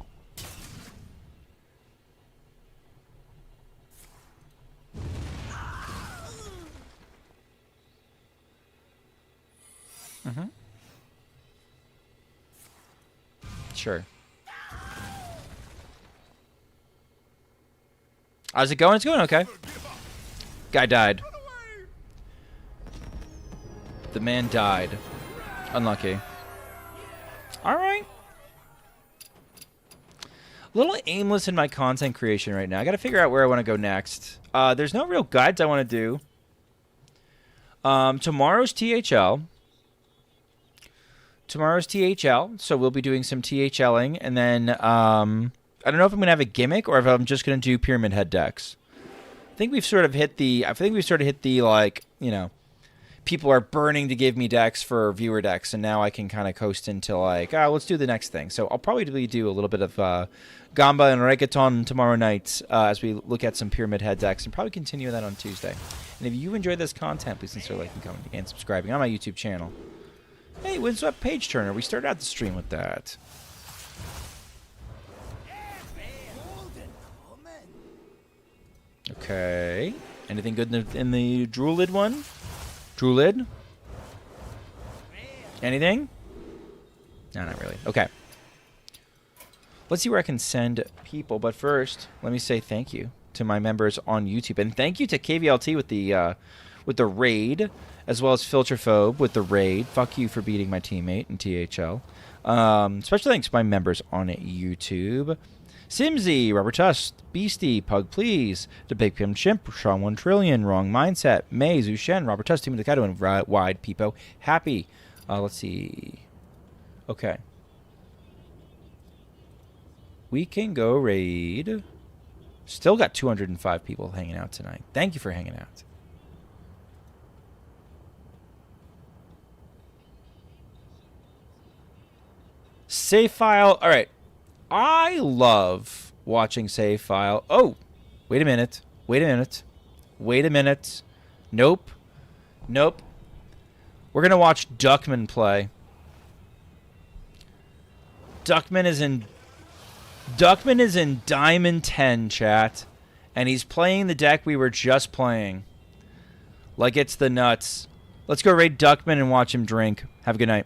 Mm-hmm. Sure. How's it going? It's going okay. Guy died. The man died. Unlucky. Alright. A little aimless in my content creation right now. I gotta figure out where I want to go next. There's no real guides I want to do. Tomorrow's THL. So we'll be doing some THLing, and then I don't know if I'm gonna have a gimmick or if I'm just gonna do Pyramid Head decks. I think we've sort of hit the like, you know, people are burning to give me decks for viewer decks, and now I can kind of coast into like, let's do the next thing. So I'll probably do a little bit of Gamba and Reggaeton tomorrow night as we look at some Pyramid Head decks, and probably continue that on Tuesday. And if you enjoy this content, please consider liking, commenting, and subscribing on my YouTube channel. Hey, Windswept Page Turner. We started out the stream with that. Okay. Anything good in the Druid one? Druid? Anything? No, not really. Okay. Let's see where I can send people. But first, let me say thank you to my members on YouTube. And thank you to KVLT with the raid, as well as Filterphobe with the raid. Fuck you for beating my teammate in THL. Special thanks to my members on YouTube. Simsy, Rubber Tusk, Beastie, Pug Please, The Big Pim Chimp, Sean 1 Trillion, Wrong Mindset, May, Zushen, Robert Tusk, Team of the Kaido, and Wide Peepo. Happy. Let's see. Okay. We can go raid. Still got 205 people hanging out tonight. Thank you for hanging out. Save file. All right. I love watching save file. Oh, wait a minute. Wait a minute. Wait a minute. Nope. Nope. We're going to watch Duckman play. Duckman is in Diamond 10, chat. And he's playing the deck we were just playing. Like it's the nuts. Let's go raid Duckman and watch him drink. Have a good night.